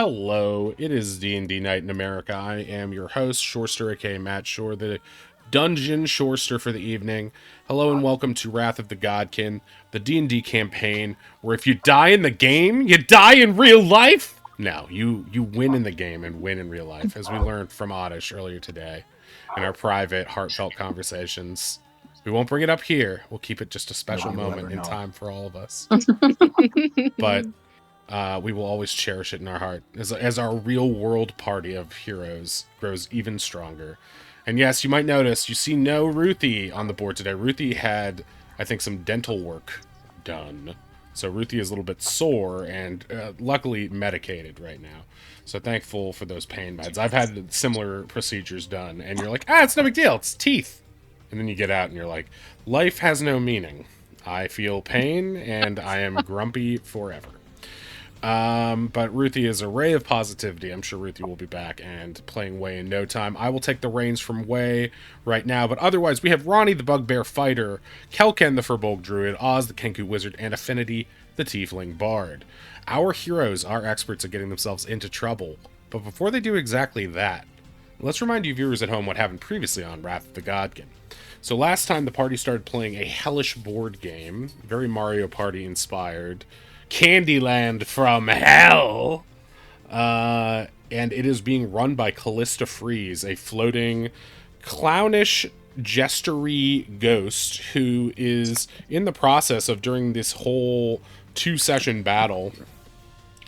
Hello, it is D&D Night in America. I am your host, Shorester, aka Matt Shore, the Dungeon Shorester for the evening. Hello and welcome to Wrath of the Godkin, the D&D campaign, where if you die in the game, you die in real life? No, you win in the game and win in real life, as we learned from Oddish earlier today in our private, heartfelt conversations. We won't bring it up here. We'll keep it just a special Nobody will moment ever in know. time for all of us. But we will always cherish it in our heart as our real world party of heroes grows even stronger. And yes, you might notice you see no Ruthie on the board today. Ruthie had, I think, some dental work done. So Ruthie is a little bit sore and luckily medicated right now. So thankful for those pain meds. I've had similar procedures done, and you're like, it's no big deal. It's teeth. And then you get out and you're like, life has no meaning. I feel pain and I am grumpy forever. But Ruthie is a ray of positivity. I'm sure Ruthie will be back and playing Way in no time. I will take the reins from Way right now, but otherwise we have Ronnie the Bugbear Fighter, Kelken the Firbolg Druid, Oz the Kenku Wizard, and Affinity the Tiefling Bard. Our heroes are experts at getting themselves into trouble, but before they do exactly that, let's remind you viewers at home what happened previously on Wrath of the Godkin. So last time the party started playing a hellish board game, very Mario Party inspired, Candyland from hell. And it is being run by Callista Freeze, a floating, clownish, jestery ghost who is in the process of, during this whole 2-session battle,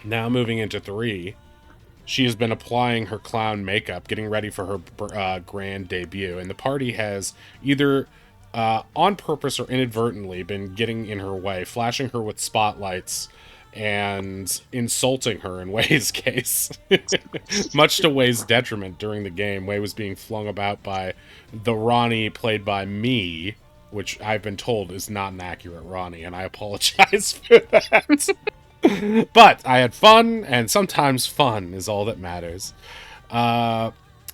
now moving into 3, she has been applying her clown makeup, getting ready for her grand debut. And the party has either on purpose or inadvertently been getting in her way, flashing her with spotlights and insulting her in Way's case. Much to Way's detriment during the game. Way was being flung about by the Ronnie played by me, which I've been told is not an accurate Ronnie, and I apologize for that. But I had fun, and sometimes fun is all that matters.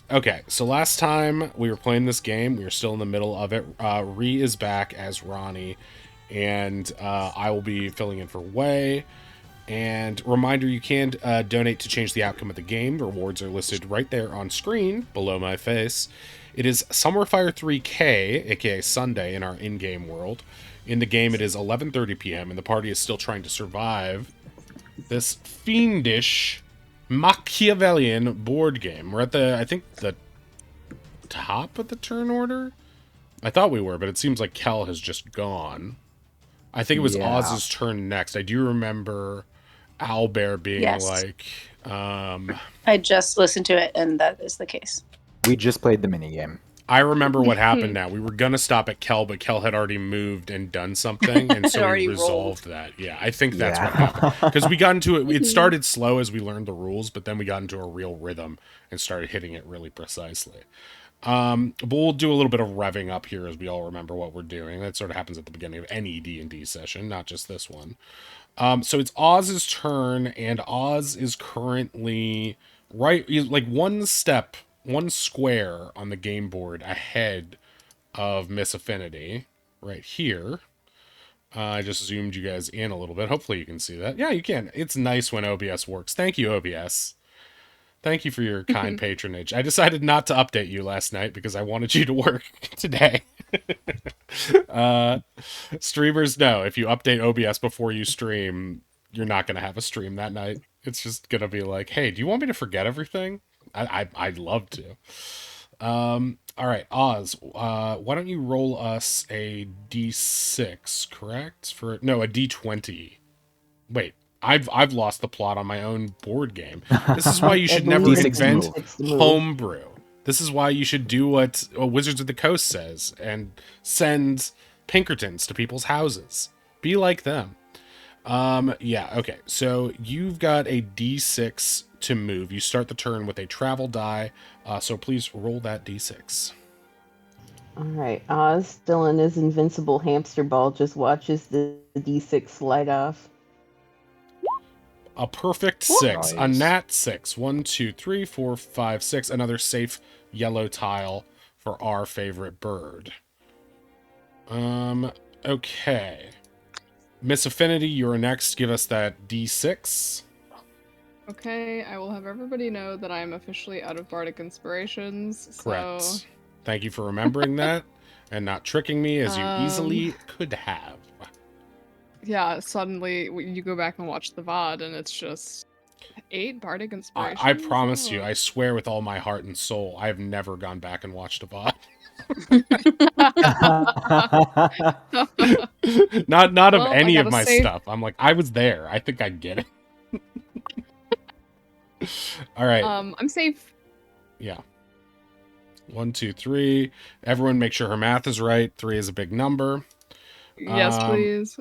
Okay, so last time we were playing this game, we were still in the middle of it. Ree is back as Ronnie, and I will be filling in for Way. And reminder, you can donate to change the outcome of the game. The rewards are listed right there on screen below my face. It is Summerfire 3K, aka Sunday, in our in-game world. In the game, it is 11:30 p.m., and the party is still trying to survive this fiendish Machiavellian board game. We're at I think, the top of the turn order? I thought we were, but it seems like Kel has just gone. I think it was Oz's turn next. I do remember Owlbear being Yes. like, I just listened to it, and that is the case. We just played the minigame. I remember what happened now. We were going to stop at Kel, but Kel had already moved and done something, and so we resolved that. Yeah, I think that's what happened. Because we got into it, it started slow as we learned the rules, but then we got into a real rhythm and started hitting it really precisely. But we'll do a little bit of revving up here as we all remember what we're doing. That sort of happens at the beginning of any D&D session, not just this one. So it's Oz's turn, and Oz is currently like one square on the game board ahead of Miss Affinity, right here. I just zoomed you guys in a little bit. Hopefully you can see that. Yeah, you can. It's nice when OBS works. Thank you, OBS. Thank you for your kind patronage. I decided not to update you last night because I wanted you to work today. Streamers know if you update OBS before you stream, you're not going to have a stream that night. It's just going to be like, hey, do you want me to forget everything? I'd love to. All right, Oz, why don't you roll us a D6, correct? A D20. Wait, I've lost the plot on my own board game. This is why you should never invent homebrew. This is why you should do what Wizards of the Coast says and send Pinkertons to people's houses. Be like them. Yeah, okay. So you've got a D6 to move. You start the turn with a travel die, so please roll that D6. All right, Oz, still in his invincible hamster ball, just watches the D6 slide off. A perfect 6. Nice. A nat 6. 1, 2, 3, 4, 5, 6. Another safe yellow tile for our favorite bird. Okay. Miss Affinity, you're next. Give us that D6. Okay, I will have everybody know that I am officially out of bardic inspirations. Correct. So, Thank you for remembering that and not tricking me as you Um, easily could have. yeah, suddenly you go back and watch the VOD, and it's just 8 bardic inspirations. I promise you, Oh. I swear with all my heart and soul, I have never gone back and watched a VOD. not of Well, I any of gotta my save. stuff. I'm like, I was there. I think I get it. All right. I'm safe. Yeah. 1, 2, 3. Everyone make sure her math is right. 3 is a big number. Yes, please.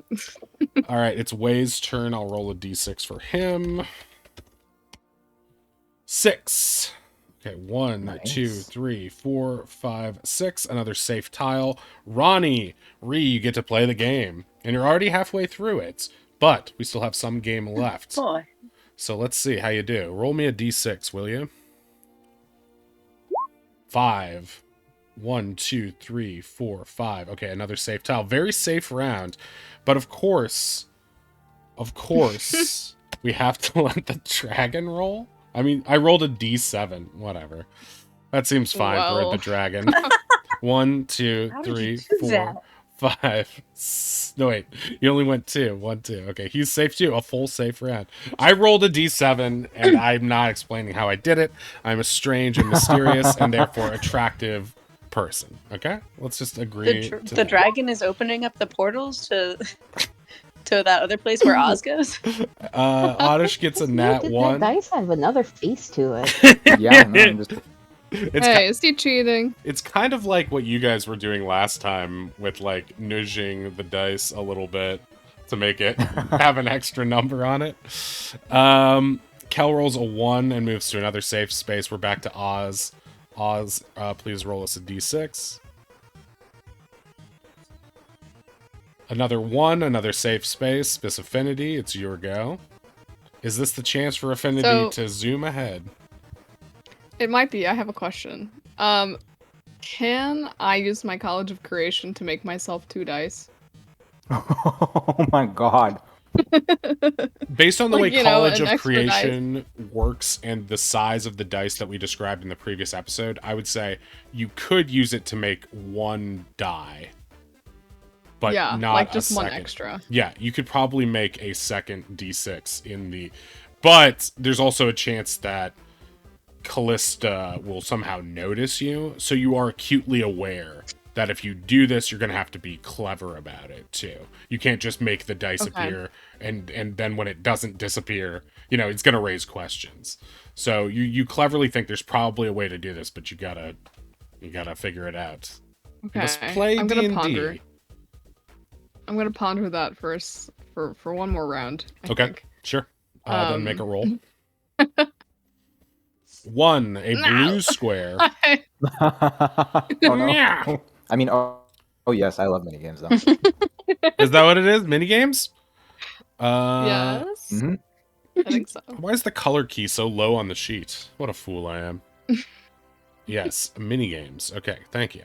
All right, it's Way's turn. I'll roll a d6 for him. 6. Okay, 1, Nice. 2, 3, 4, 5, 6. Another safe tile. Ronnie, Ree, you get to play the game. And you're already halfway through it. But we still have some game left. Boy. So let's see how you do. Roll me a d6, will you? 5. 1, 2, 3, 4, 5. Okay, another safe tile. Very safe round. But of course, we have to let the dragon roll. I mean, I rolled a d7. Whatever. That seems fine for Well. the dragon. 1, 2, How did 3, you do 4, that? 5. No, wait. You only went 2. 1, 2. Okay, he's safe too. A full safe round. I rolled a d7, and I'm not explaining how I did it. I'm a strange and mysterious and therefore attractive person. Okay? Let's just agree to The that. dragon is opening up the portals to to that other place where Oz goes. Oddish gets a nat Did 1. that dice have another face to it? Yeah, no, I'm just It's Hey, is he cheating? It's kind of like what you guys were doing last time with like nudging the dice a little bit to make it have an extra number on it. Kel rolls a 1 and moves to another safe space. We're back to Oz. Oz, please roll us a d6. Another 1, another safe space. Miss Affinity, it's your go. Is this the chance for Affinity So- to zoom ahead? It might be. I have a question. Can I use my College of Creation to make myself 2 dice? oh my god. Based on the way Like, you know, College an of extra dice. Creation works and the size of the dice that we described in the previous episode, I would say you could use it to make 1 die. But yeah, not like a just one second. extra. Yeah, you could probably make a second d6 in the... But there's also a chance that Callista will somehow notice you, so you are acutely aware that if you do this, you're going to have to be clever about it, too. You can't just make the dice Okay. appear, and then when it doesn't disappear, you know, it's going to raise questions. So you cleverly think there's probably a way to do this, but you gotta figure it out. You Okay. must play I'm gonna D&D. ponder. I'm gonna ponder that first for one more round. I Okay, think. sure. Then make a Um, roll. 1, a No. blue square. oh no. Yeah. I mean, oh yes, I love minigames though. Is that what it is? Minigames? Yes, Mhm. I think so. Why is the color key so low on the sheet? What a fool I am. Yes, minigames. Okay, thank you.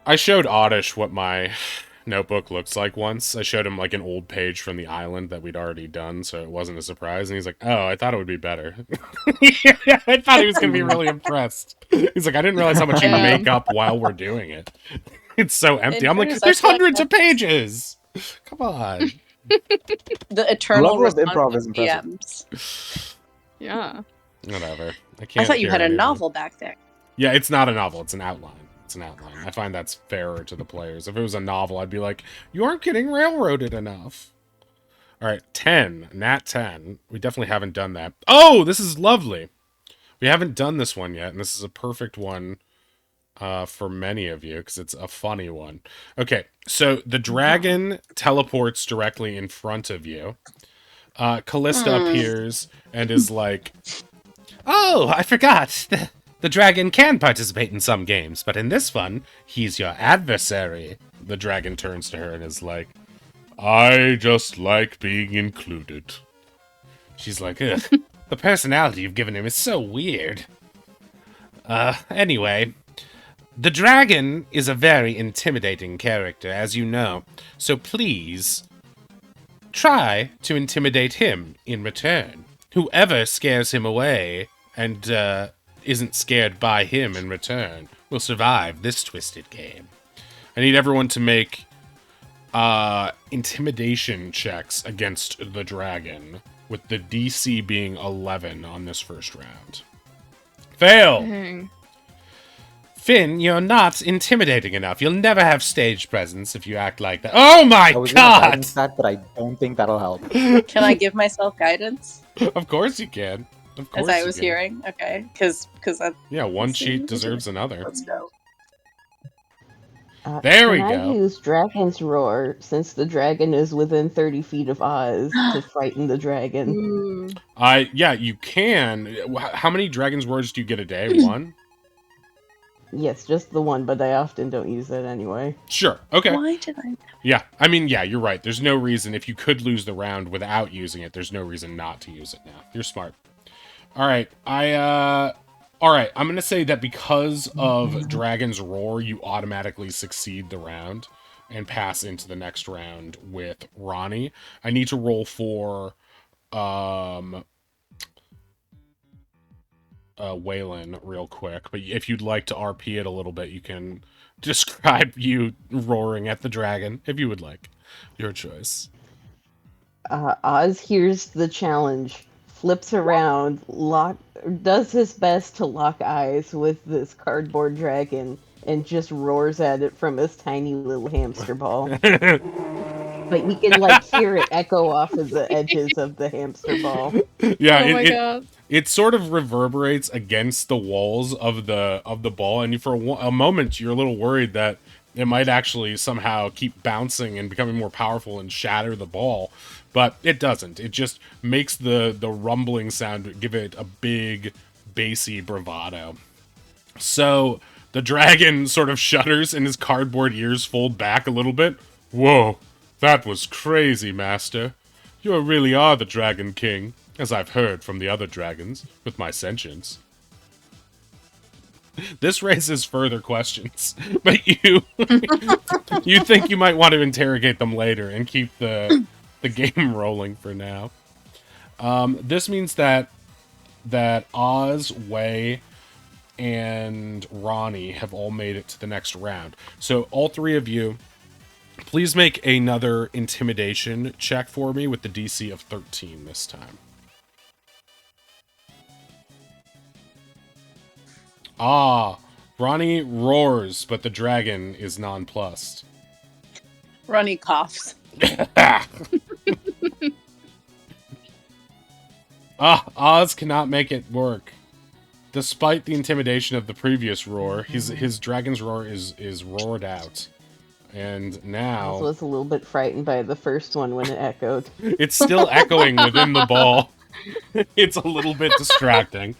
I showed Oddish what my notebook looks like once. I showed him like an old page from the island that we'd already done, so it wasn't a surprise. And he's like, "Oh, I thought it would be better." I thought he was going to be really impressed. He's like, "I didn't realize how much you Yeah. make up while we're doing it. It's so empty." I'm like, fairness, I "There's feel like hundreds of that's- pages. Come on." The eternal level of improv response is of impressive. DMs. Yeah. Whatever. I can't thought you hear had a anything. novel back there. Yeah, it's not a novel. It's an outline. It's an outline. I find that's fairer to the players. If it was a novel, I'd be like, "You aren't getting railroaded enough." All right, 10. Nat 10. We definitely haven't done that. Oh, this is lovely. We haven't done this one yet, and this is a perfect one for many of you because it's a funny one. Okay, so the dragon teleports directly in front of you. Callista appears and is like, "Oh, I forgot. The dragon can participate in some games, but in this one, he's your adversary." The dragon turns to her and is like, "I just like being included." She's like, "Ugh, the personality you've given him is so weird." Anyway, the dragon is a very intimidating character, as you know, so please try to intimidate him in return. Whoever scares him away and isn't scared by him in return will survive this twisted game. I need everyone to make intimidation checks against the dragon, with the DC being 11 on this first round. Fail! Dang. Finn, you're not intimidating enough. You'll never have stage presence if you act like that. Oh my I was gonna god! guidance that, but I don't think that'll help. Can I give myself guidance? Of course you can. Of course As I you was can. hearing? Okay. Because Yeah, one Let's see. cheat deserves another. let's go. There we can go. I use Dragon's Roar, since the dragon is within 30 feet of Oz, to frighten the dragon? Ooh. Yeah, you can. How many Dragon's Roars do you get a day? One? Yes, just the one, but I often don't use it anyway. Sure. Okay. Why did I? Yeah. I mean, yeah, you're right. There's no reason, if you could lose the round without using it, there's no reason not to use it now. You're smart. All right. All right, I'm going to say that because of Dragon's Roar, you automatically succeed the round and pass into the next round with Ronnie. I need to roll for Waylon real quick, but if you'd like to RP it a little bit, you can describe you roaring at the dragon, if you would like. Your choice. Oz hears the challenge, flips around, does his best to lock eyes with this cardboard dragon, and just roars at it from his tiny little hamster ball. But you can hear it echo off of the edges of the hamster ball. Yeah, Oh my god. it sort of reverberates against the walls of the ball, and for a moment you're a little worried that it might actually somehow keep bouncing and becoming more powerful and shatter the ball, but it doesn't. It just makes the rumbling sound, give it a big bassy bravado. So the dragon sort of shudders and his cardboard ears fold back a little bit. Whoa, that was crazy, Master. You really are the Dragon King, as I've heard from the other dragons, with my sentience. This raises further questions, but you think you might want to interrogate them later and keep the game rolling for now. This means that Oz, Way, and Ronnie have all made it to the next round. So all three of you, please make another intimidation check for me with the DC of 13 this time. Ronnie roars, but the dragon is nonplussed. Ronnie coughs. Oz cannot make it work. Despite the intimidation of the previous roar, his dragon's roar is roared out. And Oz now was a little bit frightened by the first one when it echoed. it's still echoing within the ball. It's a little bit distracting.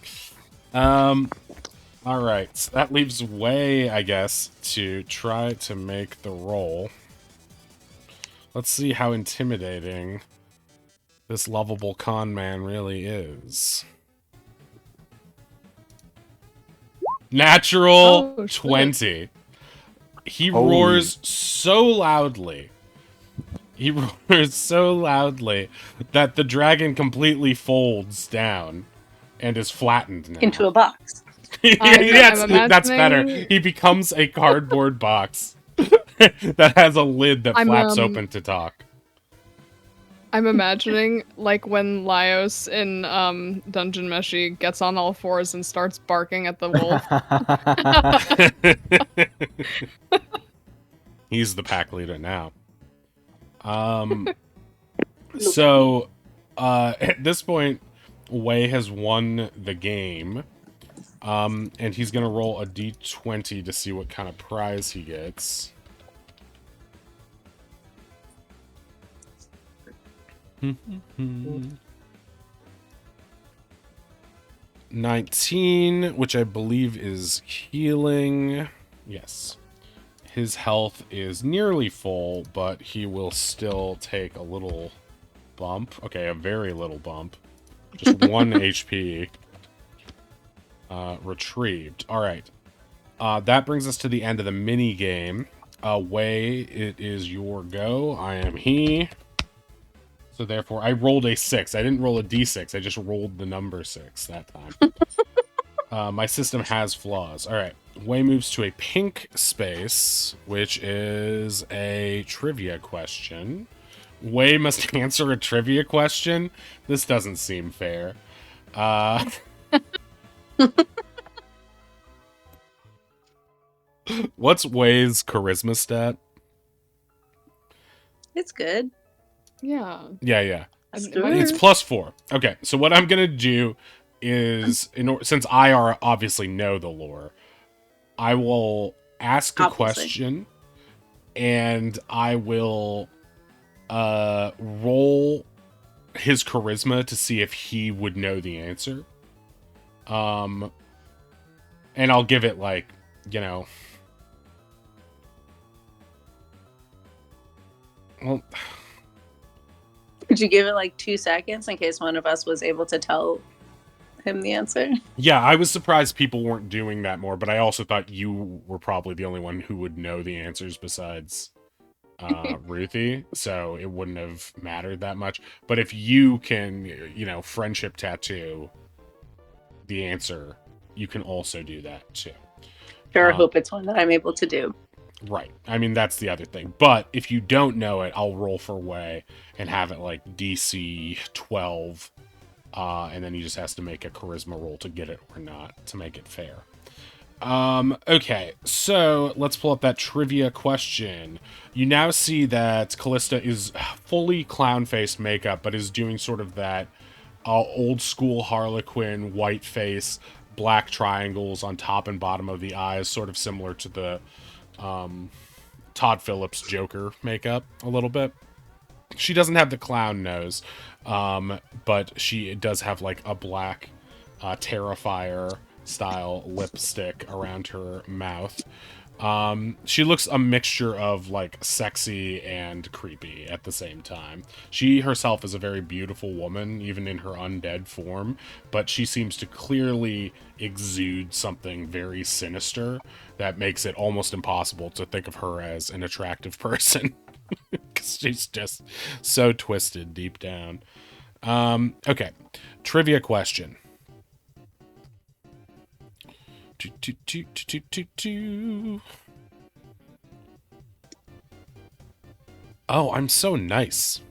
All right, so that leaves Way, I guess, to try to make the roll. Let's see how intimidating this lovable con man really is. Natural Oh, shit. 20. He Holy. roars so loudly. He roars so loudly that the dragon completely folds down and is flattened now. Into a box. Yes, I'm that's better. imagining- He becomes a cardboard box that has a lid that I'm, flaps open to talk. I'm imagining like when Laios in Dungeon Meshi gets on all fours and starts barking at the wolf. He's the pack leader now. So at this point, Way has won the game. And he's gonna roll a d20 to see what kind of prize he gets. $19, which I believe is healing. Yes. His health is nearly full, but he will still take a little bump. Okay, a very little bump. Just 1 HP. Retrieved. Alright. That brings us to the end of the mini game. Way, it is your go. I am he. So therefore, I rolled a 6. I didn't roll a d6. I just rolled the number 6 that time. My system has flaws. All right. Way moves to a pink space, which is a trivia question. Way must answer a trivia question? This doesn't seem fair. What's Way's charisma stat? It's good. Yeah. Yeah. Let's Am do I- it. It's +4. Okay, so what I'm gonna do is, since I obviously know the lore, I will ask a Obviously. question, and I will roll his charisma to see if he would know the answer. And I'll give it like, well, Could you give it like 2 seconds in case one of us was able to tell him the answer? yeah, I was surprised people weren't doing that more, but I also thought you were probably the only one who would know the answers besides Ruthie, so it wouldn't have mattered that much. But if you can, friendship tattoo the answer, you can also do that too. Sure, hope it's one that I'm able to do. Right. I mean, that's the other thing. But if you don't know it, I'll roll for Way and have it like DC 12. And then he just has to make a charisma roll to get it or not to make it fair. Okay, so let's pull up that trivia question. You now see that Callista is fully clown-faced makeup, but is doing sort of that old-school Harlequin white face, black triangles on top and bottom of the eyes, sort of similar to the Todd Phillips Joker makeup a little bit. She doesn't have the clown nose, but she does have like a black Terrifier style lipstick around her mouth. She looks a mixture of like sexy and creepy at the same time. She herself is a very beautiful woman, even in her undead form, but she seems to clearly exude something very sinister that makes it almost impossible to think of her as an attractive person. Because she's just so twisted deep down. Okay. Trivia question. Oh, I'm so nice.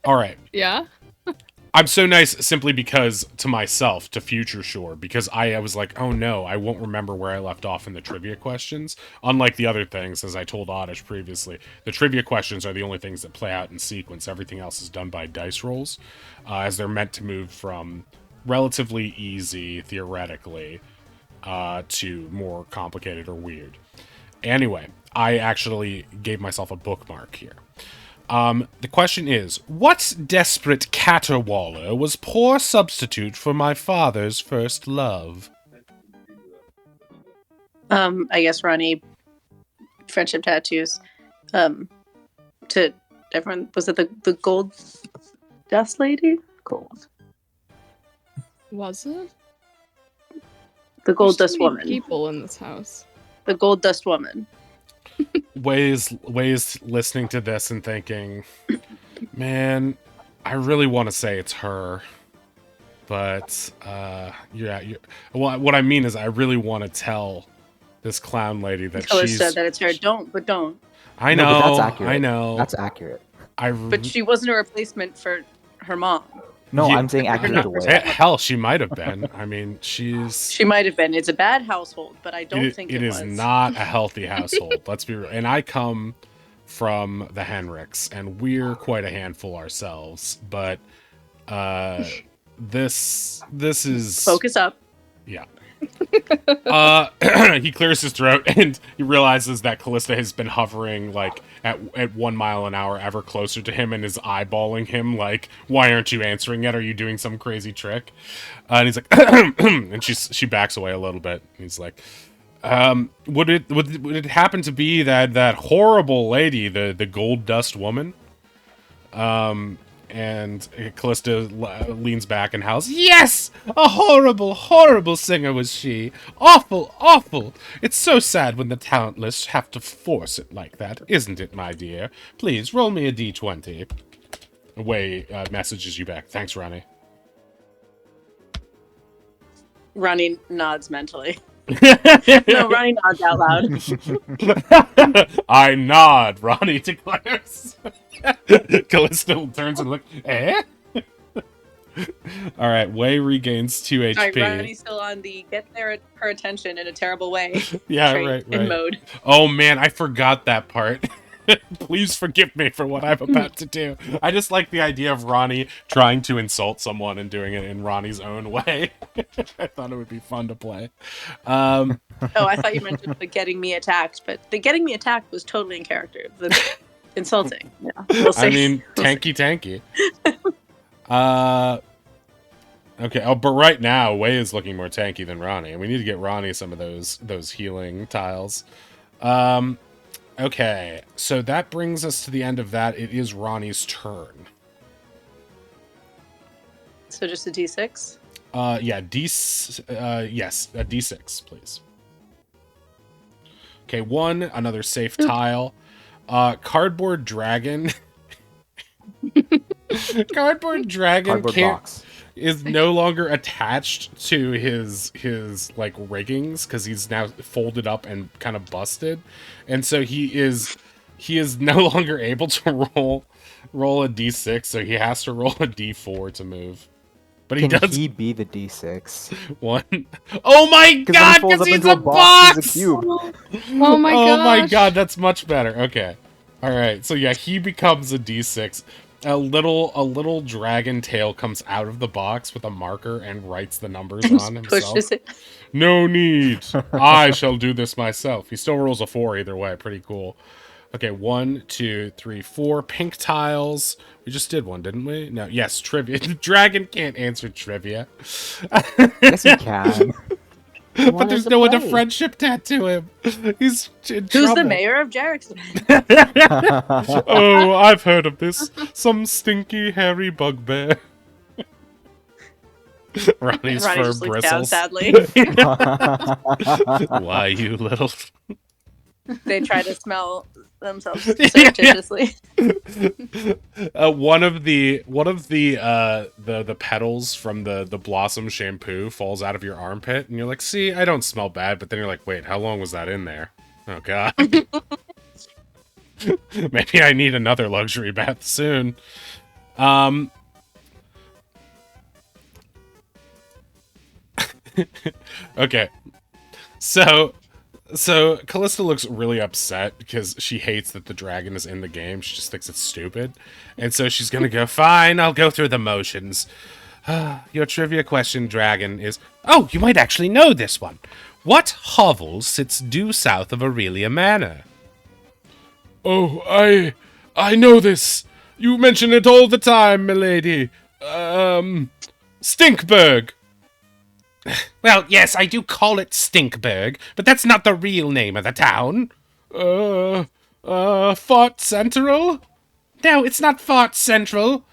All right. Yeah? I'm so nice simply because to myself, to Future Shore, because I was like, oh no, I won't remember where I left off in the trivia questions. Unlike the other things, as I told Oddish previously, the trivia questions are the only things that play out in sequence. Everything else is done by dice rolls, as they're meant to move from relatively easy, theoretically, to more complicated or weird. Anyway, I actually gave myself a bookmark here. The question is, what desperate caterwaller was poor substitute for my father's first love? I guess Ronnie, friendship tattoos. To everyone, was it the gold dust lady? Gold. Was it? The gold There's dust too many woman. people in this house. The gold dust woman. Way's listening to this and thinking, man, I really want to say it's her. But, well, what I mean is I really want to tell this clown lady that Callista she's... said that it's her. Don't. I No, know, but that's accurate. I know. That's accurate. But she wasn't a replacement for her mom. No, Yeah. I'm saying accurate away. Hell, she might have been. I mean, she's... She might have been. It's a bad household, but I don't think it it was. is not a healthy household. Let's be real. And I come from the Henriks, and we're quite a handful ourselves. But this is Focus up. yeah. He clears his throat and he realizes that Callista has been hovering like at 1 mile an hour ever closer to him and is eyeballing him like, why aren't you answering yet? Are you doing some crazy trick? And he's like, and she backs away a little bit. He's like, would it happen to be that horrible lady, the gold dust woman? and Callista leans back and howls, "Yes! A horrible, horrible singer was she. Awful, awful. It's so sad when the talentless have to force it like that, isn't it, my dear? Please, roll me a d20. Way messages you back. Thanks, Ronnie. Ronnie nods mentally. No, Ronnie nods out loud. I nod, Ronnie declares. Callista turns and looks, eh? Alright, Way regains 2 HP. Alright, Ronnie's still on the get her attention in a terrible way Yeah, trait right. in mode. Oh man, I forgot that part. Please forgive me for what I'm about to do. I just like the idea of Ronnie trying to insult someone and doing it in Ronnie's own way. I thought it would be fun to play. Oh, I thought you meant just the getting me attacked, but the getting me attacked was totally in character. The insulting. Yeah, we'll see. I mean, tanky. Okay. Oh, but right now, Way is looking more tanky than Ronnie. We need to get Ronnie some of those healing tiles. Okay, so that brings us to the end of that. It is Ronnie's turn. So just a d6? Yeah, yes, a d6, please. Okay, 1, another safe tile. Cardboard dragon. Cardboard dragon Cardboard can't box. is no longer attached to his like riggings because he's now folded up and kind of busted, and so he is no longer able to roll a d6, so he has to roll a d4 to move. But he Can does he be the D6? one. Oh my god, because he's a box! He's a cube. Oh my Oh my gosh. god, that's much better. Okay. Alright, so yeah, he becomes a d6. A little dragon tail comes out of the box with a marker and writes the numbers on himself. Pushes it. No need. I shall do this myself. He still rolls a 4 either way. Pretty cool. Okay, 1, 2, 3, 4 pink tiles. We just did one, didn't we? No, yes, trivia. The dragon can't answer trivia. Yes, he can. But there's no one to friendship tattoo him. He's in Who's trouble. the mayor of Jarrickson? Oh, I've heard of this. Some stinky, hairy bugbear. Ronnie's Ronnie fur just looks down bristles. sadly. Why, you little... They try to smell themselves surreptitiously. One of the petals from the Blossom shampoo falls out of your armpit, and you're like, "See, I don't smell bad." But then you're like, "Wait, how long was that in there?" Oh god. Maybe I need another luxury bath soon. Okay, so Callista looks really upset because she hates that the dragon is in the game. She just thinks it's stupid. And so she's going to go, "Fine, I'll go through the motions. Your trivia question, dragon, is... Oh, you might actually know this one. What hovel sits due south of Aurelia Manor?" "Oh, I know this. You mention it all the time, milady. Stinkberg." "Well, yes, I do call it Stinkberg, but that's not the real name of the town." Fort Central?" "No, it's not Fort Central."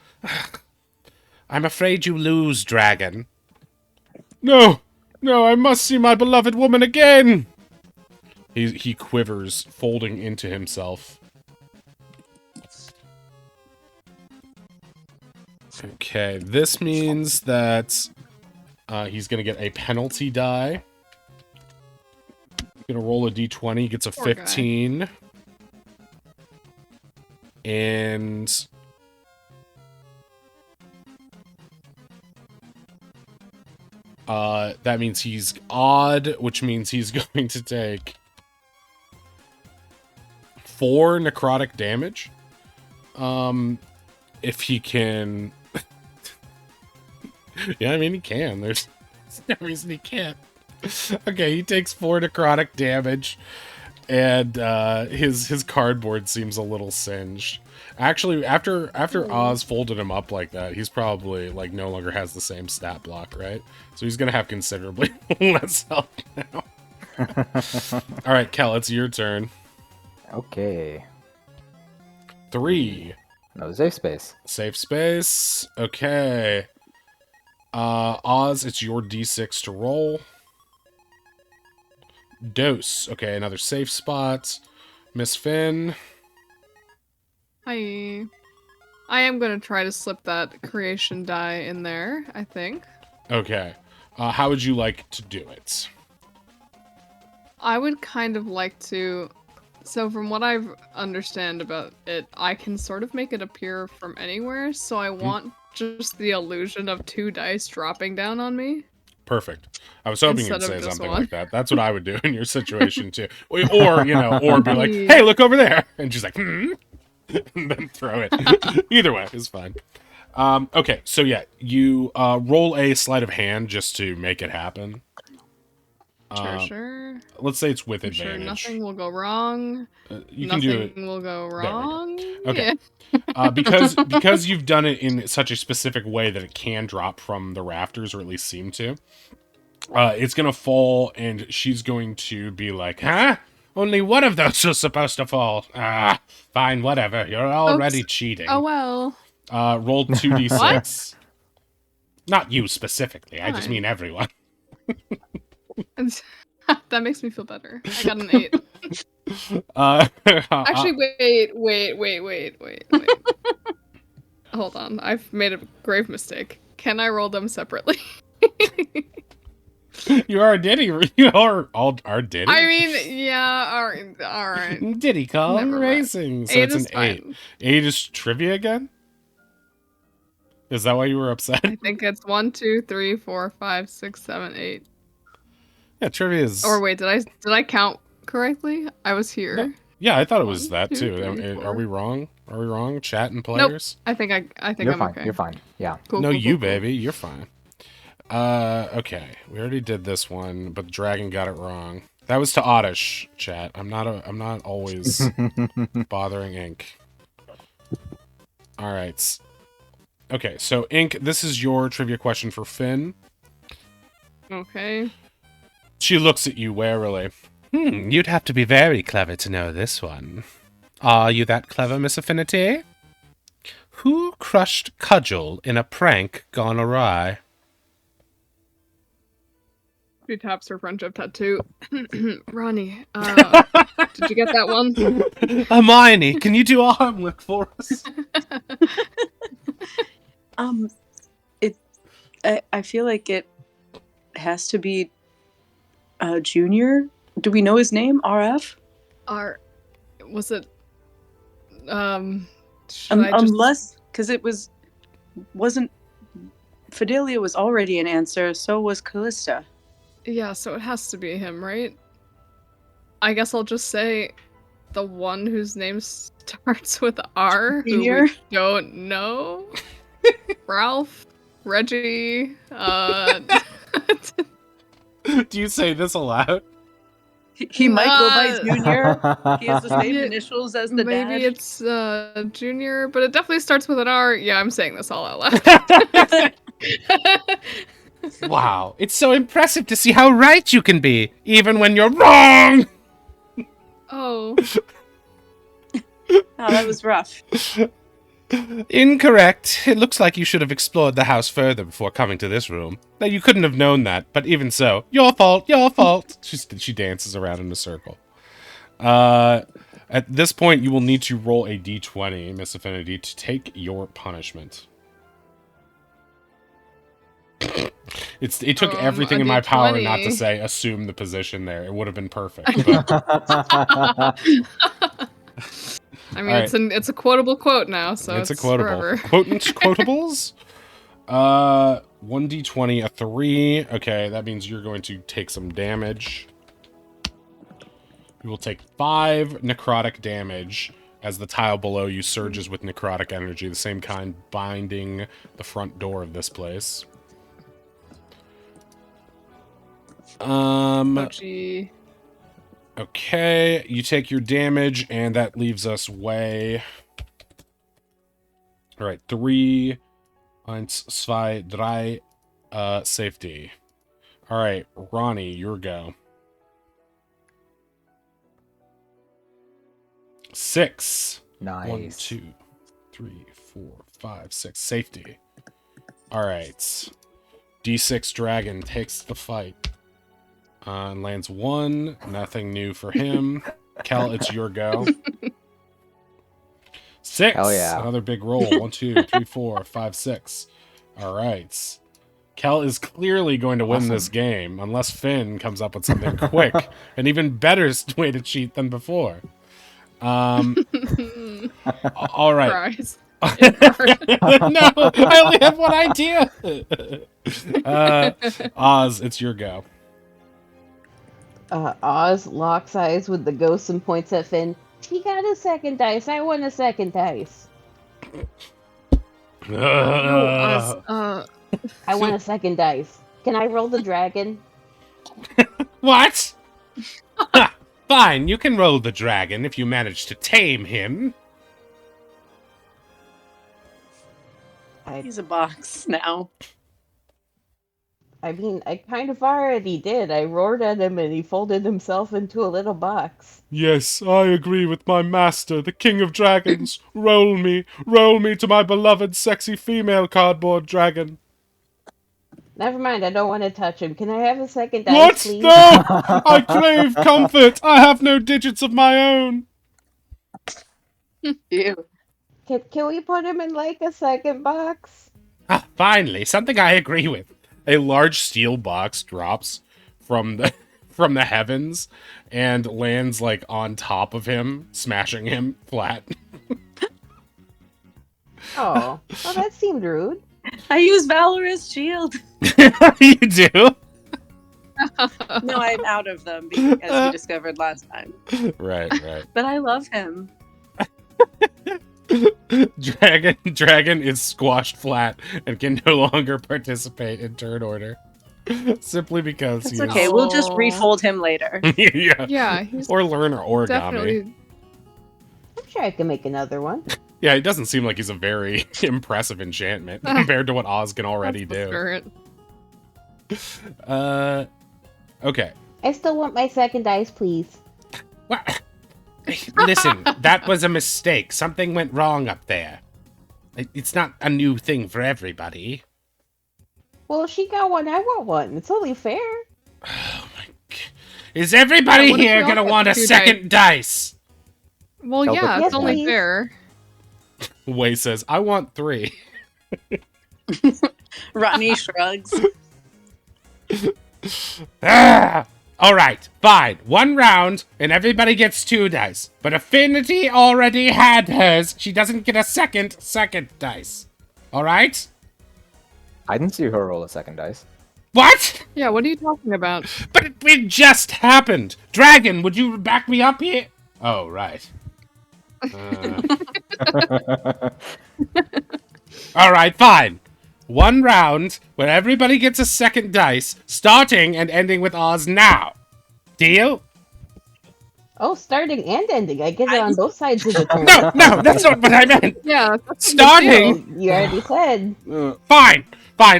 "I'm afraid you lose, dragon." No, I must see my beloved woman again." He quivers, folding into himself. Okay, this means that... he's going to get a penalty die. Going to roll a d20. He gets a Poor guy. 15. And... that means he's odd, which means he's going to take 4 necrotic damage. If he can... Yeah, I mean, he can. There's no reason he can't. Okay, he takes 4 necrotic damage, and his cardboard seems a little singed. Actually, after Oz folded him up like that, he's probably, like, no longer has the same stat block, right? So he's gonna have considerably less health now. Alright, Kel, it's your turn. Okay. 3, No safe space. Safe space. Okay. Oz, it's your D6 to roll. Dose. Okay, another safe spot. Miss Finn. Hi. I am going to try to slip that creation die in there, I think. Okay. How would you like to do it? I would kind of like to... So from what I understand about it, I can sort of make it appear from anywhere, so I want just the illusion of 2 dice dropping down on me. Perfect. I was hoping Instead you'd of say just something one. like that. That's what I would do in your situation too. Or be like, "Hey, look over there," and she's like, "Hmm," and then throw it. Either way is fine. Okay, so yeah, you roll a sleight of hand just to make it happen. Sure. Let's say it's with I'm sure advantage. nothing will go wrong. You can do it. Nothing will go go. wrong. Okay. Yeah. Because you've done it in such a specific way that it can drop from the rafters, or at least seem to. It's gonna fall, and she's going to be like, "Huh? Only one of those was supposed to fall. Ah, fine, whatever. You're already cheating." Oh well. Roll 2d6. Not you specifically. I just Fine. mean everyone. That makes me feel better. I got an 8. Actually, wait. Hold on. I've made a grave mistake. Can I roll them separately? you are Diddy. You are Diddy. I mean, yeah, all right. Diddy Kong Never mind. Racing. So 8 it's an is 8. fine. 8 is trivia again? Is that why you were upset? I think it's 1, 2, 3, 4, 5, 6, 7, 8. Yeah, trivia is... Or wait, did I count correctly? I was here. No. Yeah, I thought it was 1, that 2, too. 3, Are 4. we wrong? Are we wrong? Chat and players? I think You're I'm fine. okay. You're fine. Yeah. Cool, No, cool, you, cool, cool. baby. You're fine. Okay. We already did this one, but the dragon got it wrong. That was to Oddish, chat. I'm not always bothering Ink. Alright. Okay, so Ink, this is your trivia question for Finn. Okay. She looks at you warily. You'd have to be very clever to know this one. Are you that clever, Miss Affinity? Who crushed Cudgel in a prank gone awry? She taps her friendship tattoo. Ronnie, did you get that one? Hermione, can you do a Heimlich for us? I feel like it has to be Junior. Do we know his name? RF? Was it should I just... Unless, because wasn't Fidelia was already an answer, so was Callista. Yeah, so it has to be him, right? I guess I'll just say the one whose name starts with R, who Junior? we don't know. Ralph, Reggie, Do you say this aloud? He might go by Junior. He has the same Yeah, initials as the maybe dad. it's Junior, but it definitely starts with an R. Yeah, I'm saying this all out loud. Wow, it's so impressive to see how right you can be, even when you're wrong! Oh. Oh, that was rough. Incorrect. It looks like you should have explored the house further before coming to this room. Now, you couldn't have known that, but even so, your fault, your fault. She dances around in a circle. At this point, you will need to roll a d20, Miss Affinity, to take your punishment. It took everything a in my power D20. not to say assume the position there. It would have been perfect. But I mean, All it's a quotable quote now, so it's a quotable. forever. Quotables? 1d20, a 3. Okay, that means you're going to take some damage. You will take 5 necrotic damage as the tile below you surges with necrotic energy, the same kind binding the front door of this place. Oh, gee. Okay, you take your damage, and that leaves us way... Alright, 3, 1, 2, 3, safety. Alright, Ronnie, your go. 6. Nice. 1, 2, 3, 4, 5, 6. Safety. Alright. D6 Dragon takes the fight. And lands 1. Nothing new for him. Kel, it's your go. 6. Hell yeah. Another big roll. 1, 2, 3, 4, 5, 6. Alright. Kel is clearly going to win Awesome. this game unless Finn comes up with something quick. An even better way to cheat than before. All right. Surprise. No, I only have one idea. Oz, it's your go. Oz locks eyes with the ghost and points at Finn. He got a second dice. I want a second dice. I want a second dice. Can I roll the dragon? What? Ha, fine, you can roll the dragon if you manage to tame him. He's a box now. I mean, I kind of already did. I roared at him and he folded himself into a little box. Yes, I agree with my master, the king of dragons. Roll me to my beloved sexy female cardboard dragon. Never mind, I don't want to touch him. Can I have a second dice, What? please? No! I crave comfort. I have no digits of my own. Ew. Can we put him in, like, a second box? Ah, finally, something I agree with. A large steel box drops from the heavens and lands like on top of him, smashing him flat. Oh, well, that seemed rude. I use Valorous Shield. You do? No, I'm out of them, as we discovered last time. Right. But I love him. Dragon is squashed flat and can no longer participate in turn order. Simply because It's he is... okay. We'll just refold him later. Yeah. Yeah, he's Or learn origami. definitely. I'm sure I can make another one. Yeah, it doesn't seem like he's a very impressive enchantment compared to what Oz can already that's the do. spirit. Okay. I still want my second dice, please. What? Listen, that was a mistake. Something went wrong up there. It's not a new thing for everybody. Well, if she got one, I want one. It's only fair. Oh my god. Is everybody Yeah, what if here we all gonna get want a 2 second dice? Well, Help yeah, with it's that. only Yes, fair. Wei says, I want 3. Rodney shrugs. Ah! Alright, fine. 1 round, and everybody gets 2 dice. But Affinity already had hers. She doesn't get a second dice. Alright? I didn't see her roll a second dice. What? Yeah, what are you talking about? But it just happened. Dragon, would you back me up here? Oh, right. Alright, fine. 1 round where everybody gets a second dice, starting and ending with Oz now. Deal? Oh, starting and ending. I get it on both sides of the turn. No, that's not what I meant. Yeah, that's a big Starting. deal. You already said. Fine.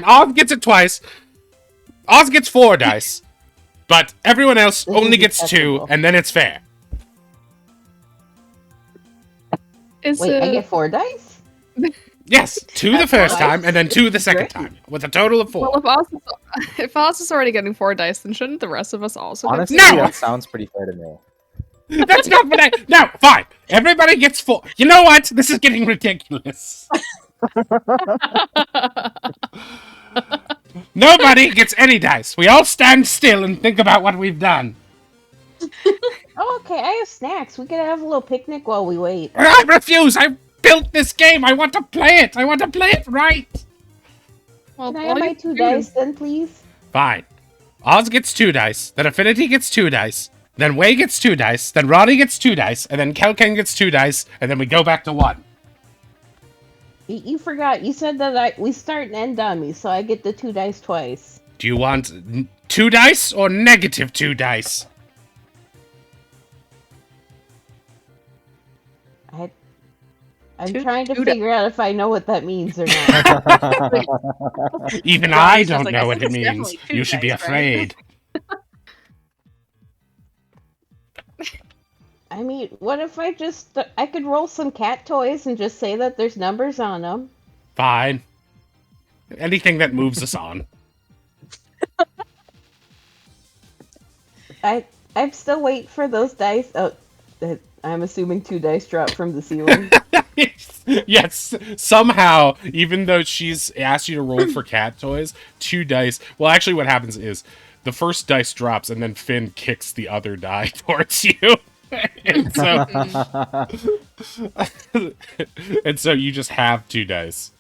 Oz gets it twice. Oz gets 4 dice. But everyone else This only is gets 2, acceptable. and then it's fair. Is Wait, I it- get 4 dice? Yes, 2 the That's first nice. time, and then 2 the second Great. time, with a total of 4. Well, if Oz is already getting 4 dice, then shouldn't the rest of us also Honestly, No! that sounds pretty fair to me. That's not what I... No, fine. Everybody gets 4. You know what? This is getting ridiculous. Nobody gets any dice. We all stand still and think about what we've done. Oh, okay, I have snacks. We could have a little picnic while we wait. I refuse. I built this game. I want to play it. I want to play it right. Well, Can I all have my you 2 do- dice then, please? Fine. Oz gets 2 dice. Then Affinity gets 2 dice. Then Wei gets 2 dice. Then Roddy gets 2 dice. And then Kelken gets 2 dice. And then we go back to 1. You forgot. You said that we start and end on me, so I get the 2 dice twice. Do you want 2 dice or negative 2 dice? I'm Two- trying to two di- figure out if I know what that means or not. Even Roddy's I just don't like, know I what think it it's means. definitely 2 You should be dice, right? afraid. I mean, what if I could roll some cat toys and just say that there's numbers on them? Fine. Anything that moves us on. I'm still waiting for those dice. Oh, I'm assuming 2 dice drop from the ceiling. Yes, somehow, even though she's asked you to roll for cat toys, 2 dice. Well, actually, what happens is the first dice drops, and then Finn kicks the other die towards you. and so, and so you just have 2 dice.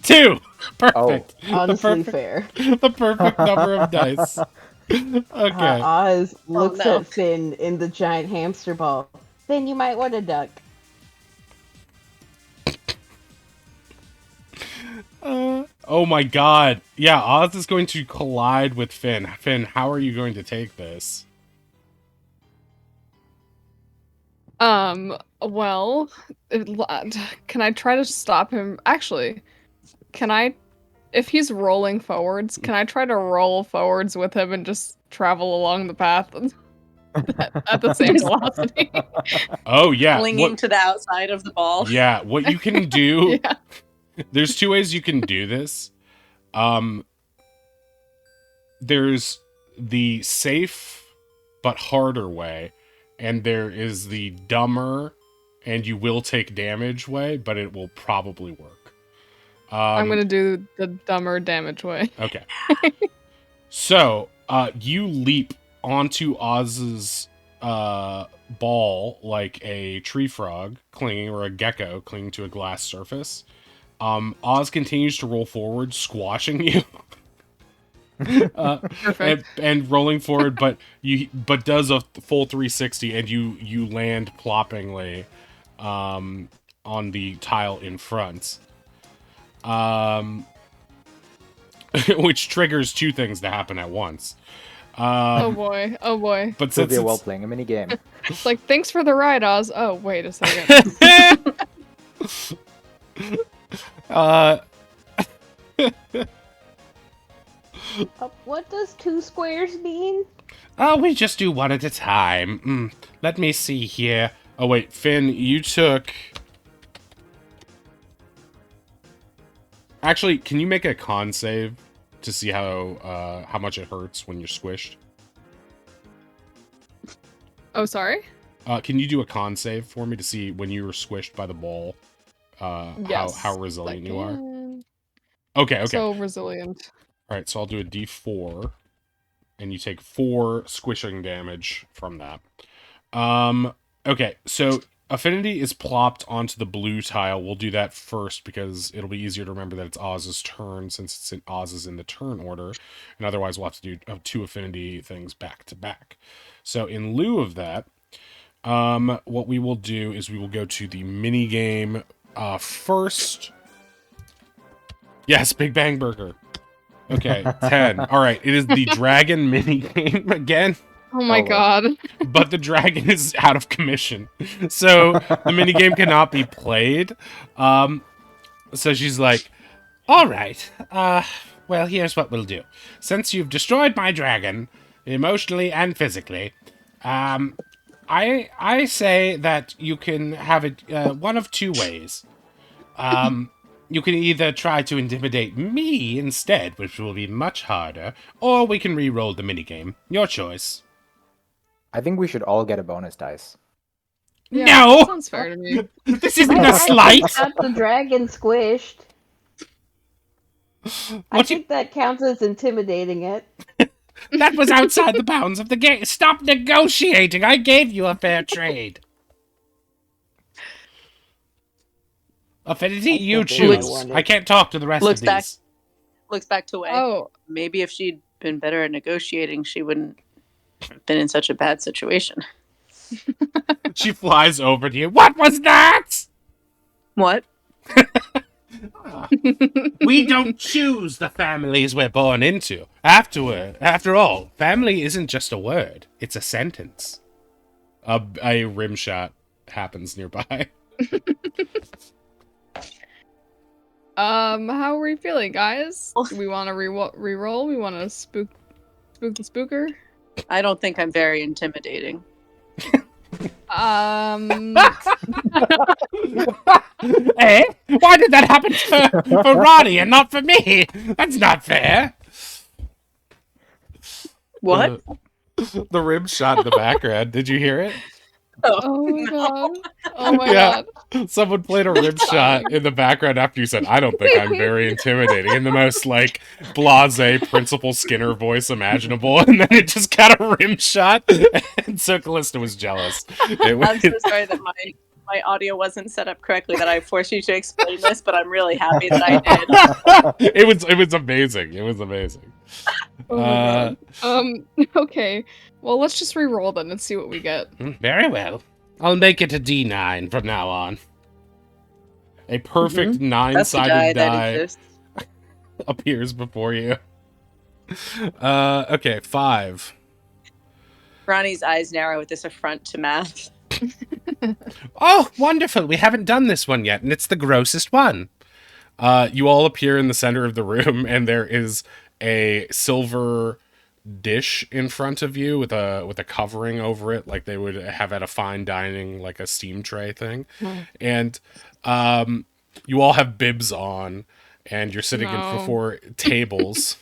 2! Perfect. Honestly, the fair. The perfect number of dice. Okay. Oz looks no. at Finn in the giant hamster ball. Finn, you might want to duck. Oh my god. Yeah, Oz is going to collide with Finn. Finn, how are you going to take this? Well, can I try to stop him? Actually, if he's rolling forwards, can I try to roll forwards with him and just travel along the path at the same velocity? Oh, yeah. Clinging to the outside of the ball. Yeah, what you can do... Yeah. There's 2 ways you can do this. There's the safe but harder way, and there is the dumber and you will take damage way, but it will probably work. I'm gonna do the dumber damage way. Okay. So, you leap onto Oz's ball like a tree frog clinging, or a gecko clinging to a glass surface. Oz continues to roll forward, squashing you. Perfect. And rolling forward, but does a full 360, and you land ploppingly on the tile in front. Which triggers 2 things to happen at once. Oh boy. Oh boy. But Sylvia since while it's, playing a mini game. It's like, thanks for the ride, Oz. Oh, wait a second. What does 2 squares mean? Oh, we just do one at a time. Let me see here. Oh, wait, Finn, you took... Actually, can you make a con save to see how much it hurts when you're squished? Oh, sorry? Can you do a con save for me to see when you were squished by the ball, Yes. how resilient you are? Second. Okay. So resilient. All right, so I'll do a D4, and you take 4 squishing damage from that. Okay, so Affinity is plopped onto the blue tile. We'll do that first because it'll be easier to remember that it's Oz's turn, since Oz is in the turn order, and otherwise we'll have to do 2 Affinity things back to back. So in lieu of that, what we will do is we will go to the mini game first. Yes, Big Bang Burger. Okay, 10. All right, it is the dragon mini game again, Oh my Oh, god. but the dragon is out of commission, so the mini game cannot be played. So she's like, "All right, well, here's what we'll do. Since you've destroyed my dragon, emotionally and physically, I say that you can have it one of 2 ways. You can either try to intimidate me instead, which will be much harder, or we can re-roll the minigame. Your choice." I think we should all get a bonus dice. Yeah, No! that sounds fair to me. This isn't a slight! Got the dragon squished. I What you- think that counts as intimidating it. That was outside the bounds of the game. Stop negotiating! I gave you a fair trade. Affinity, you can't do what I choose. wanted. I can't talk to the rest Looks of back. these. Looks back to Wei. Oh, Maybe if she'd been better at negotiating, she wouldn't have been in such a bad situation. She flies over to you. What was that? What? We don't choose the families we're born into. After all, family isn't just a word; it's a sentence. A rim shot happens nearby. how are we feeling, guys? Do we want to re-roll? We want to spook the spooker? I don't think I'm very intimidating. Eh? Why did that happen for Ronnie and not for me? That's not fair. What? The rim shot in the background. Did you hear it? Oh my god. Oh my Yeah. god. Someone played a rim shot in the background after you said, I don't think I'm very intimidating, in the most, like, blasé Principal Skinner voice imaginable, and then it just got a rim shot, and so Callista was jealous. I'm so sorry that my audio wasn't set up correctly, that I forced you to explain this, but I'm really happy that I did. it was amazing. It was amazing. Oh my god. Okay. Well, let's just re-roll then and see what we get. Very well. I'll make it a D9 from now on. A perfect That's the die nine-sided that die exists. appears before you. Okay, 5. Ronnie's eyes narrow with this affront to math. Oh, wonderful. We haven't done this one yet, and it's the grossest one. You all appear in the center of the room, and there is a silver dish in front of you with a covering over it, like they would have at a fine dining, like a steam tray thing. And you all have bibs on, and you're sitting before tables.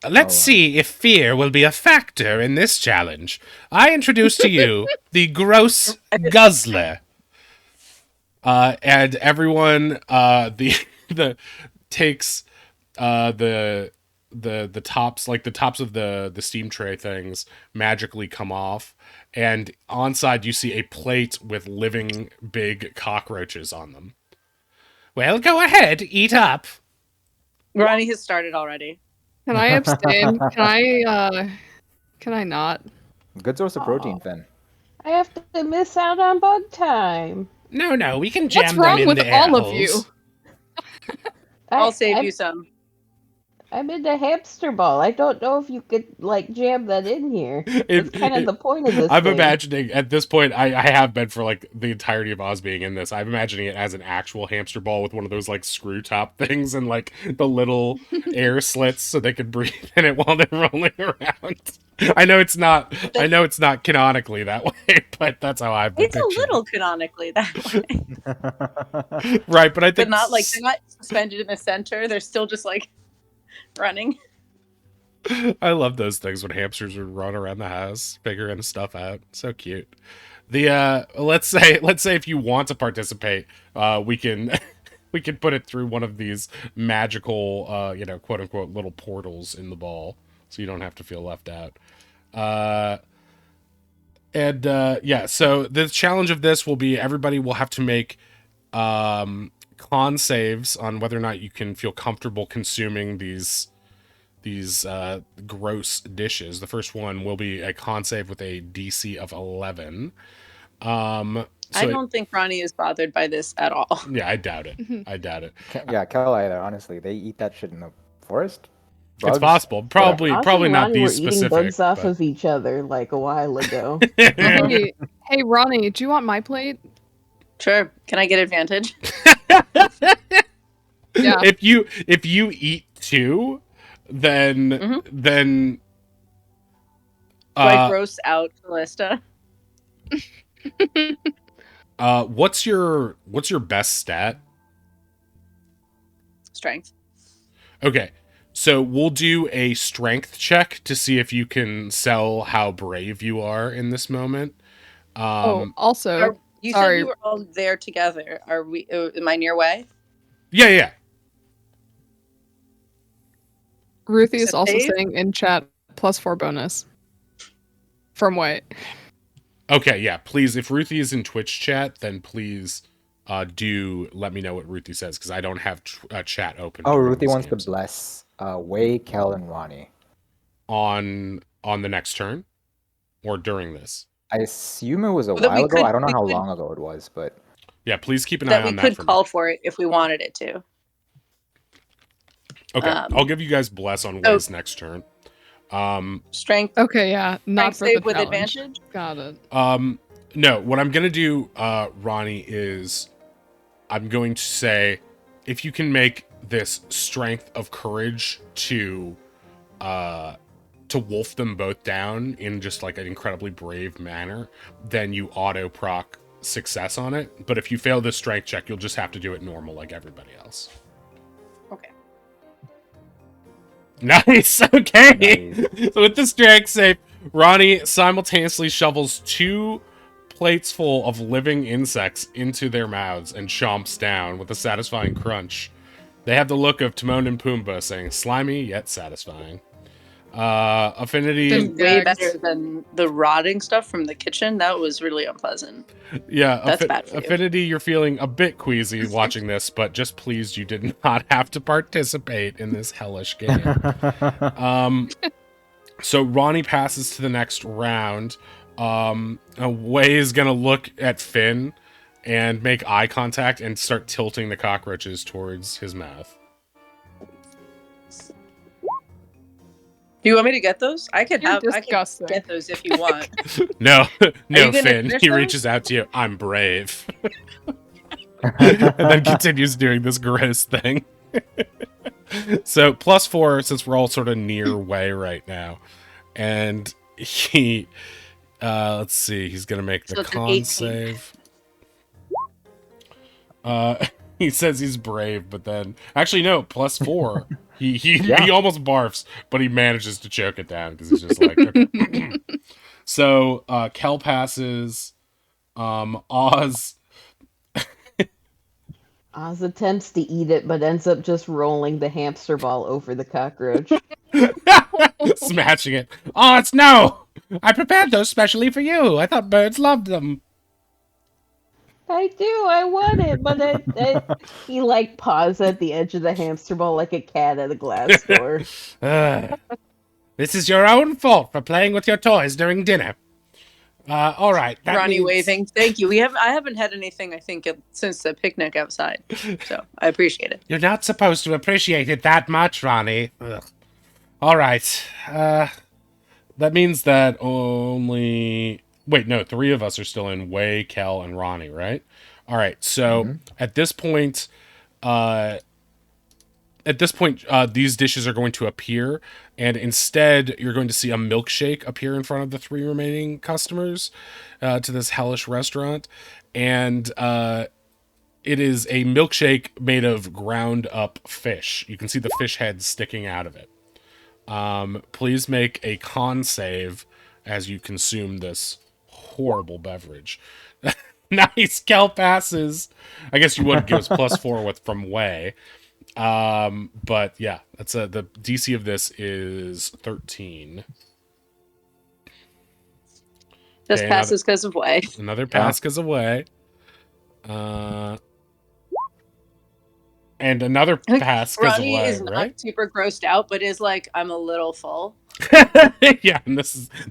Let's see if fear will be a factor in this challenge. I introduce to you the Gross Guzzler. And everyone the takes the tops, like the tops of the steam tray things magically come off, and on side you see a plate with living big cockroaches on them. Well, go ahead, eat up. Ronnie has started already. Can I abstain? Can I not? Good source of protein, Finn. I have to miss out on bug time. No, we can jam What's them wrong in with the all air of you? holes. I'll save you some. I'm in the hamster ball. I don't know if you could like jam that in here. It's kind of the point of this. I'm thing. imagining at this point, I have been for like the entirety of Oz being in this. I'm imagining it as an actual hamster ball with one of those like screw top things and like the little air slits so they can breathe in it while they're rolling around. I know it's not canonically that way, but that's how I've been It's a picturing little canonically that way. it. Right, but I think But not like they're not suspended in the center. They're still just like running. I love those things when hamsters would run around the house figuring stuff out. So cute. The let's say if you want to participate, we can we can put it through one of these magical quote unquote little portals in the ball, so you don't have to feel left out. So the challenge of this will be everybody will have to make con saves on whether or not you can feel comfortable consuming these gross dishes. The first one will be a con save with a DC of 11. I don't think Ronnie is bothered by this at all. Yeah, I doubt it. Yeah, Kel either. Honestly, they eat that shit in the forest. It's possible. Probably Ozzy not and Ronnie these were eating specific. bugs off but- of each other like a while ago. Hey, Ronnie, do you want my plate? Sure. Can I get advantage? Yeah. If you eat 2, then Do I gross out Callista? what's your best stat? Strength. Okay. So we'll do a strength check to see if you can sell how brave you are in this moment. Also, You sorry. said you were all there together. Are we? Am I near way? Yeah. Ruthie is Is it also Dave? saying in chat +4 bonus from White. Okay, yeah. Please, if Ruthie is in Twitch chat, then please do let me know what Ruthie says, because I don't have chat open. Oh, during Ruthie these wants to games. bless Wei, Kel, and Ronnie. on the next turn or during this. I assume it was a Well, then while we ago. could- I don't know we how could- long ago it was, but Yeah, please keep an eye That we on that. could for me. call for it if we wanted it to. Okay, um, I'll give you guys bless on oh. Way's next turn. Strength. Okay, yeah, not Strength for save the with challenge. advantage. Got it. No, what I'm gonna do, Ronnie, is I'm going to say if you can make this strength of courage to to wolf them both down in just like an incredibly brave manner, then you auto proc success on it. But if you fail this strength check, you'll just have to do it normal like everybody else. Okay. Nice. Okay. Nice. So with the strength save, Ronnie simultaneously shovels 2 plates full of living insects into their mouths and chomps down with a satisfying crunch. They have the look of Timon and Pumbaa, saying slimy yet satisfying. Affinity, Them Way gags. better than the rotting stuff from the kitchen. That was really unpleasant. yeah, That's bad for you. Affinity, you're feeling a bit queasy watching this, but just pleased you did not have to participate in this hellish game. So Ronnie passes to the next round. Wei is gonna look at Finn and make eye contact and start tilting the cockroaches towards his mouth. Do you want me to get those? I could You're I could disgusting. get those if you want. No, no, you gonna Finn. finish He them? reaches out to you. I'm brave. And then continues doing this gross thing. So +4, since we're all sort of near Wei right now. And he, let's see, he's going to make the So it's an con 18. save. He says he's brave, but then, actually no, +4. He Yeah. almost barfs, but he manages to choke it down because he's just like, okay. So, Kel passes, Oz, Oz attempts to eat it, but ends up just rolling the hamster ball over the cockroach. smashing it. Oz, no! I prepared those specially for you. I thought birds loved them. I do, I want it, but he like paws at the edge of the hamster ball like a cat at a glass door. This is your own fault for playing with your toys during dinner. All right. That Ronnie means- waving. Thank you. I haven't had anything, I think, since the picnic outside. So I appreciate it. You're not supposed to appreciate it that much, Ronnie. Ugh. All right. That means that only... Wait, no, 3 of us are still in. Wei, Kel, and Ronnie, right? All right. So at this point, these dishes are going to appear, and instead you're going to see a milkshake appear in front of the 3 remaining customers to this hellish restaurant. And it is a milkshake made of ground up fish. You can see the fish head sticking out of it. Please make a con save as you consume this horrible beverage. Nice. Kel passes. I guess you would give us +4 from Wei. But yeah, that's the DC of this is 13. Just Okay, passes because of Way. Another pass goes away. And another pass goes Ronnie away, is not right? super grossed out, but is like, I'm a little full. Yeah, and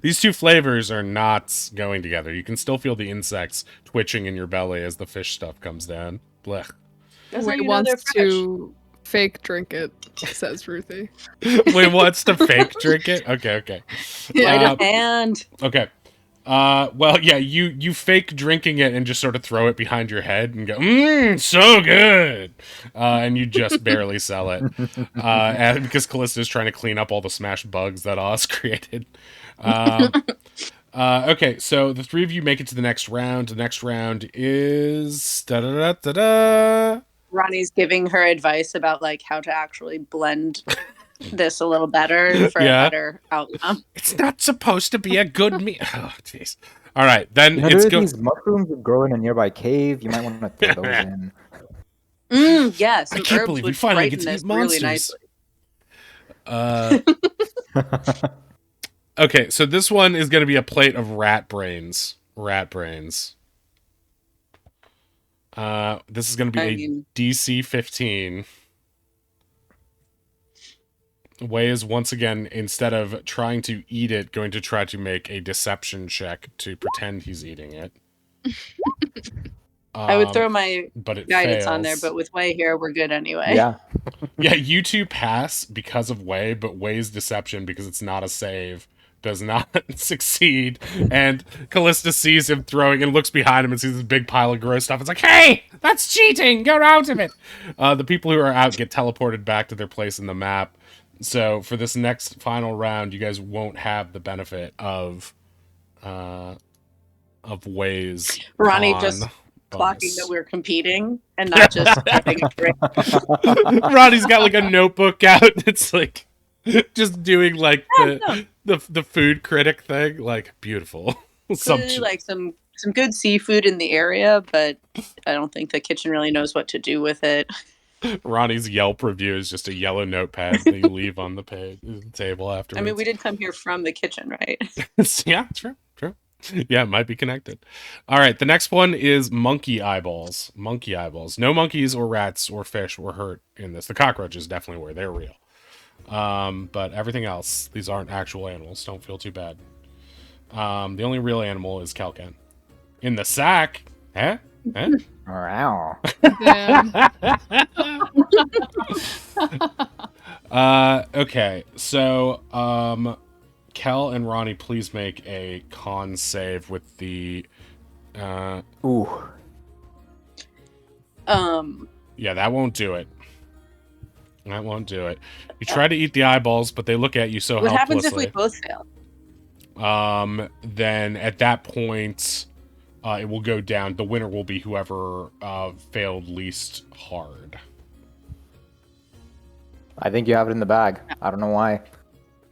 these 2 flavors are not going together. You can still feel the insects twitching in your belly as the fish stuff comes down. Blech. That's how Wait you know they're wants fresh. to fake drink it, says Ruthie. Wait, what's the fake drink it? Okay. Right hand. Okay. Well, yeah, you fake drinking it and just sort of throw it behind your head and go, so good. And you just barely sell it. And because Callista's trying to clean up all the smashed bugs that Oz created. Okay, so the 3 of you make it to the next round. The next round is da-da-da-da-da. Ronnie's giving her advice about like how to actually blend this a little better for Yeah. a better outcome. It's not supposed to be a good meal. Oh, jeez. All right, then There it's are go. these mushrooms that grow in a nearby cave. You might want to throw those in. Yeah, some I can't herbs believe we would finally brighten get to this eat really monsters. nicely. Okay, so this one is going to be a plate of rat brains. Rat brains. This is going to be I a mean- DC 15. Wei is once again, instead of trying to eat it, going to try to make a deception check to pretend he's eating it. I would throw my but it guidance on there, fails. but with Way here, we're good anyway. Yeah. Yeah, you 2 pass because of Wei, but Wei's deception, because it's not a save, does not succeed. And Callista sees him throwing and looks behind him and sees this big pile of gross stuff. It's like, hey, that's cheating! Get out of it! The people who are out get teleported back to their place in the map. So for this next final round, you guys won't have the benefit of ways. Ronnie con just bonus. clocking that we're competing and not just having a drink. Ronnie's got like a notebook out. It's like just doing like the food critic thing. Like beautiful. Clearly, like some good seafood in the area, but I don't think the kitchen really knows what to do with it. Ronnie's Yelp review is just a yellow notepad that you leave on the table afterwards. I mean, we did come here from the kitchen, right? Yeah, true. Yeah, it might be connected. All right, the next one is monkey eyeballs. Monkey eyeballs. No monkeys or rats or fish were hurt in this. The cockroaches definitely were. They're real. But everything else, these aren't actual animals. Don't feel too bad. The only real animal is Kelken. In the sack. Huh? Wow. Damn. Okay, so Kel and Ronnie, please make a con save with the Ooh. yeah, that won't do it. That won't do it. You try to eat the eyeballs, but they look at you so What helplessly. happens if we both fail? Then at that point, it will go down. The winner will be whoever failed least hard. I think you have it in the bag. I don't know why.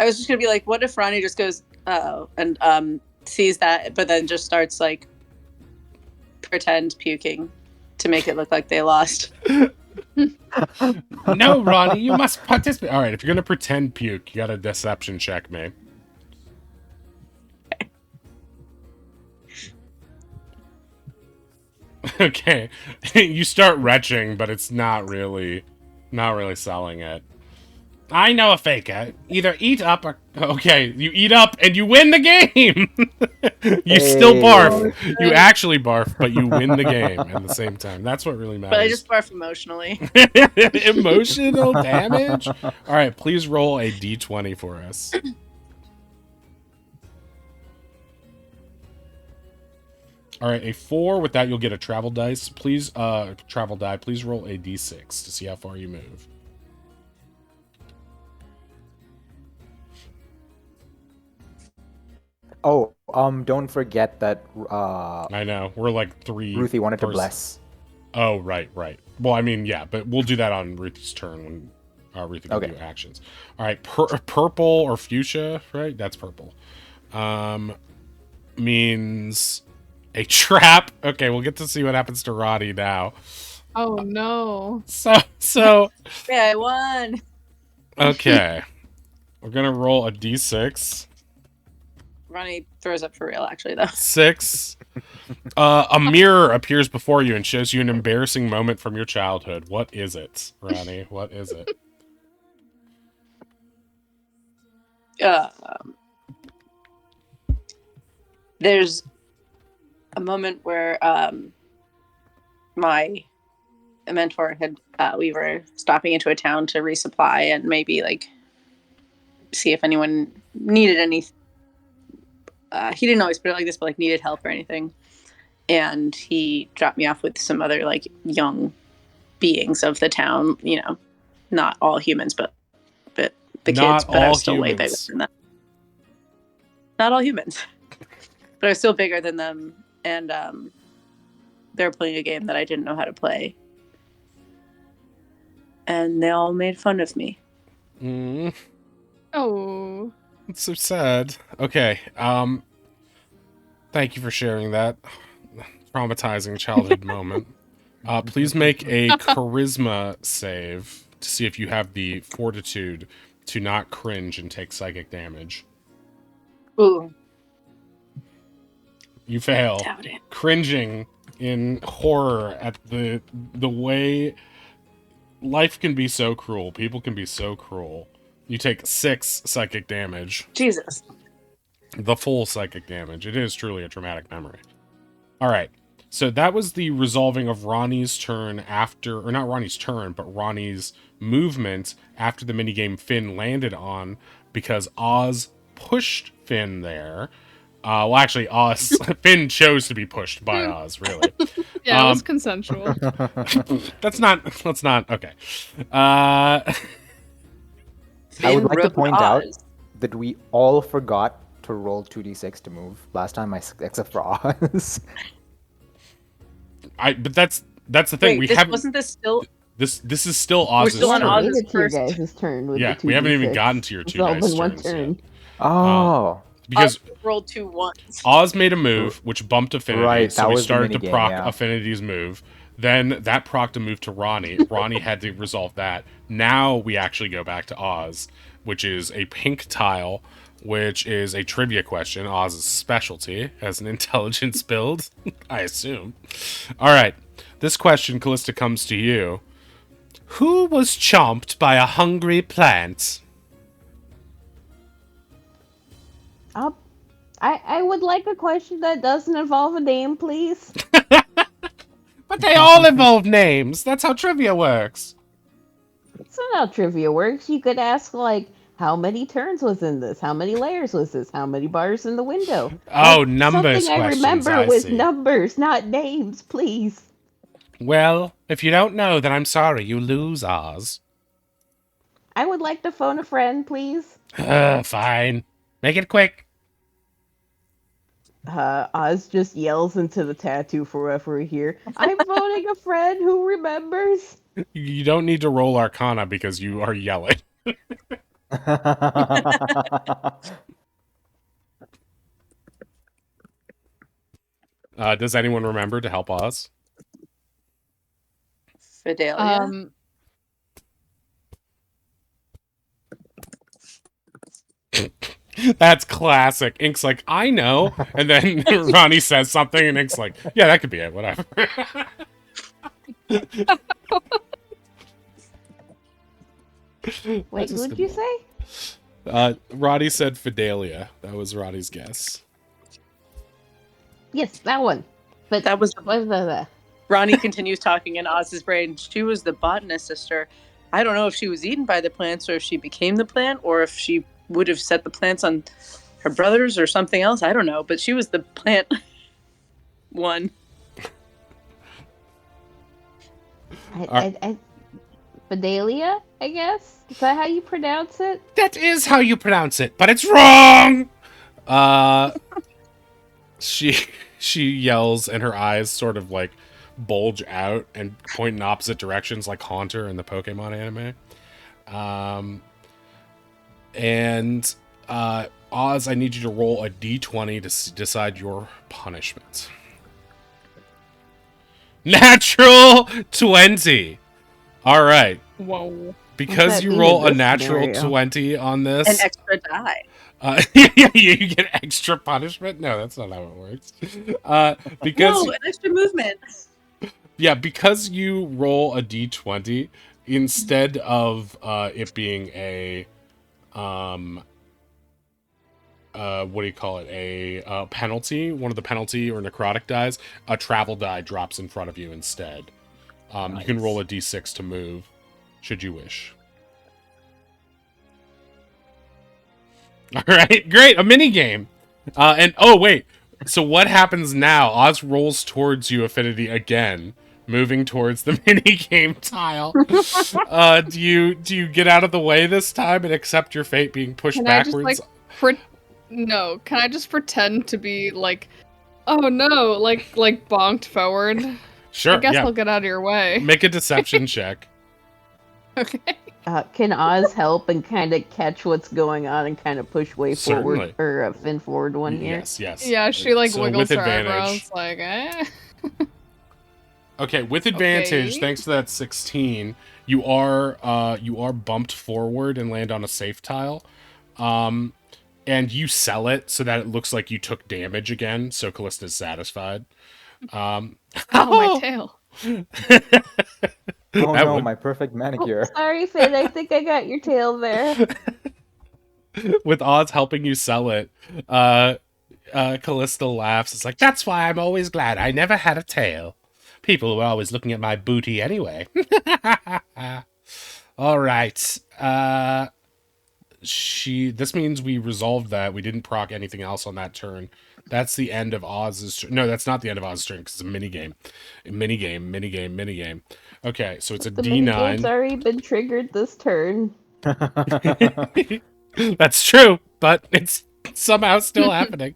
I was just gonna be like, what if Ronnie just goes, oh, and sees that, but then just starts like pretend puking to make it look like they lost. No, Ronnie, you must participate. All right, if you're gonna pretend puke, you got a deception check me. Okay, you start retching, but it's not really selling it. I know a faker. Either eat up or... Okay, you eat up and you win the game! You still barf. You actually barf, but you win the game at the same time. That's what really matters. But I just barf emotionally. Emotional damage? Alright, please roll a d20 for us. Alright, a 4. With that, you'll get a travel dice. Please, travel die. Please roll a d6 to see how far you move. Oh, don't forget that I know. We're like 3... Ruthie wanted to bless. Oh, right. Well, I mean, yeah, but we'll do that on Ruthie's turn when Ruthie can do actions. All right, purple or fuchsia, right? That's purple. Means a trap. Okay, we'll get to see what happens to Roddy now. Oh no. So. Yeah, I won. Okay, we're gonna roll a d6. Ronnie throws up for real, actually, though. 6. A mirror appears before you and shows you an embarrassing moment from your childhood. What is it, Ronnie? What is it? There's a moment where my mentor had we were stopping into a town to resupply and maybe like see if anyone needed any. He didn't always put it like this, but like needed help or anything. And he dropped me off with some other like young beings of the town. You know, not all humans, but the Not kids. But I was all still way bigger humans. than them. Not all humans, but I was still bigger than them. And they were playing a game that I didn't know how to play, and they all made fun of me. Oh. It's so sad. Okay. Thank you for sharing that traumatizing childhood moment. Please make a charisma save to see if you have the fortitude to not cringe and take psychic damage. Ooh. You fail. Doubt it. Cringing in horror at the way life can be so cruel. People can be so cruel. You take 6 psychic damage. Jesus. The full psychic damage. It is truly a traumatic memory. All right. So that was the resolving of Ronnie's turn after, or not Ronnie's turn, but Ronnie's movement after the minigame Finn landed on, because Oz pushed Finn there. Well, actually, Finn chose to be pushed by Oz, really. Yeah, it was consensual. Let's not, okay. I would Finn like to wrote point out Oz. that we all forgot to roll 2d6 to move last time, except for Oz. But that's the thing. Wait, we this haven't. wasn't this still? This is still We're Oz's still on turn. We Oz's made it to your first. guys' turn with Yeah, the 2d6. we haven't even gotten to your It's two all dice been one turns turn. yet. Oh, Because Oz rolled 2 ones. Oz made a move which bumped Affinity, Right, so that we was the started to minigame, proc yeah. Affinity's move. Then that procced a move to Ronnie. Ronnie had to resolve that. Now we actually go back to Oz, which is a pink tile, which is a trivia question, Oz's specialty, as an intelligence build, I assume. All right, this question, Callista, comes to you. Who was chomped by a hungry plant? I would like a question that doesn't involve a name, please. But they all involve names. That's how trivia works. It's not how trivia works. You could ask, like, how many turns was in this? How many layers was this? How many bars in the window? Oh, Like, numbers something I questions, remember I with see. numbers, not names, please. Well, if you don't know, then I'm sorry. You lose, Oz. I would like to phone a friend, please. Fine. Make it quick. Oz just yells into the tattoo forever here. I'm phoning a friend who remembers. You don't need to roll Arcana because you are yelling. Does anyone remember to help Oz? Fidelia. That's classic. Ink's like, I know. And then Ronnie says something and Ink's like, yeah, that could be it. Whatever. Wait, just who'd you say? Roddy said Fidelia. That was Roddy's guess. Yes, that one. But That was what was that? Ronnie continues talking in Oz's brain. She was the botanist sister. I don't know if she was eaten by the plants or if she became the plant or if she would have set the plants on her brothers or something else. I don't know, but she was the plant one. Fidelia, I guess? Is that how you pronounce it? That is how you pronounce it, but it's wrong. She yells and her eyes sort of like bulge out and point in opposite directions like Haunter in the Pokemon anime. Oz, I need you to roll a d20 to decide your punishment. Natural 20. All right. Whoa. Because that you mean roll in a this natural scenario? 20 on this. An extra die. You get extra punishment? No, that's not how it works. Because No, an extra movement. yeah, because you roll a d20 instead of it being a what do you call it? A penalty, one of the penalty or necrotic dies, a travel die drops in front of you instead. You can roll a d6 to move, should you wish. All right, great, a mini game. And oh wait, so what happens now? Oz rolls towards you, Affinity, again, moving towards the mini game tile. Do you get out of the way this time and accept your fate being pushed Can backwards? I just no, can I just pretend to be like, oh no, like bonked forward? Sure. I guess yeah. I'll get out of your way. Make a deception check. Okay. Can Oz help and kind of catch what's going on and kind of push way Certainly. forward or Finn forward one here? Yes. Yeah, she like So wiggles with her advantage. eyebrows, like, eh. Okay, with advantage, Okay. thanks to that 16, you are bumped forward and land on a safe tile. And you sell it so that it looks like you took damage again, so Callista's satisfied. Oh, my tail. Oh That no, would- my perfect manicure. Sorry, Finn. I think I got your tail there. With Oz helping you sell it, Callista laughs. It's like, that's why I'm always glad I never had a tail. People were always looking at my booty anyway. All right. This means we resolved that. We didn't proc anything else on that turn. That's the end of Oz's turn. No, that's not the end of Oz's turn because it's a minigame. Minigame. Okay, so it's a The D9. minigame's already been triggered this turn. That's true, but it's somehow still happening.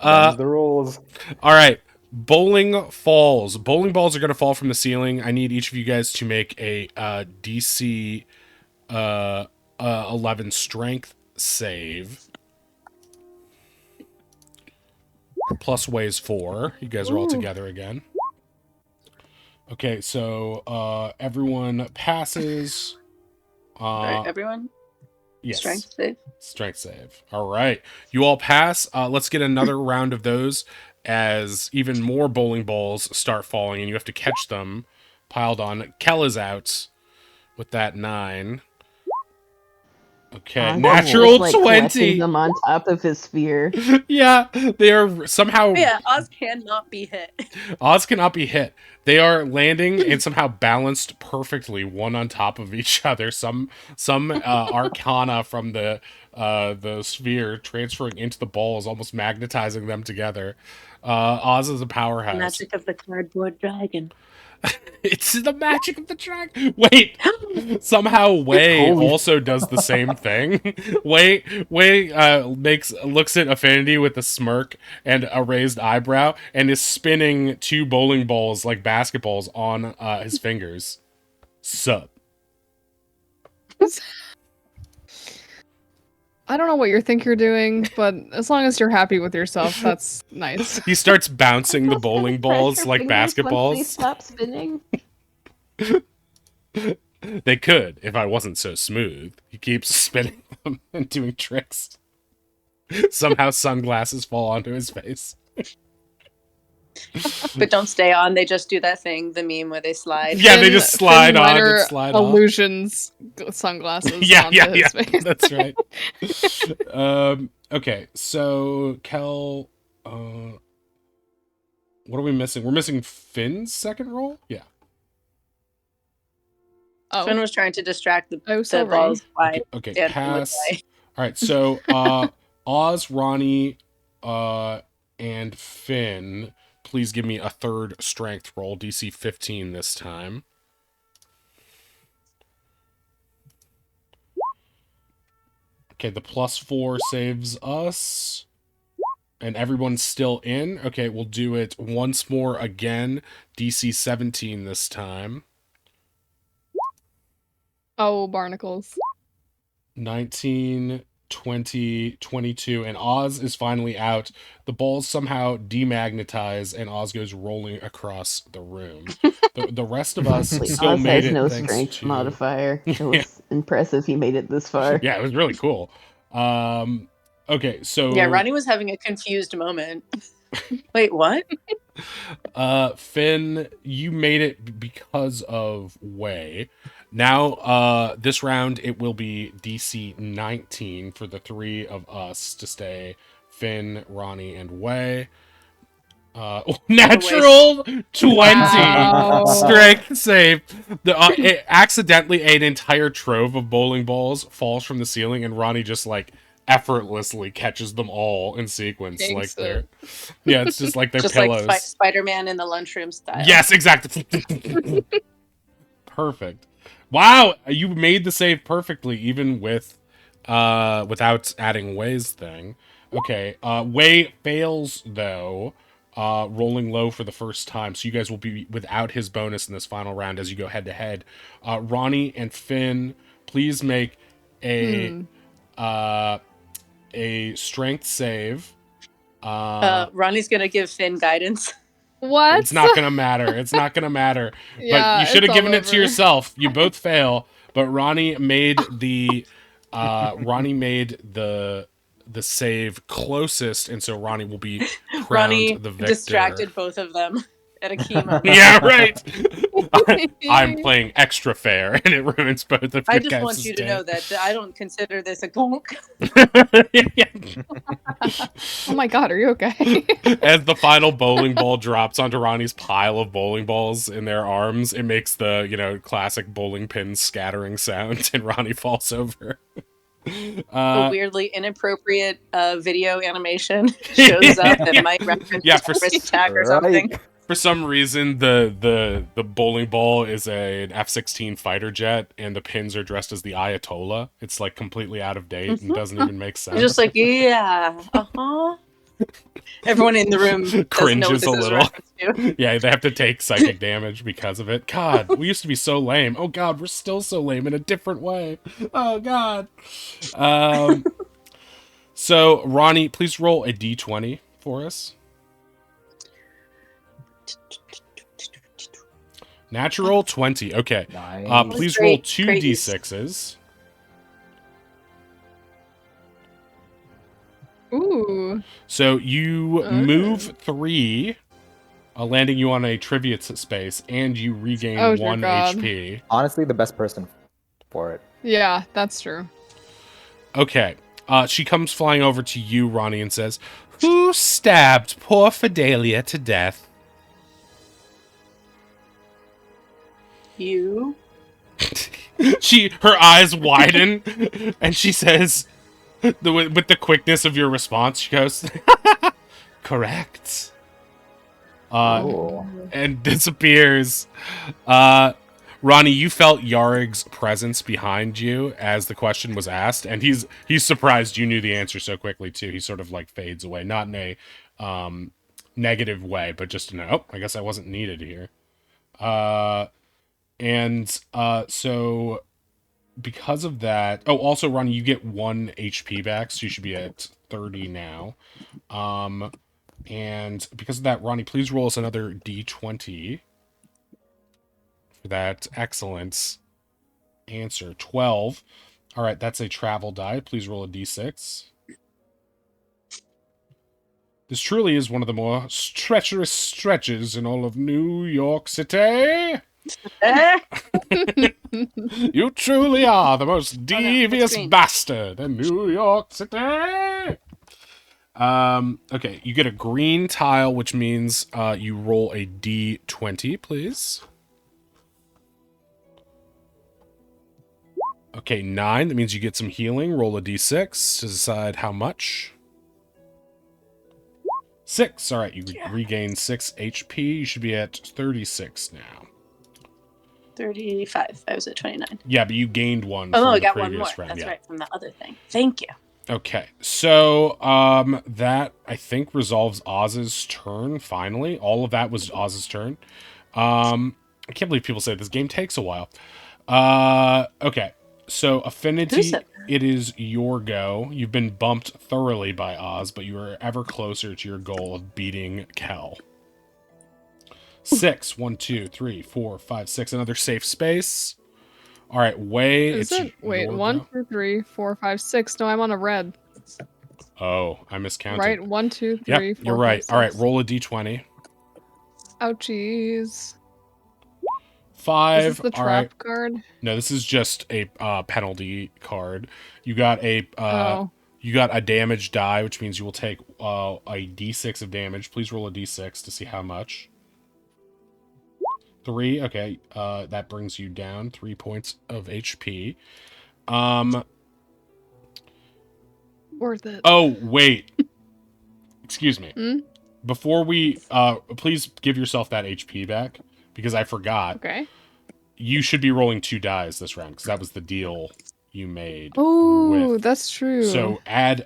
Them's the rules. All right. Bowling falls. Bowling balls are going to fall from the ceiling. I need each of you guys to make a DC 11 strength save. Plus weighs 4. You guys are all together again. Okay, so everyone passes. Alright, everyone? Yes. Strength save? Strength save. All right. You all pass. Let's get another round of those as even more bowling balls start falling and you have to catch them piled on. Kel is out with that 9. Okay. Oz Natural is, like, collecting 20. them on top of his sphere. Yeah. They are somehow... Yeah, Oz cannot be hit. Oz cannot be hit. They are landing and somehow balanced perfectly, one on top of each other. Some arcana from the sphere transferring into the balls, almost magnetizing them together. Oz is a powerhouse. Magic of the cardboard dragon. It's the magic of the dragon. Wait, somehow Wei Holy- also does the same thing. Wei looks at Affinity with a smirk and a raised eyebrow, and is spinning 2 bowling balls like basketballs on his fingers. Sup? I don't know what you think you're doing, but as long as you're happy with yourself, that's nice. He starts bouncing the bowling balls Press your like fingers once they basketballs. stop spinning. They could if I wasn't so smooth. He keeps spinning them and doing tricks. Somehow sunglasses fall onto his face. But don't stay on, they just do that thing, the meme where they slide. Yeah, they just slide on Minor and slide off. illusions sunglasses Yeah, onto yeah, his yeah. face. That's right. Okay, so Kel, what are we missing? We're missing Finn's second roll? Yeah. Oh, Finn was trying to distract the sorry. balls by Okay, Dan pass. Woodway. All right, so Oz, Ronnie, and Finn, please give me a third strength roll, DC 15 this time. Okay, the +4 saves us. And everyone's still in. Okay, we'll do it once more again. DC 17 this time. Oh, barnacles. 19, 20, 22, and Oz is finally out. The balls somehow demagnetize, and Oz goes rolling across the room. The rest of us Wait, still Oz made has it. no thanks strength to... modifier. It Yeah. was impressive he made it this far. Yeah, it was really cool. Okay, so Yeah, Ronnie was having a confused moment. Wait, what? Finn, you made it because of Wei. Now, this round, it will be DC 19 for the 3 of us to stay. Finn, Ronnie, and Wei. Natural 20 Wow. strength save. It accidentally, an entire trove of bowling balls falls from the ceiling, and Ronnie just like effortlessly catches them all in sequence. Gangsta. Like they're, yeah, it's just like they're Just pillows. like Spider-Man in the lunchroom style. Yes, exactly. Perfect. Wow, you made the save perfectly, even with without adding Wei's thing. Okay, Wei fails though, rolling low for the first time, so you guys will be without his bonus in this final round as you go head to head. Ronnie and Finn, please make a strength save. Ronnie's gonna give Finn guidance. What? It's not gonna matter. It's not gonna matter. Yeah, But you should have it's given all it to over. yourself. You both fail. But Ronnie made the save closest, and so Ronnie will be crowned Ronnie the victor. distracted both of them at a key moment. Yeah, right. I'm playing extra fair, and it ruins both of you I just guys' want you to day. know that I don't consider this a gonk. Oh my god, are you okay? As the final bowling ball drops onto Ronnie's pile of bowling balls in their arms, it makes the, classic bowling pin scattering sound, and Ronnie falls over. A weirdly inappropriate video animation shows up that might reference Yeah, a terrorist attack or something. For some reason, the bowling ball is an F-16 fighter jet, and the pins are dressed as the Ayatollah. It's like completely out of date and doesn't even make sense. You're just like, yeah, Everyone in the room doesn't know what Cringes this a is little. reference to. Yeah, they have to take psychic damage because of it. God, we used to be so lame. Oh God, we're still so lame in a different way. Oh God. So Ronnie, please roll a d20 for us. Natural 20. Okay. Nice. Please Great, roll two great use. d6s. Ooh. So you Oh. move 3, landing you on a trivia space, and you regain Oh, dear 1 God. HP. Honestly, the best person for it. Yeah, that's true. Okay. She comes flying over to you, Ronnie, and says, "Who stabbed poor Fidelia to death?" You. Her eyes widen, and she says, with the quickness of your response, she goes, "Correct." Oh. And disappears. Ronnie, you felt Yarig's presence behind you as the question was asked, and he's surprised you knew the answer so quickly too. He sort of like fades away, not in a negative way, but just in a, oh, I guess I wasn't needed here. So because of that, oh, also Ronnie, you get 1 HP back, so you should be at 30 now. And because of that, Ronnie, please roll us another d20 for that excellent answer. 12. All right, that's a travel die. Please roll a d6. This truly is one of the more treacherous stretches in all of New York City. You truly are the most devious green. bastard in New York City. Okay, you get a green tile, which means you roll a d20, please. Okay, 9. That means you get some healing. Roll a d6 to decide how much. 6. All right, you regain 6 HP. You should be at 36 now. 35. I was at 29. Yeah, but you gained 1 Oh, from no, I the got one previous more. round. That's Yeah. right, from the other thing. Thank you. Okay, so that I think resolves Oz's turn. Finally, all of that was Oz's turn. I can't believe people say this game takes a while. Okay, so Affinity, Who said it is your go. You've been bumped thoroughly by Oz, but you are ever closer to your goal of beating Kel. 6, 1, 2, 3, 4, 5, 6. Another safe space. All right, Way. Is it's it? Wait, your 1, go. 2, 3, 4, 5, 6. No, I'm on a red. Oh, I miscounted. Right? 1, 2, 3, Yep, 4, you're right. 5, All right, 6. roll a d20. Ouchies. 5. Is this the all trap right. card? No, this is just a penalty card. You got a Oh. you got a damage die, which means you will take a d6 of damage. Please roll a d6 to see how much. 3. Okay, that brings you down 3 points of HP. Worth it. Oh wait, excuse me. Hmm? Before we please give yourself that HP back because I forgot. Okay. You should be rolling 2 dice this round because that was the deal you made. Oh, with. that's true. So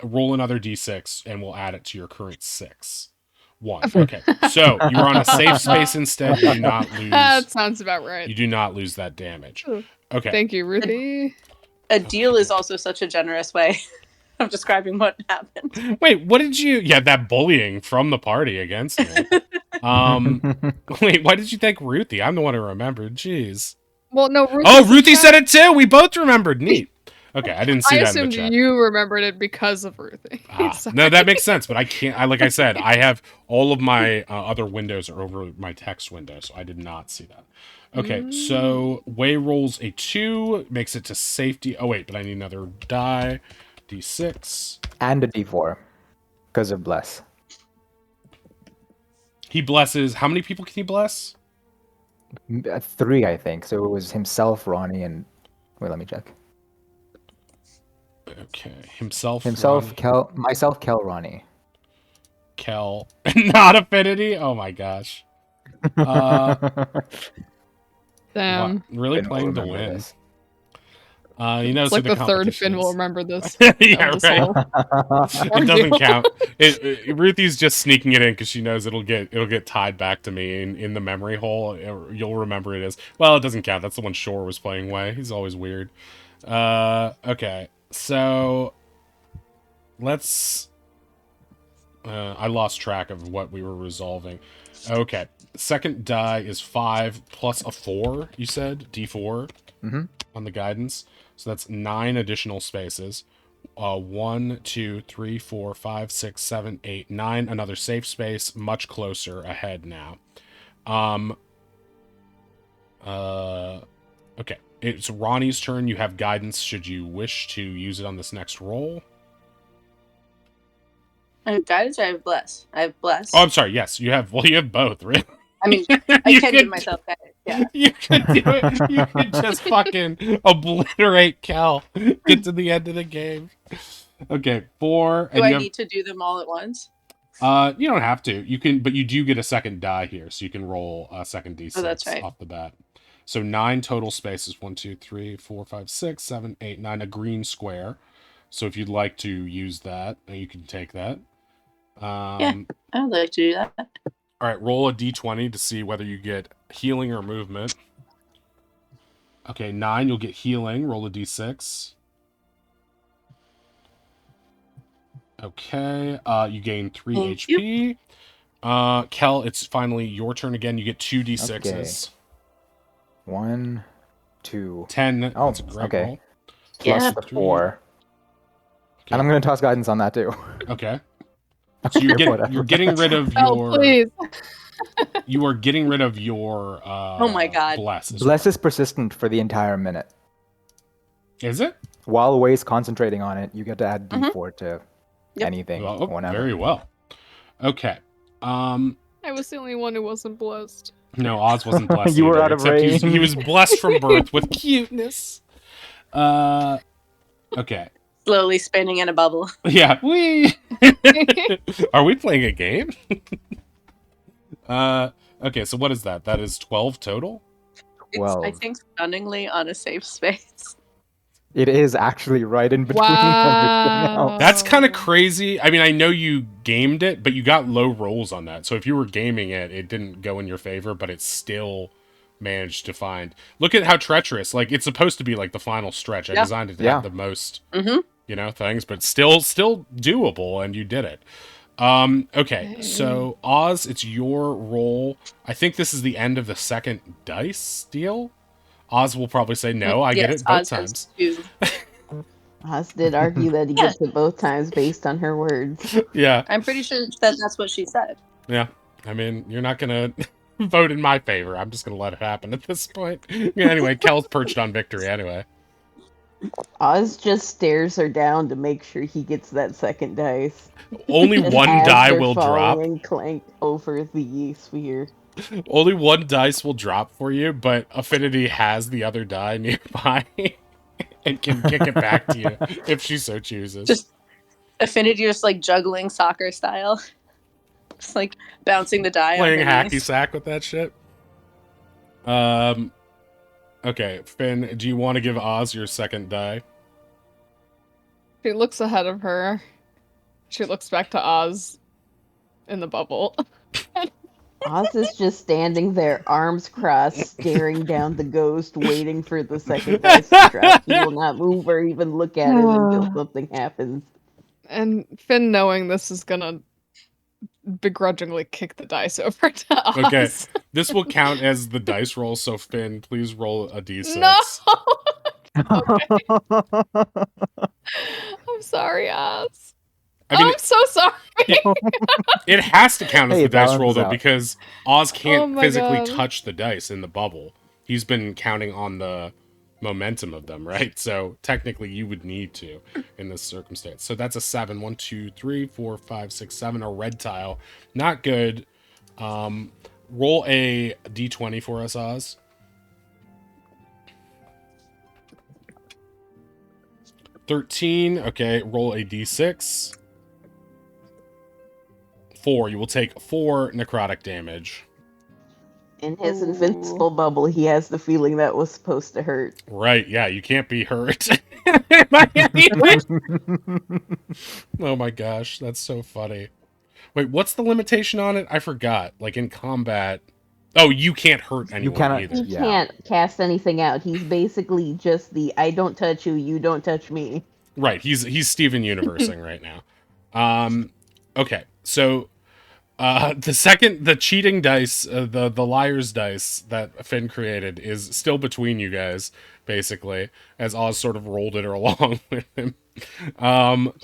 roll another d6 and we'll add it to your current 6. 1. Okay. So you're on a safe space instead. You do not lose. That sounds about right. You do not lose that damage. Okay. Thank you, Ruthie. A deal is also such a generous way of describing what happened. Wait, what did you? Yeah, that bullying from the party against me. Wait, why did you thank Ruthie? I'm the one who remembered. Jeez. Well, no. Ruthie Oh, Ruthie said it too. We both remembered. Neat. Okay, I didn't see I that in the assumed chat. you remembered it because of Ruthie. Sorry. No, that makes sense, but I can't. Like I said, I have all of my other windows are over my text window, so I did not see that. Okay, so Way rolls a 2, makes it to safety. Oh wait, but I need another die. D6. And a D4 because of bless. He blesses. How many people can he bless? 3, I think. So it was himself, Ronnie, and wait, let me check. Okay, himself, Himself, Ronnie, myself, Kel, Ronnie. Kel, not Affinity. Oh my gosh. Damn. What? Really Finn will playing to remember win. this. You know, It's so like the the third Finn competition will is- remember this. Yeah, this right. whole It doesn't ordeal. count. Ruthie's just sneaking it in because she knows it'll get tied back to me in the memory hole. You'll remember it as well. It doesn't count. That's the one Shore was playing way. He's always weird. Okay, so let's. I lost track of what we were resolving. Okay, second die is 5 plus a 4. You said D4 Mm-hmm. on the guidance, so that's 9 additional spaces. 1, 2, 3, 4, 5, 6, 7, 8, 9. Another safe space, much closer ahead now. Okay. It's Ronnie's turn. You have guidance should you wish to use it on this next roll. I have guidance or I have bless. I have bless. Oh, I'm sorry. Yes, you have. Well, you have both, right? I mean, I You can could- give myself guidance. Yeah. You could do it. You could just fucking obliterate Cal. Get to the end of the game. Okay, 4. Do And I you have, need to do them all at once? you don't have to. You can, but you do get a second die here, so you can roll a second D6 Oh, that's right. off the bat. So 9 total spaces. 1, 2, 3, 4, 5, 6, 7, 8, 9. A green square. So if you'd like to use that, you can take that. Yeah. I would like to do that. All right, roll a d20 to see whether you get healing or movement. Okay, 9, you'll get healing. Roll a d6. Okay, you gain 3 Thank HP. Kel, it's finally your turn again. You get 2 d6s. 1, 2, 10. Oh, That's a great okay. roll. plus Yeah. the 4. Okay. And I'm going to toss guidance on that too. Okay. So you're Okay, getting whatever. you're getting rid of Oh, your please. you are getting rid of your Oh my God. bless. as Bless is persistent for the entire minute. well. Is it? While Wade's concentrating on it, you get to add Mhm. D4 to Yep. anything, Well, oh, whenever. very well. Okay. I was the only one who wasn't blessed. No, Oz wasn't blessed. You were either, out of except he range. was blessed from birth with cuteness. Okay. Slowly spinning in a bubble. Yeah. We are we playing a game? Okay, so what is that? That is 12 total? It's, Well- I think, stunningly on a safe space. It is actually right in between everything Wow. else. That's kind of Oh. crazy. I mean, I know you gamed it, but you got low rolls on that. So if you were gaming it, it didn't go in your favor, but it still managed to find. Look at how treacherous. Like, it's supposed to be like the final stretch. I Yeah. designed it to Yeah. have the most, Mm-hmm. things, but still doable, and you did it. Okay, so Oz, it's your roll. I think this is the end of the second dice deal. Oz will probably say no. I get Yes, it both Oz has times. two. Oz did argue that he Yeah. gets it both times based on her words. Yeah, I'm pretty sure that that's what she said. yeah. I mean, you're not gonna vote in my favor. I'm just gonna let it happen at this point. Yeah, anyway, Kel's perched on victory anyway. Oz just stares her down to make sure he gets that second dice. Only And one as die they're will drop. falling, clank over the sphere. Only one dice will drop for you, but Affinity has the other die nearby and can kick it back to you if she so chooses. Just Affinity, just like juggling soccer style, just like bouncing the die. playing on her hacky knees. sack with that shit. Okay, Finn, do you want to give Oz your second die? She looks ahead of her. She looks back to Oz in the bubble. Oz is just standing there, arms crossed, staring down the ghost, waiting for the second dice to drop. He will not move or even look at it until something happens. And Finn, knowing this, is gonna begrudgingly kick the dice over to Oz. Okay. This will count as the dice roll, so Finn, please roll a d6. No! I'm sorry, Oz. I mean, I'm so sorry. it has to count as Hey, the dice roll, balance though, out. because Oz Oh can't my physically God. touch the dice in the bubble. He's been counting on the momentum of them, right? So technically, you would need to in this circumstance. So that's a 7. 1, 2, 3, 4, 5, 6, 7. A red tile. Not good. Roll a d20 for us, Oz. $13. Okay, roll a d6. 4. You will take 4 necrotic damage. In his Ooh. invincible bubble, he has the feeling that was supposed to hurt. Right, yeah, you can't be hurt. By any way. Oh my gosh, that's so funny. Wait, what's the limitation on it? I forgot. Like in combat. Oh, you can't hurt anyone cannot- either. He Yeah. can't cast anything out. He's basically just the I don't touch you, you don't touch me. Right, he's Steven Universing right now. Okay, so the cheating dice, the liar's dice that Finn created is still between you guys, basically, as Oz sort of rolled it along with him.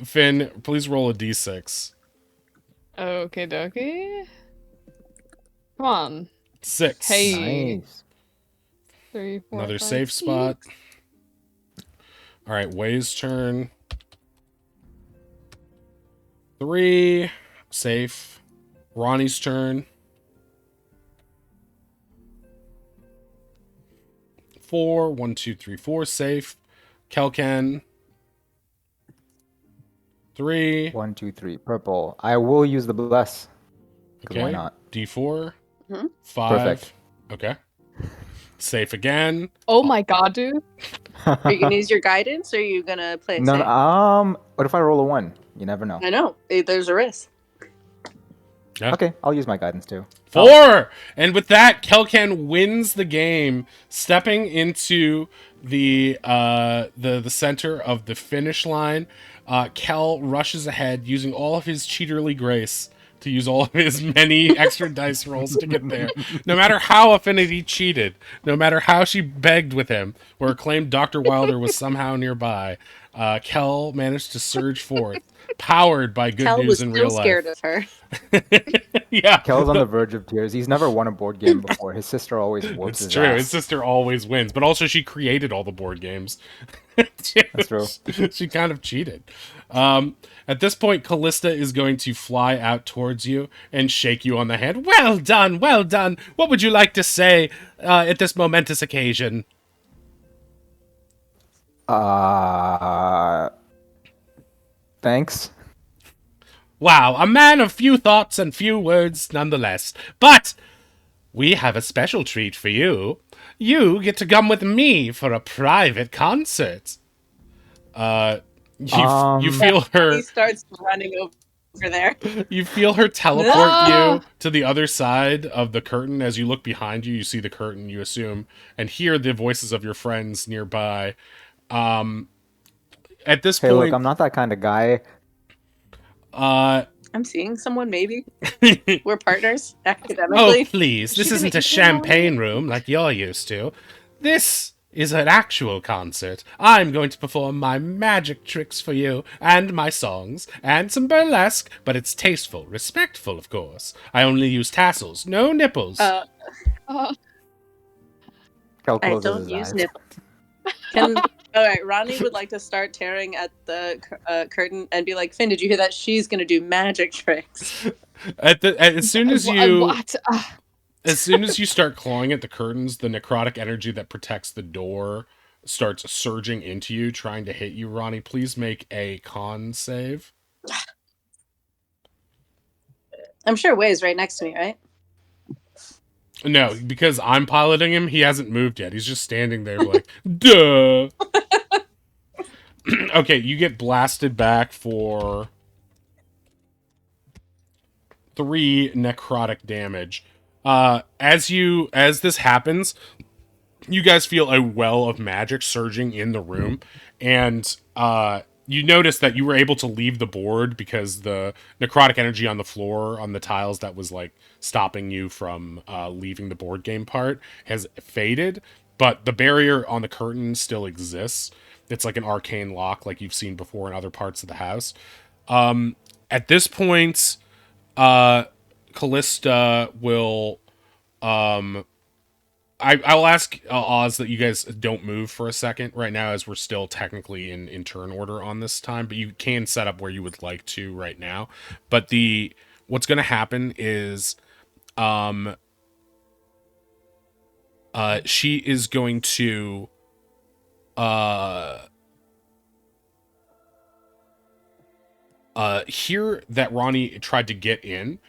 Finn, please roll a d6. Okay, dokie. Come on. 6. Hey. Nice. 3, 4, Another 5, safe 6. spot. All right, Way's turn. 3, safe. Ronnie's turn. 4, 1, 2, 3, 4, safe. Kelken. 3. 1, 2, 3. Purple. I will use the bless. 'Cause Okay. why not? D4. Mhm. 5. Perfect. Okay. Safe again. Oh my god, dude. Are you gonna use your guidance, or are you gonna play it No, safe? no, what if I roll a 1? You never know. I know. There's a risk. Yeah. Okay, I'll use my guidance too. 4! And with that, Kelken wins the game, stepping into the center of the finish line. Kel rushes ahead, using all of his cheaterly grace to use all of his many extra dice rolls to get there. No matter how Affinity cheated, no matter how she begged with him, or claimed Dr. Wilder was somehow nearby, Kel managed to surge forth, powered by good Cal news was in still real scared life. of her. Yeah. Kel's on the verge of tears. He's never won a board game before. His sister always whoops It's his true. ass. His sister always wins, but also she created all the board games. That's true. She kind of cheated. At this point, Callista is going to fly out towards you and shake you on the hand. Well done, well done. What would you like to say at this momentous occasion? Thanks. Wow, a man of few thoughts and few words nonetheless. But we have a special treat for you. You get to come with me for a private concert. You feel her. He starts running over there. You feel her teleport No! you to the other side of the curtain. As you look behind you, you see the curtain, you assume, and hear the voices of your friends nearby. At this Hey, look, point, I'm not that kind of guy. I'm seeing someone, maybe. We're partners, oh, academically. please, this She's isn't gonna a eat champagne room like you're used to. This is an actual concert. I'm going to perform my magic tricks for you, and my songs, and some burlesque, but it's tasteful, respectful, of course. I only use tassels, no nipples. Uh, Kel I closes don't his use eyes. nipples. All right, Ronnie would like to start tearing at the curtain and be like, Finn, did you hear that? She's going to do magic tricks. As soon as you... What? As soon as you start clawing at the curtains, the necrotic energy that protects the door starts surging into you, trying to hit you, Ronnie. Please make a con save. I'm sure Way's right next to me, right? No, because I'm piloting him, he hasn't moved yet. He's just standing there like, duh. Okay, you get blasted back for 3 necrotic damage. As this happens, you guys feel a well of magic surging in the room, and you notice that you were able to leave the board because the necrotic energy on the floor, on the tiles that was like stopping you from leaving the board game part, has faded, but the barrier on the curtain still exists. It's like an arcane lock like you've seen before in other parts of the house. At this point, Callista will... I will ask Oz that you guys don't move for a second right now, as we're still technically in turn order on this time, but you can set up where you would like to right now. But what's going to happen is she is going to hear that Ronnie tried to get in,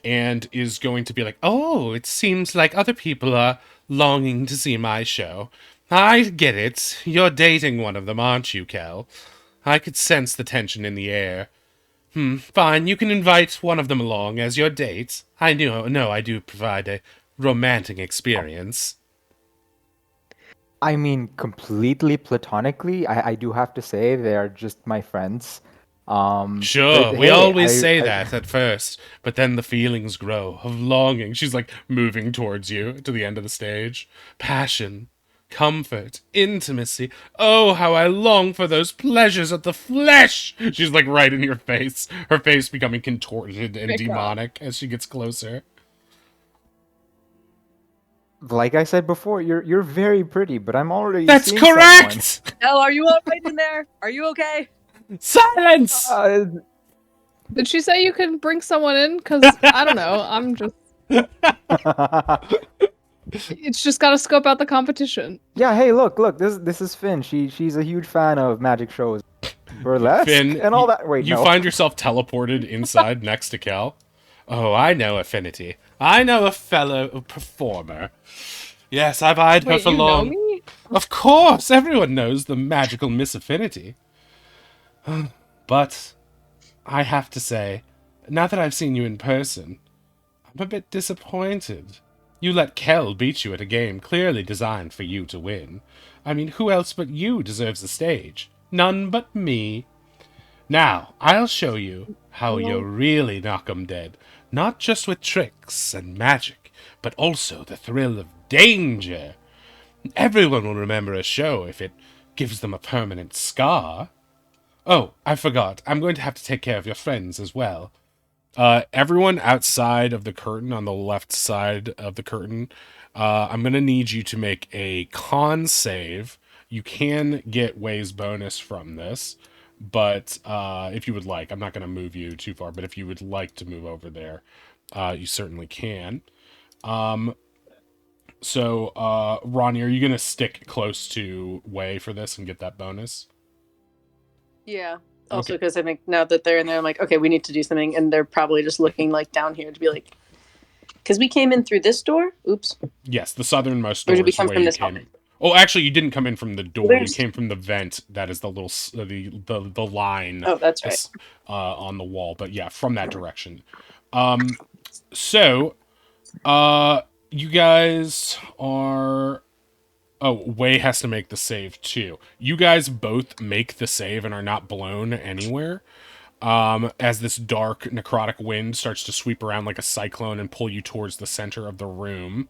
and is going to be like, "Oh, it seems like other people are longing to see my show. I get it. You're dating one of them, aren't you, Kel? I could sense the tension in the air. Fine, you can invite one of them along as your date. I know I do provide a romantic experience." I mean, completely platonically, I do have to say they are just my friends. Sure, But we hey, always say I that at first, but then the feelings grow of longing. She's like moving towards you to the end of the stage. Passion, comfort, intimacy. Oh, how I long for those pleasures of the flesh! She's like right in your face, her face becoming contorted and my God. demonic as she gets closer. like I said before, you're very pretty, but I'm already That's seeing someone. correct! Elle, are you all right in there? Are you okay? Silence! Uh, Did she say you can bring someone in? Because I don't know. I'm just. It's just got to scope out the competition. yeah, hey, look, this is Finn. She's a huge fan of magic shows, burlesque, Finn, and all that. Wait, you no. find yourself teleported inside next to Cal. Oh, I know Affinity. I know a fellow performer. Yes, I've eyed her Wait, for you know long. me? Of course, everyone knows the magical Miss Affinity. But I have to say, now that I've seen you in person, I'm a bit disappointed. You let Kel beat you at a game clearly designed for you to win. I mean, who else but you deserves the stage? None but me. Now, I'll show you how you really knock 'em dead. Not just with tricks and magic, but also the thrill of danger. Everyone will remember a show if it gives them a permanent scar. Oh, I forgot. I'm going to have to take care of your friends as well. Everyone outside of the curtain, on the left side of the curtain, I'm going to need you to make a con save. You can get Way's bonus from this, but if you would like, I'm not going to move you too far, but if you would like to move over there, you certainly can. Ronnie, are you going to stick close to Way for this and get that bonus? Yeah. Also, Okay. because I think now that they're in there, I'm like, okay, we need to do something, and they're probably just looking like down here to be like, because we came in through this door. Oops. Yes, the southernmost Or door did we is the come way from you this came. one? Oh, actually, you didn't come in from the door. You There's- came from the vent. That is the little the line. Oh, that's right. On the wall, but yeah, from that direction. So, you guys are. Oh, Way has to make the save too. You guys both make the save and are not blown anywhere. As this dark necrotic wind starts to sweep around like a cyclone and pull you towards the center of the room.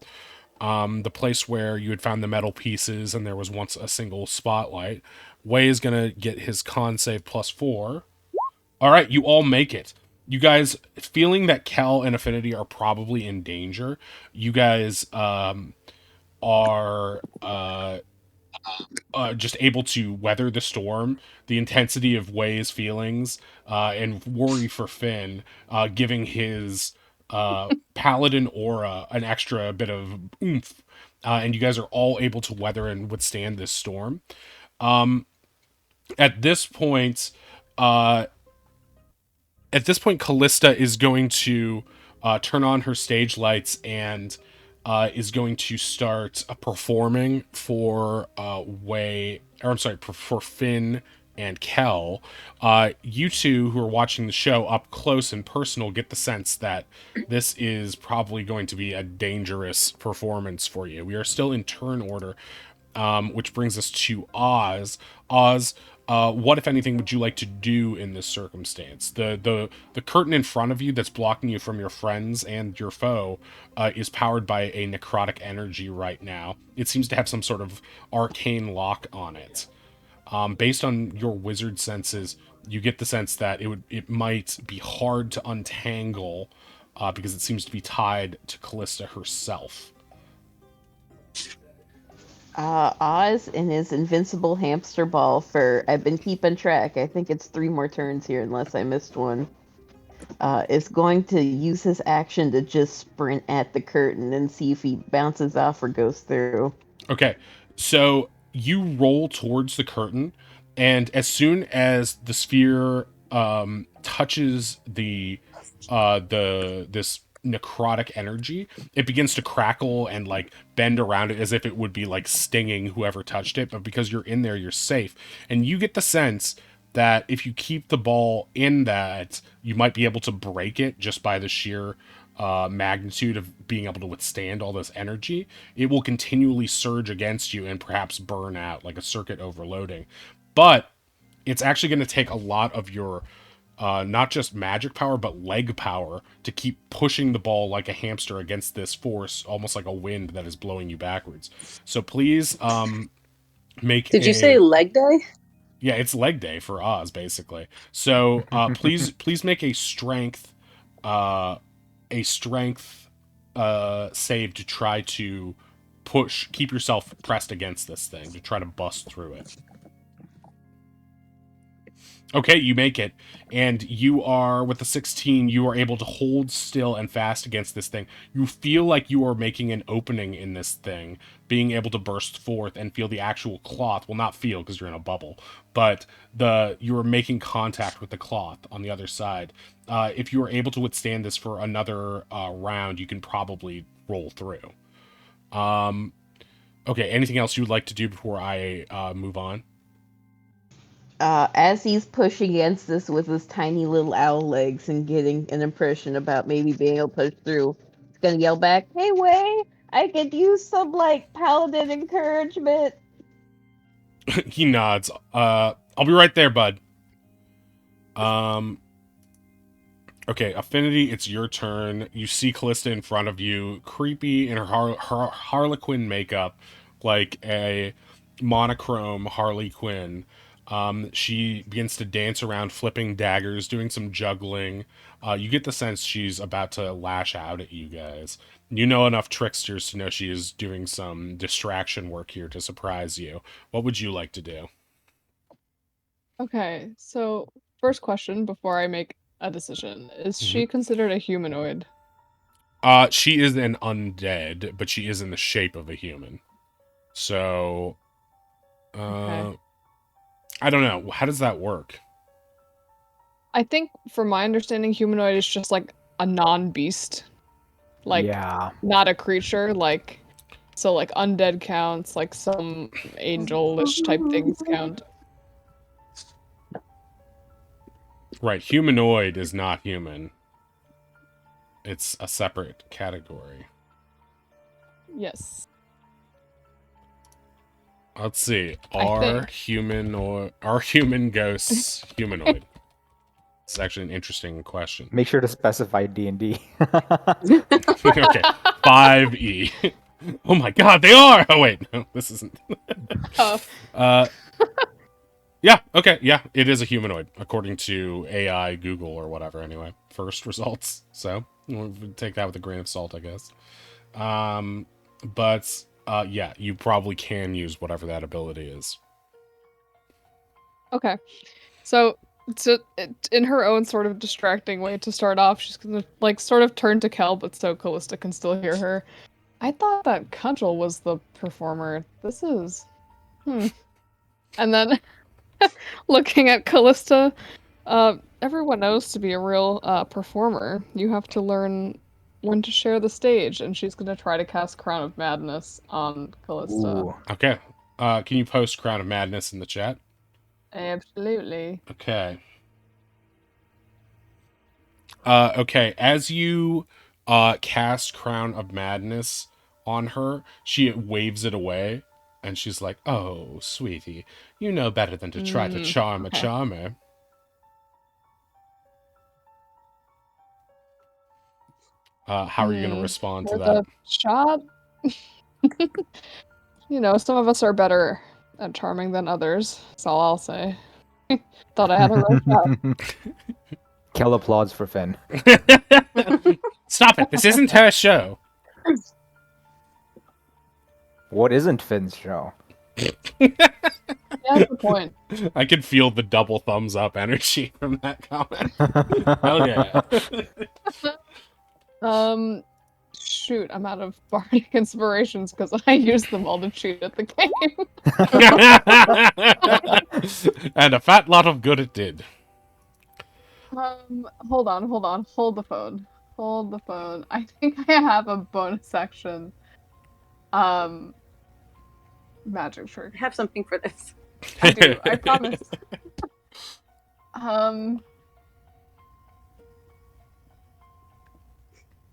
The place where you had found the metal pieces and there was once a single spotlight. Way is gonna get his con save +4. All right, you all make it. You guys, feeling that Kel and Affinity are probably in danger, you guys are just able to weather the storm, the intensity of Way's feelings, and worry for Finn, giving his paladin aura an extra bit of oomph. And you guys are all able to weather and withstand this storm. At this point, Callista is going to turn on her stage lights and is going to start performing for for Finn and Kel. You two who are watching the show up close and personal get the sense that this is probably going to be a dangerous performance for you. We are still in turn order, which brings us to Oz. Oz, what, if anything, would you like to do in this circumstance? The curtain in front of you that's blocking you from your friends and your foe is powered by a necrotic energy right now. It seems to have some sort of arcane lock on it. Based on your wizard senses, you get the sense that it might be hard to untangle because it seems to be tied to Callista herself. Oz and his invincible hamster ball for, I've been keeping track, I think it's 3 more turns here unless I missed one, is going to use his action to just sprint at the curtain and see if he bounces off or goes through. Okay, so you roll towards the curtain, and as soon as the sphere touches this necrotic energy, it begins to crackle and like bend around it as if it would be like stinging whoever touched it. But because you're in there, you're safe. And you get the sense that if you keep the ball in that, you might be able to break it just by the sheer magnitude of being able to withstand all this energy. It will continually surge against you and perhaps burn out, like a circuit overloading. But it's actually going to take a lot of your not just magic power, but leg power to keep pushing the ball like a hamster against this force, almost like a wind that is blowing you backwards. So please make Did you say leg day? Yeah, it's leg day for Oz, basically. So please make a strength save to try to keep yourself pressed against this thing, to try to bust through it. Okay, you make it, and you are, with the 16, you are able to hold still and fast against this thing. You feel like you are making an opening in this thing, being able to burst forth and feel the actual cloth. Well, not feel, because you're in a bubble, but you are making contact with the cloth on the other side. If you are able to withstand this for another round, you can probably roll through. Okay, anything else you would like to do before I move on? As he's pushing against this with his tiny little owl legs and getting an impression about maybe being able to push through, he's gonna yell back, "Hey, Way, I could use some, like, paladin encouragement." He nods. I'll be right there, bud. Okay, Affinity, it's your turn. You see Callista in front of you, creepy in her Harlequin makeup, like a monochrome Harley Quinn. She begins to dance around, flipping daggers, doing some juggling. You get the sense she's about to lash out at you guys. You know enough tricksters to know she is doing some distraction work here to surprise you. What would you like to do? Okay, so first question before I make a decision. Is she considered a humanoid? She is an undead, but she is in the shape of a human. So, Okay. I don't know. How does that work? I think, from my understanding, humanoid is just like a non-beast. Like, Yeah. not a creature. Like, so like undead counts, like some angelish type things count. Right, humanoid is not human. It's a separate category. Yes. Let's see. I Are think. human ghosts humanoid? It's actually an interesting question. Make sure to specify D&D. Okay, 5E. Oh my god, they are! Oh wait, no, this isn't. Oh. Yeah, okay, yeah, it is a humanoid, according to AI, Google, or whatever, anyway. First results, so we'll take that with a grain of salt, I guess. But, yeah, you probably can use whatever that ability is. Okay. So, in her own sort of distracting way to start off, she's gonna, like, sort of turn to Kel, but so Callista can still hear her. I thought that Cudgel was the performer. This is... And then, looking at Callista, everyone knows to be a real performer, you have to learn when to share the stage, and she's gonna try to cast Crown of Madness on Callista. Ooh. Okay, can you post Crown of Madness in the chat? Absolutely. Okay. Okay, as you cast Crown of Madness on her, she waves it away, and she's like, "Oh, sweetie, you know better than to try to charm a charmer." How are you going to respond to Worth that? a shot? You know, some of us are better at charming than others. That's all I'll say. Thought I had a real shot. Kel applauds for Finn. Stop it! This isn't her show. What isn't Finn's show? Yeah, that's the point. I could feel the double thumbs up energy from that comment. Hell yeah. Shoot, I'm out of bardic inspirations because I used them all to cheat at the game. And a fat lot of good it did. Hold on, hold the phone. hold the phone. I think I have a bonus action. Magic trick. I have something for this. I do. I promise.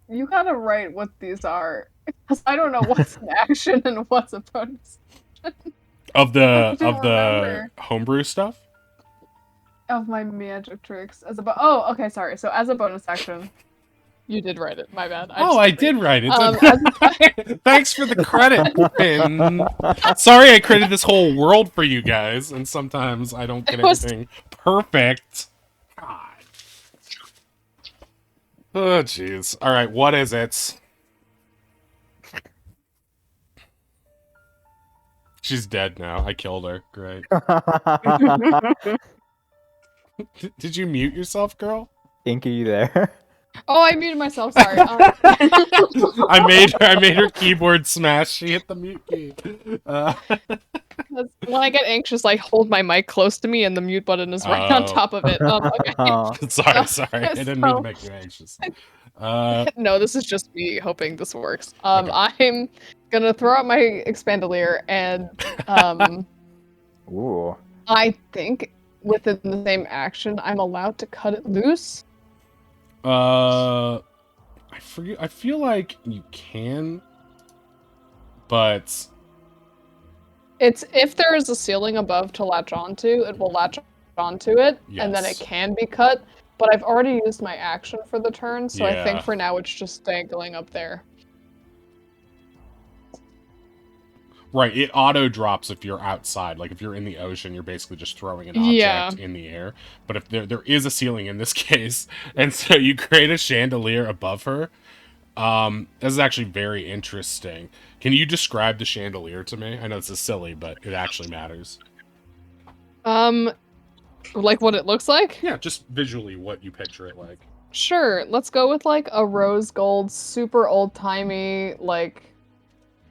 You gotta write what these are, because I don't know what's an action and what's a bonus. Of the don't remember. homebrew stuff? Of my magic tricks oh, okay, sorry. So as a bonus action, you did write it. My bad. I did write it. Thanks for the credit, Finn. Sorry I created this whole world for you guys, and sometimes I don't get everything perfect. God. Oh, jeez. All right, what is it? She's dead now. I killed her. Great. Did you mute yourself, girl? Inky, you there? Oh, I muted myself. Sorry. I made her keyboard smash. She hit the mute key. When I get anxious, I hold my mic close to me, and the mute button is right on top of it. Okay. Sorry. I didn't mean to make you anxious. No, this is just me hoping this works. Okay. I'm gonna throw out my Expandolier, and Ooh. I think within the same action, I'm allowed to cut it loose. I feel like you can, but it's if there is a ceiling above to latch onto, it will latch onto it, and then it Yes. can be cut. But I've already used my action for the turn, so I Yeah. think for now it's just dangling up there. Right, it auto drops if you're outside. Like if you're in the ocean, you're basically just throwing an object in the air. But if there is a ceiling in this case, and so you create a chandelier above her, this is actually very interesting. Can you describe the chandelier to me? I know this is silly, but it actually matters. Like what it looks like? Yeah, just visually what you picture it like. Sure, let's go with like a rose gold, super old-timey, like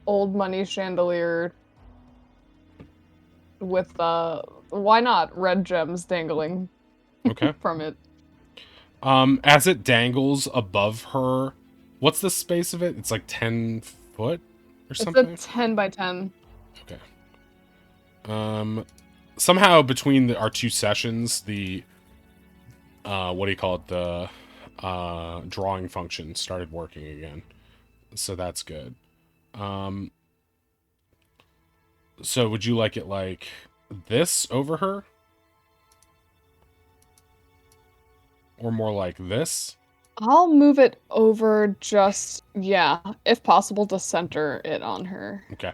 old money chandelier with why not red gems dangling Okay. from it. As it dangles above her, what's the space of it? It's like 10 foot or something? It's a 10 by 10. Okay. Somehow between our two sessions, the what do you call it? The drawing function started working again. So that's good. So would you like it like this over her? Or more like this? I'll move it over just, yeah, if possible to center it on her. Okay.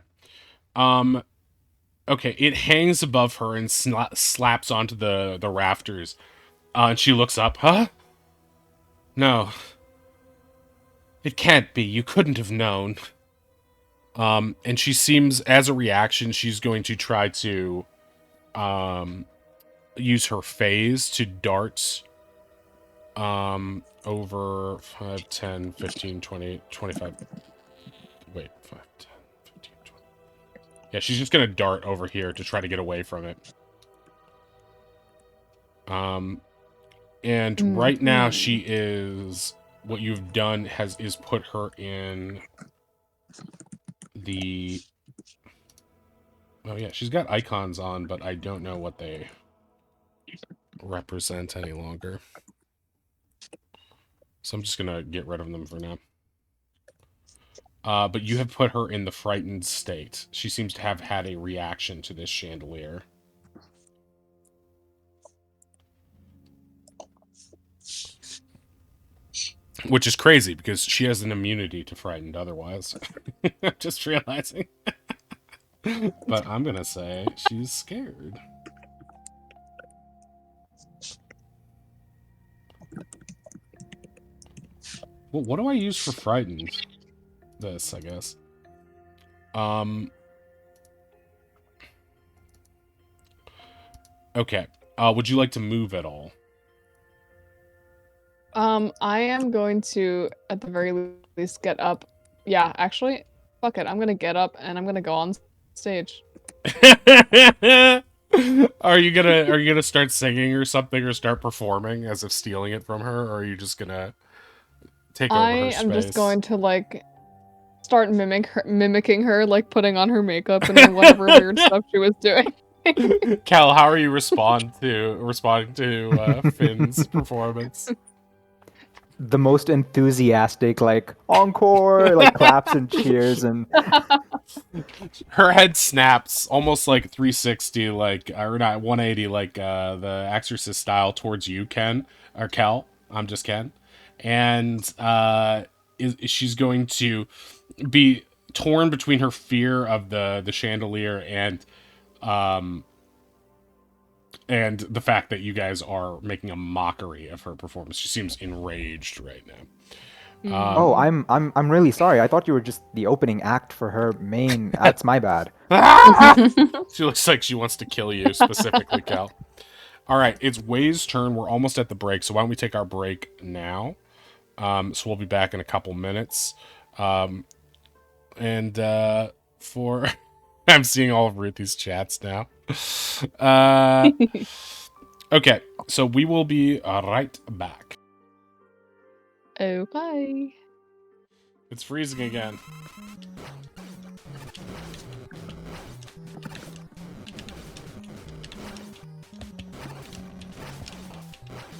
Okay, it hangs above her and slaps onto the rafters. And she looks up. Huh? No. It can't be. You couldn't have known. And she seems, as a reaction, she's going to try to use her phase to dart over 5, 10, 15, 20, 25. Wait, 5, 10, 15, 20. Yeah, she's just going to dart over here to try to get away from it. And right now she is, what you've done is put her in the, oh yeah, she's got icons on, but I don't know what they represent any longer. So I'm just gonna get rid of them for now. But you have put her in the frightened state. She seems to have had a reaction to this chandelier. Which is crazy, because she has an immunity to frightened otherwise. I'm just realizing. But I'm gonna say she's scared. Well, what do I use for frightened? This, I guess. Okay. Would you like to move at all? I am going to, at the very least, get up. Yeah, actually, fuck it. I'm gonna get up and I'm gonna go on stage. Are you gonna start singing or something, or start performing as if stealing it from her, or are you just gonna take over I her am just space. going to like start mimicking her, like putting on her makeup and then whatever weird stuff she was doing. Cal, how are you responding to Finn's performance? The most enthusiastic, like encore, like claps and cheers, and Her head snaps almost like 360, like or not 180, like the Exorcist style towards you, Ken or Kel. I'm just Ken, and she's going to be torn between her fear of the chandelier and the fact that you guys are making a mockery of her performance. She seems enraged right now. oh, I'm really sorry. I thought you were just the opening act for her main. That's my bad. She looks like she wants to kill you specifically, Cal. All right, it's Way's turn. We're almost at the break, so why don't we take our break now? So we'll be back in a couple minutes. And for I'm seeing all of Ruthie's chats now. Okay, so we will be right back. Oh, bye. It's freezing again.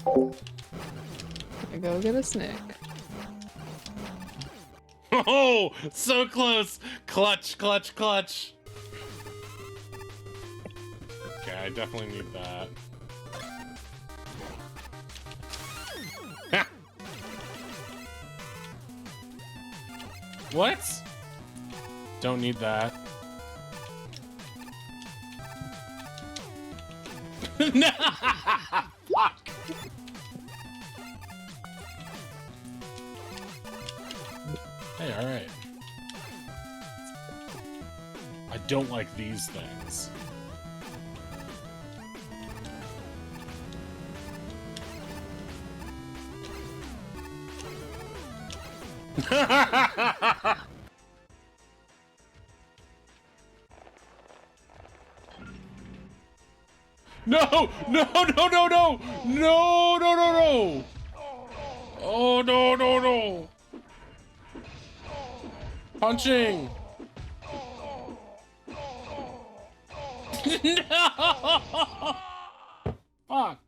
I go get a snack. Oh, so close. Clutch, clutch, clutch. Okay, I definitely need that. What? Don't need that. No! Fuck! Hey, alright. I don't like these things. No! No, no, no, no! No, no, no, no! Oh, no, no, no! Punching! No! Fuck!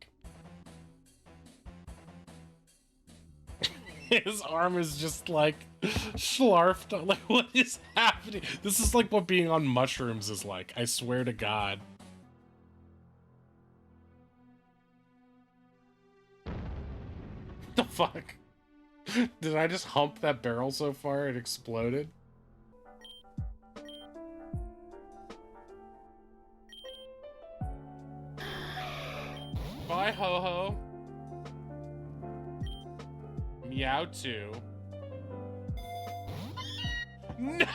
His arm is just like schlarfed. Like, what is happening? This is like what being on mushrooms is like. I swear to God. The fuck? Did I just hump that barrel so far it exploded? Bye, Ho-Ho. Meowth. No!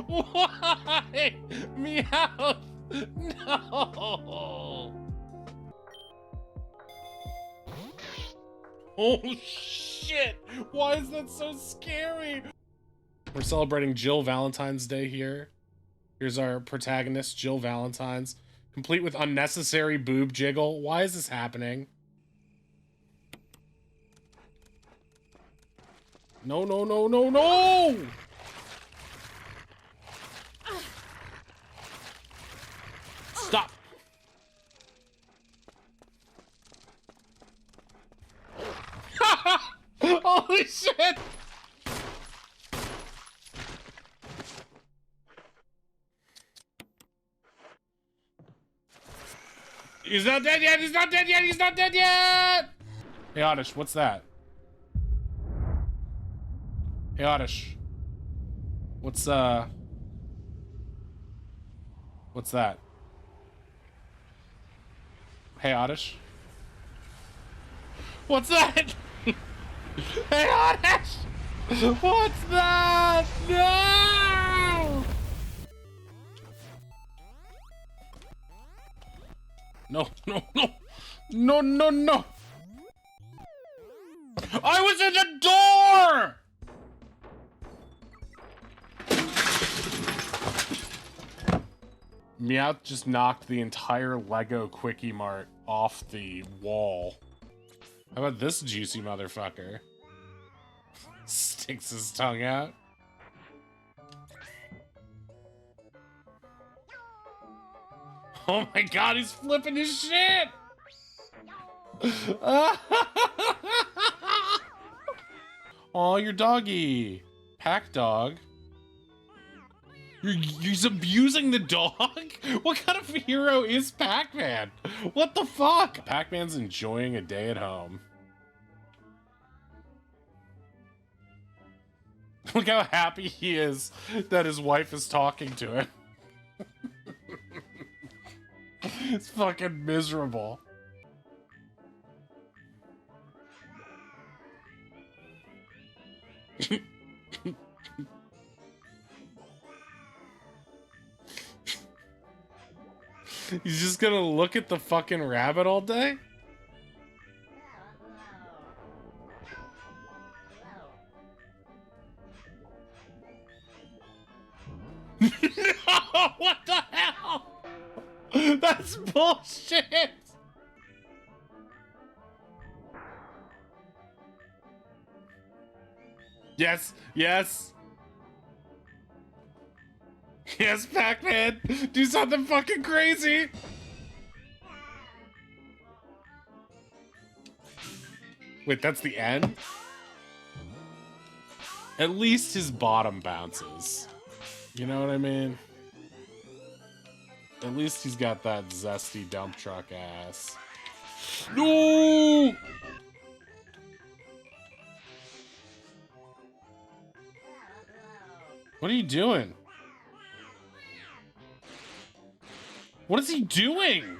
Why? Meowth! No! Oh shit! Why is that so scary? We're celebrating Jill Valentine's Day here. Here's our protagonist, Jill Valentine's, complete with unnecessary boob jiggle. Why is this happening? No, no, no, no, no! Stop! Holy shit! He's not dead yet! He's not dead yet! He's not dead yet! Hey, Oddish, what's that? Hey, Oddish. What's that? Hey, Oddish. What's that? Hey, Oddish! What's that? No! No, no, no! No, no, no! I was in the door! Meowth just knocked the entire Lego Quickie Mart off the wall. How about this juicy motherfucker? Sticks his tongue out. Oh my god, he's flipping his shit! Oh, your doggy. Pack dog. He's abusing the dog? What kind of hero is Pac-Man? What the fuck? Pac-Man's enjoying a day at home. Look how happy he is that his wife is talking to him. It's fucking miserable. He's just gonna look at the fucking rabbit all day? No! What the hell? That's bullshit! Yes, yes! Yes, Pac-Man! Do something fucking crazy! Wait, that's the end? At least his bottom bounces. You know what I mean? At least he's got that zesty dump truck ass. No! What are you doing? What is he doing?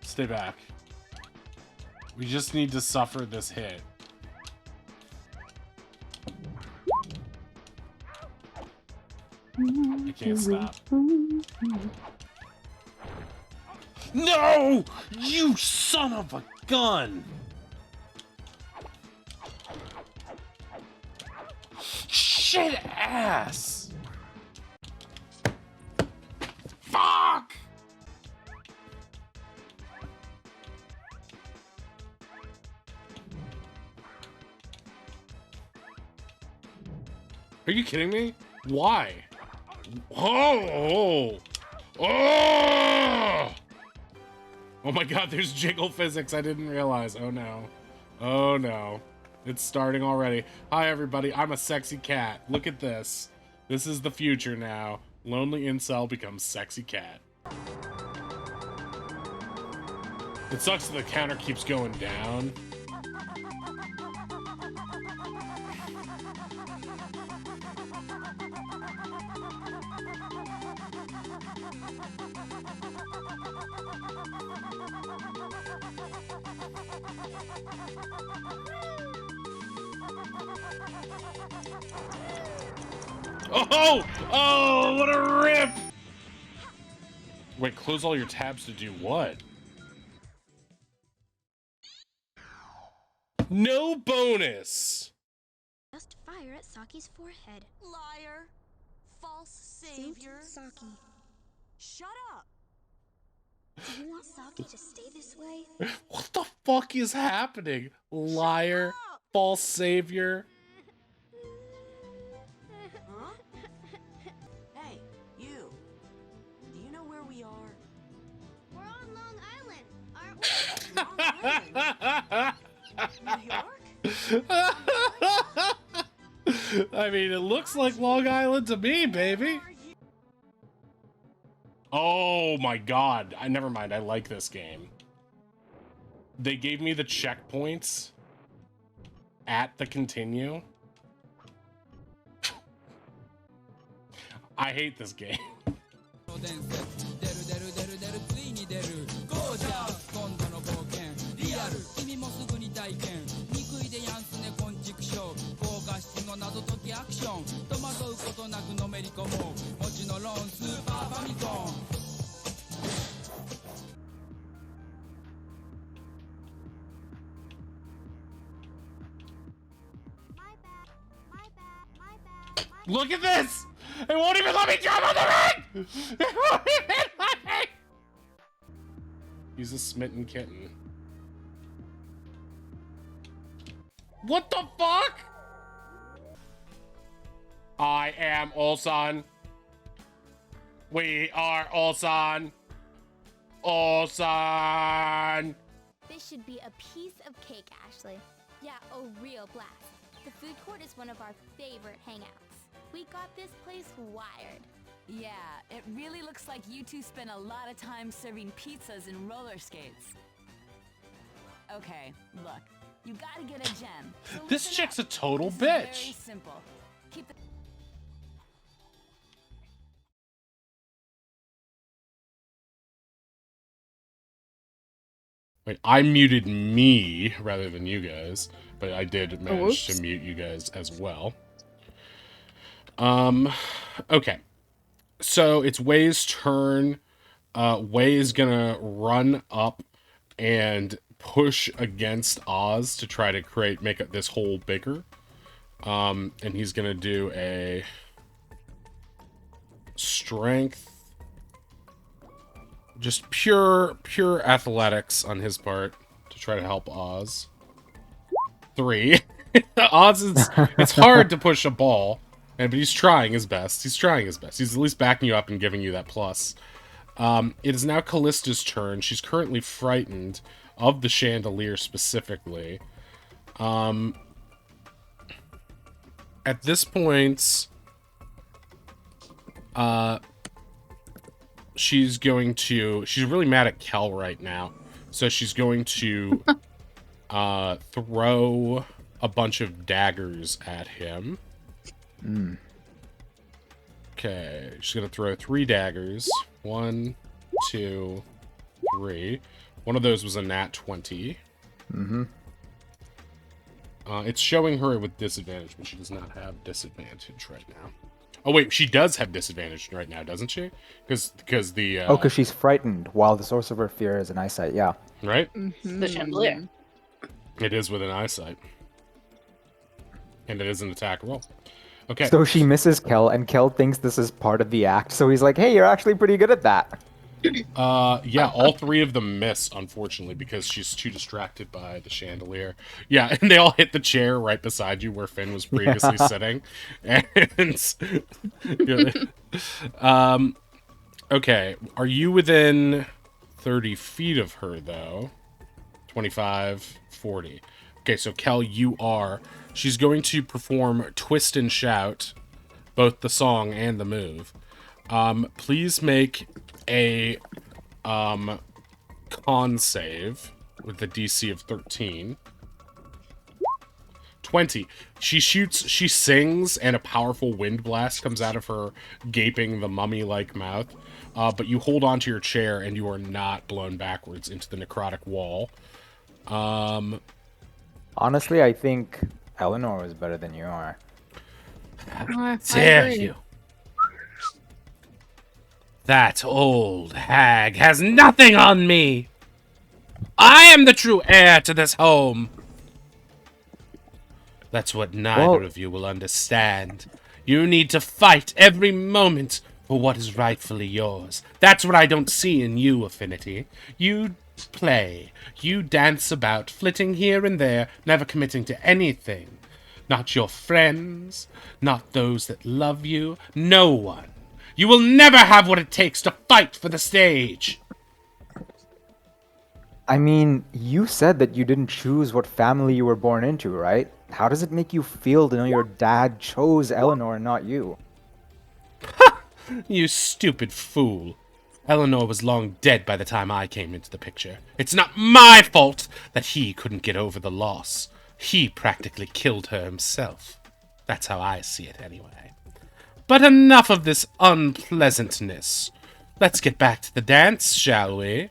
Stay back. We just need to suffer this hit. I can't stop. No! You son of a gun! Shit ass! Fuck! Are you kidding me? Why? Oh! Oh! Oh my god, there's jiggle physics I didn't realize. Oh no. Oh no. It's starting already. Hi everybody, I'm a sexy cat. Look at this. This is the future now. Lonely incel becomes sexy cat. It sucks that the counter keeps going down. Oh! Oh, what a rip! Wait, close all your tabs to do what? No bonus! Just fire at Saki's forehead. Liar! False savior! Saki, Shut up! do you want Saki to stay this way? What the fuck is happening? Liar, false savior. Huh? Hey, you. Do you know where we are? We're on Long Island, aren't we? Long Island? New York? I mean, it looks like Long Island to me, baby. Are you- Oh my god. Never mind, I like this game. They gave me the checkpoints at the continue. I hate this game. 伝説出る出る出る出るついに出るゴージャス今度の冒険リアル君もすぐに体験憎いでやんすね昆虫症高画質の謎解きアクション戸惑うことなくのめり込もうもちのロンスーパーファミコン My bad, my bad, my bad, my Look at this! It won't even let me jump on the ring! It won't even let me! He's a smitten kitten. What the fuck? I am Ulsan. We are Ulsan. Ulsan. This should be a piece of cake, Ashley. Yeah, a real blast. The food court is one of our favorite hangouts. We got this place wired. Yeah, it really looks like you two spent a lot of time serving pizzas and roller skates. Okay, look, you gotta get a gem. So This listen chick's a up. total This is very bitch. simple. Keep the Wait, I muted me rather than you guys, but I did manage whoops. to mute you guys as well. Okay. So it's Wei's turn. Wei is gonna run up and push against Oz to try to make this hole bigger. And he's gonna do a strength, just pure athletics on his part to try to help Oz. 3. Oz is, it's hard to push a ball, but he's trying his best. He's at least backing you up and giving you that plus. It is now Callista's turn. She's currently frightened of the chandelier specifically. At this point, she's really mad at Kel right now. So she's going to throw a bunch of daggers at him. Okay, she's going to throw 3 daggers. 1, 2, 3. One of those was a nat 20. It's showing her with disadvantage, but she does not have disadvantage right now. Oh wait, she does have disadvantage right now, doesn't she? Because the Oh, because she's frightened while the source of her fear is an eyesight, yeah. right? The chandelier. It is with an eyesight, and it is an attack roll. Okay. So she misses Kel, and Kel thinks this is part of the act, so he's like, hey, you're actually pretty good at that. Yeah, all 3 of them miss, unfortunately, because she's too distracted by the chandelier. Yeah, and they all hit the chair right beside you where Finn was previously sitting. And okay, are you within 30 feet of her, though? 25, 40. Okay, so Kel, you are. She's going to perform Twist and Shout, both the song and the move. Please make a con save with the DC of 13. 20. She sings, and a powerful wind blast comes out of her gaping, the mummy-like mouth. But you hold onto your chair, and you are not blown backwards into the necrotic wall. Honestly, I think Eleanor was better than you are. I Dare agree. you? That old hag has nothing on me. I am the true heir to this home. That's what neither of you will understand. You need to fight every moment for what is rightfully yours. That's what I don't see in you, Affinity. You play. You dance about, flitting here and there, never committing to anything. Not your friends, not those that love you, no one. You will never have what it takes to fight for the stage. I mean, you said that you didn't choose what family you were born into, right? How does it make you feel to know your dad chose Eleanor and not you? You stupid fool. Eleanor was long dead by the time I came into the picture. It's not my fault that he couldn't get over the loss. He practically killed her himself. That's how I see it, anyway. But enough of this unpleasantness. Let's get back to the dance, shall we?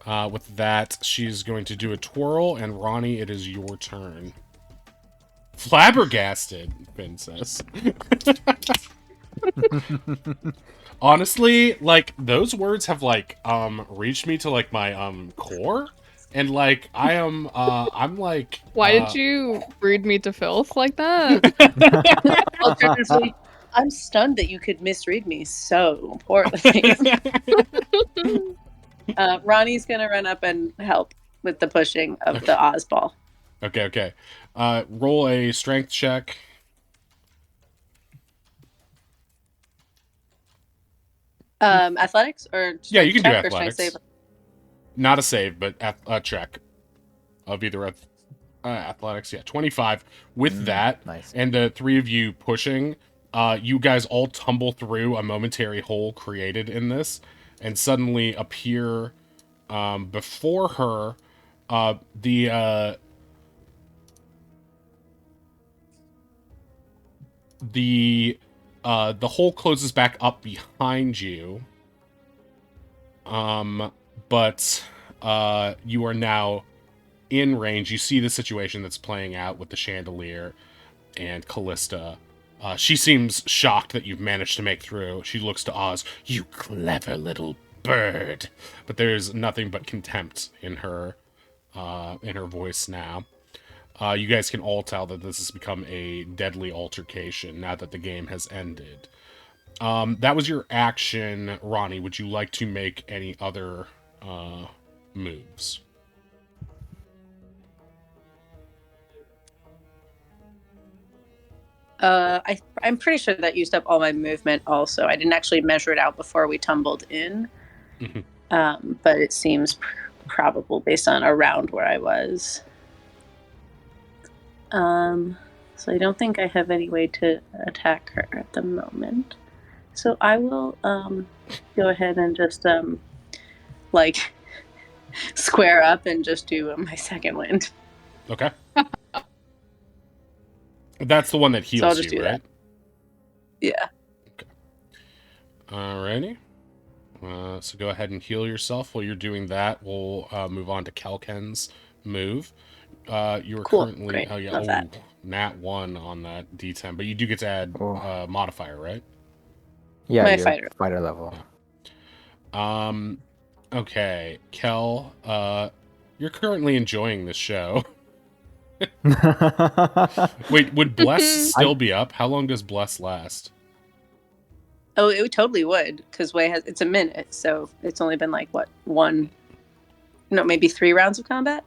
With that, she's going to do a twirl, and Ronnie, it is your turn. Flabbergasted, Finn says. Honestly, like, those words have, like, reached me to, like, my, core. And, like, I'm, like... Why did you breed me to filth like that? Alternatively, I'm stunned that you could misread me so poorly. Ronnie's gonna run up and help with the pushing of the Oz ball. Okay. Roll a strength check. Athletics or Yeah, you can do check or strength athletics. save? Not a save, but a check of either athletics. Yeah, 25. With that, Nice. and the three of you pushing, you guys all tumble through a momentary hole created in this, and suddenly appear before her. The hole closes back up behind you. But you are now in range. You see the situation that's playing out with the chandelier and Callista. She seems shocked that you've managed to make through. She looks to Oz. You clever little bird. But there's nothing but contempt in her voice now. You guys can all tell that this has become a deadly altercation now that the game has ended. That was your action, Ronnie. Would you like to make any other moves? I'm pretty sure that used up all my movement also. I didn't actually measure it out before we tumbled in. But it seems probable based on around where I was. So I don't think I have any way to attack her at the moment. So I will go ahead and just like square up and just do my second wind. Okay. That's the one that So I'll heals just you, do right? that. Yeah. Alrighty. So go ahead and heal yourself. While you're doing that, we'll move on to Kelken's move. You are Cool. currently... Great. Oh, yeah. Love that. Nat 1 on that D10. But you do get to add modifier, right? Yeah, My your fighter level. Okay. Kel, you're currently enjoying this show. Wait, would Bless still be up? How long does Bless last? Oh, it totally would, because Way has it's a minute, so it's only been like what maybe 3 rounds of combat.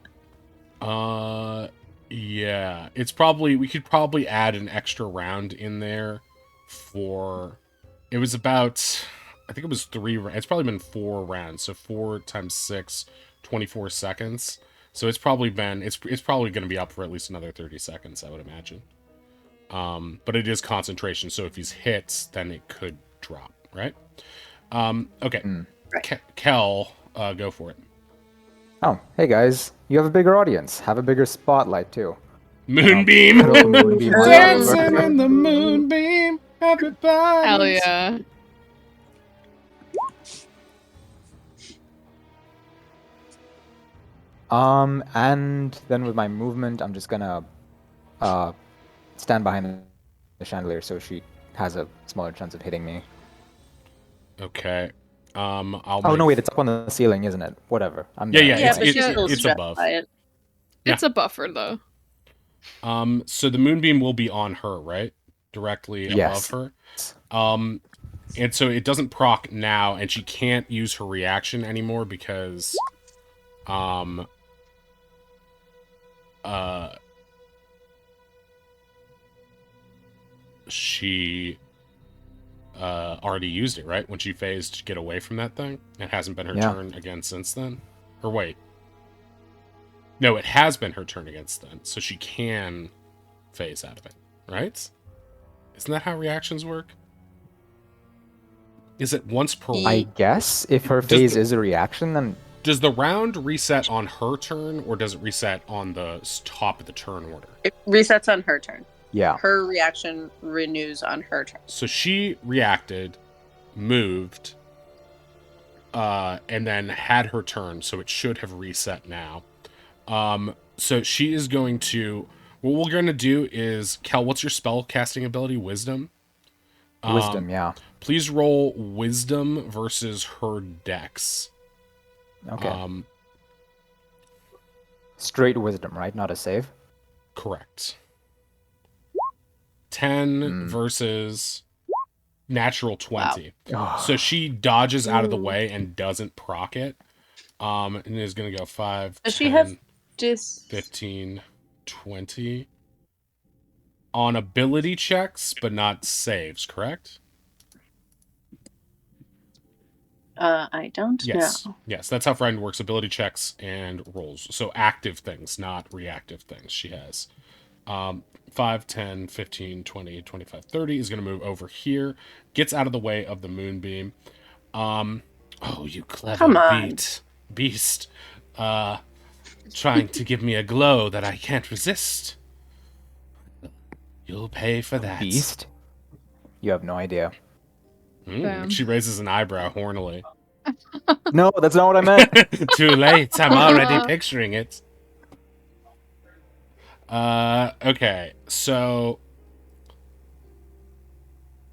Yeah, it's probably we could probably add an extra round in there for. It was about, I think it was 3. It's probably been 4 rounds, so 4 times 6, 24 seconds. So it's probably been it's probably going to be up for at least another 30 seconds, I would imagine. But it is concentration, so if he's hit, then it could drop, right? Okay. Right. Kel, go for it. Oh, hey guys, you have a bigger audience. Have a bigger spotlight too. Moonbeam! Put a little moonbeam on Dancing over. in the moonbeam, everybody. Hell yeah. And then with my movement, I'm just gonna stand behind the chandelier so she has a smaller chance of hitting me. Okay. Oh no, wait, it's up on the ceiling, isn't it? Whatever. Yeah, but it's she's still it's stressed above. by it. It's a buffer though. So the moonbeam will be on her, right? Directly Yes. above her. And so it doesn't proc now, and she can't use her reaction anymore because, she already used it, right? When she phased to get away from that thing. It hasn't been her turn again since then. Or wait. No, it has been her turn against then, so she can phase out of it, right? Isn't that how reactions work? Is it once per I guess if her phase is a reaction, then does the round reset on her turn, or does it reset on the top of the turn order? It resets on her turn. yeah. Her reaction renews on her turn. So she reacted, moved, and then had her turn, so it should have reset now. So she is going to... What we're going to do is... Kel, what's your spell casting ability? Wisdom? Wisdom, yeah. Please roll Wisdom versus her Dex. Okay. Straight wisdom, right? Not a save? Correct. 10 versus natural 20. Wow. So she dodges out of the way and doesn't proc it. And is going to go 5, Does 10, she have 15. 20 on ability checks, but not saves, correct? I don't Yes. know. Yes, that's how Frightened works. Ability checks and rolls. So active things, not reactive things she has. 5, 10, 15, 20, 25, 30 is going to move over here. Gets out of the way of the moonbeam. Oh, you clever Come on. beast. Trying to give me a glow that I can't resist. You'll pay for that. Beast? You have no idea. Damn. She raises an eyebrow hornily. No, that's not what I meant. Too late. I'm already picturing it. Okay. So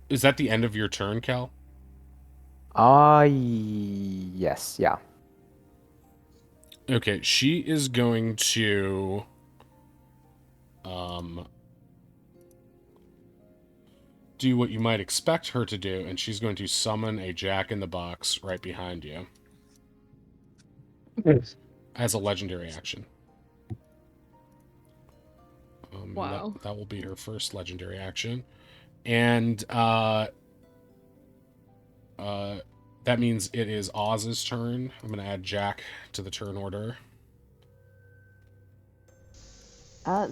is that the end of your turn, Cal? Yes, yeah. Okay, she is going to do what you might expect her to do, and she's going to summon a Jack-in-the-Box right behind you. As a legendary action. Wow. That will be her first legendary action. And that means it is Oz's turn. I'm going to add Jack to the turn order.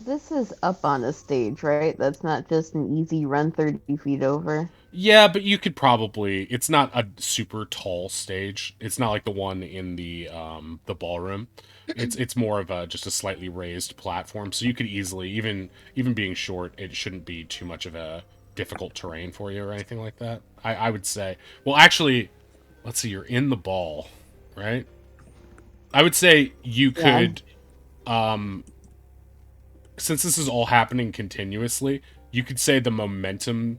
This is up on a stage, right? That's not just an easy run 30 feet over. Yeah, but you could probably... It's not a super tall stage. It's not like the one in the ballroom. It's more of just a slightly raised platform. So you could easily, even being short, it shouldn't be too much of a difficult terrain for you or anything like that. I would say... Well, actually, let's see. You're in the ball, right? I would say you could... Since this is all happening continuously, you could say the momentum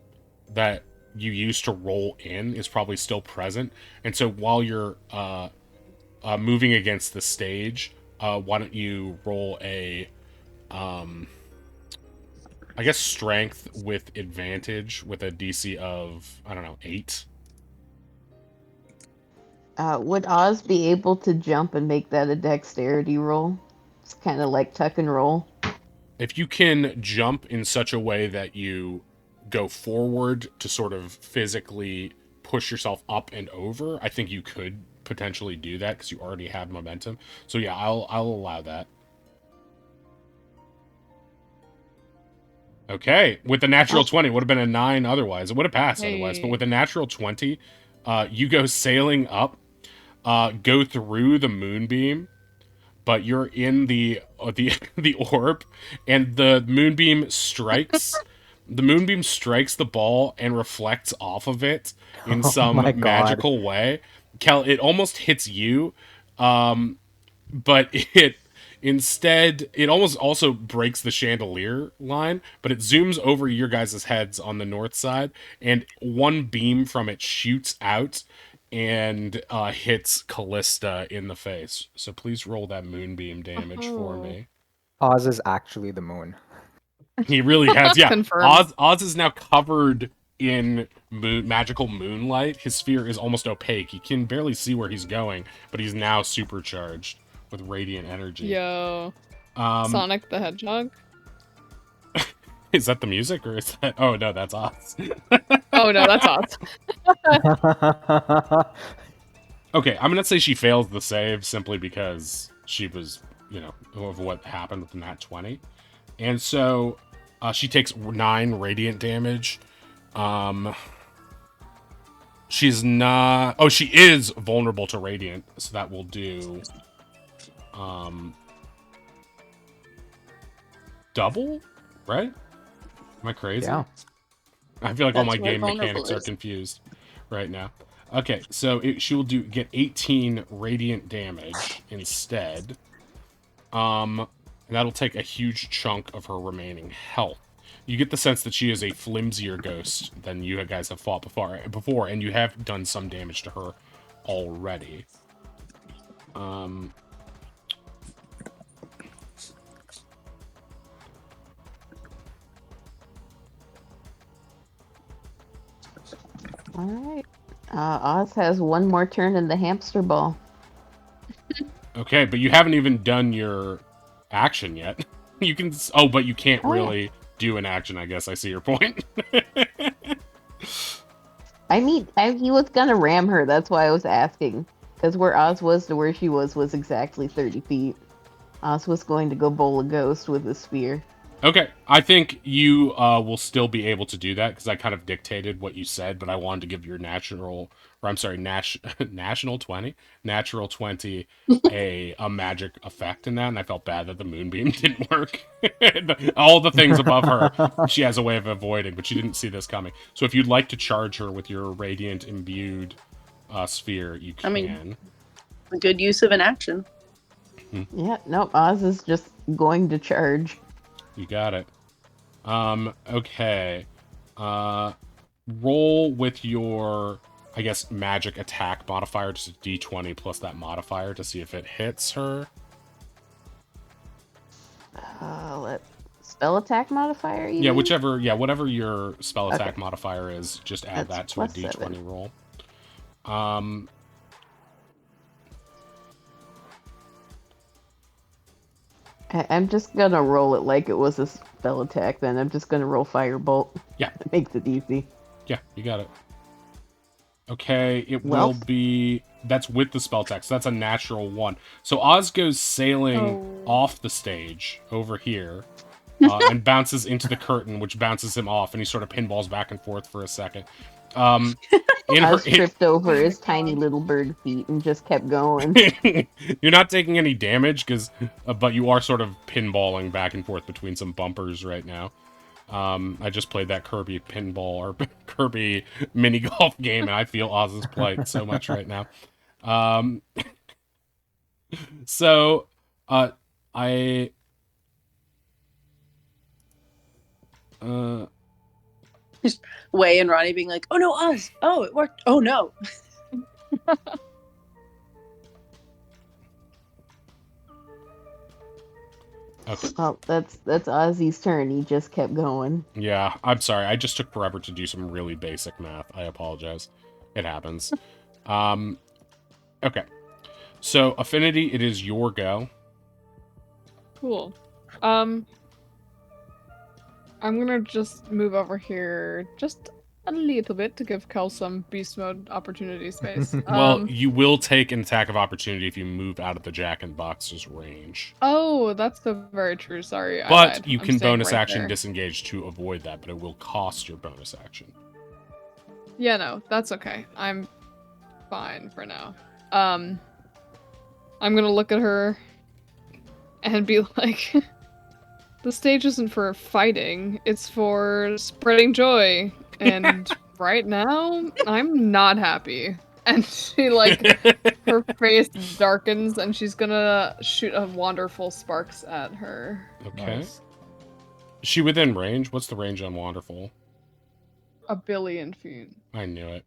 that you used to roll in is probably still present. And so while you're moving against the stage, why don't you roll a, I guess, strength with advantage with a DC of, I don't know, 8? Would Oz be able to jump and make that a dexterity roll? It's kind of like tuck and roll. If you can jump in such a way that you go forward to sort of physically push yourself up and over, I think you could potentially do that because you already have momentum. So yeah, I'll allow that. Okay, with the natural 20, would have been a 9 otherwise. It would have passed otherwise, but with a natural 20, you go sailing up, go through the moonbeam, but you're in the orb, and the moonbeam strikes. The moonbeam strikes the ball and reflects off of it in some magical way. Cal, it almost hits you, but it almost also breaks the chandelier line, but it zooms over your guys' heads on the north side, and one beam from it shoots out and hits Callista in the face. So please roll that moonbeam damage for me. Oz is actually the moon. He really has, yeah. Confirmed. Oz is now covered in magical moonlight. His sphere is almost opaque. He can barely see where he's going, but he's now supercharged with radiant energy. Yo. Sonic the Hedgehog? Is that the music, or is that... Oh, no, that's Oz. Oh, no, that's Oz. Okay, I'm gonna say she fails the save simply because she was, of what happened with the nat 20. And so, she takes 9 radiant damage. She's not... Oh, she is vulnerable to radiant, so that will do... double? Right? Am I crazy? Yeah. I feel like all my That's what game vulnerable mechanics are is. confused right now. Okay, so she will get 18 radiant damage instead. And that'll take a huge chunk of her remaining health. You get the sense that she is a flimsier ghost than you guys have fought before, and you have done some damage to her already. Alright. Oz has one more turn in the hamster ball. Okay, but you haven't even done your action yet. You can. Oh, but you can't Oh, yeah. really do an action. I guess I see your point. I mean, he was gonna ram her. That's why I was asking. Because where Oz was to where she was exactly 30 feet. Oz was going to go bowl a ghost with a spear. Okay, I think you will still be able to do that because I kind of dictated what you said, but I wanted to give your natural 20 a magic effect in that, and I felt bad that the moonbeam didn't work. All the things above her, she has a way of avoiding, but she didn't see this coming. So if you'd like to charge her with your radiant imbued sphere, you can. I mean, a good use of an action. Yeah, no, Oz is just going to charge. You got it. Okay. Roll with your, I guess, magic attack modifier, just a d20 plus that modifier to see if it hits her. Spell attack modifier? You Yeah, mean? whatever your spell attack Okay. modifier is, just add That's that to a +7. d20 roll. I'm just gonna roll it like it was a spell attack. Then I'm just gonna roll firebolt. Yeah. That makes it easy. Yeah, you got it. Okay, it Well- will be... That's with the spell attack, so that's a natural 1. So Oz goes sailing off the stage over here and bounces into the curtain, which bounces him off, and he sort of pinballs back and forth for a second. Oz tripped over his tiny little bird feet and just kept going. You're not taking any damage, but you are sort of pinballing back and forth between some bumpers right now. I just played that Kirby pinball or Kirby mini golf game, and I feel Oz's plight so much right now. So, Way and Ronnie being like, "Oh no, Oz! Oh, it worked! Oh no!" Okay. Well, that's Ozzy's turn. He just kept going. Yeah, I'm sorry. I just took forever to do some really basic math. I apologize. It happens. Okay. So, Affinity, it is your go. Cool. I'm gonna just move over here just a little bit to give Kel some beast mode opportunity space. Well, you will take an attack of opportunity if you move out of the Jack and Box's range. Oh, that's so very true. Sorry. I But lied. you I'm can staying bonus right action there. disengage to avoid that, but it will cost your bonus action. Yeah, no, that's okay. I'm fine for now. I'm gonna look at her and be like, the stage isn't for fighting, it's for spreading joy. And right now, I'm not happy. And she, her face darkens and she's gonna shoot a wonderful sparks at her. Okay. Nice. Is she within range? What's the range on Wonderful? 1 billion feet. I knew it.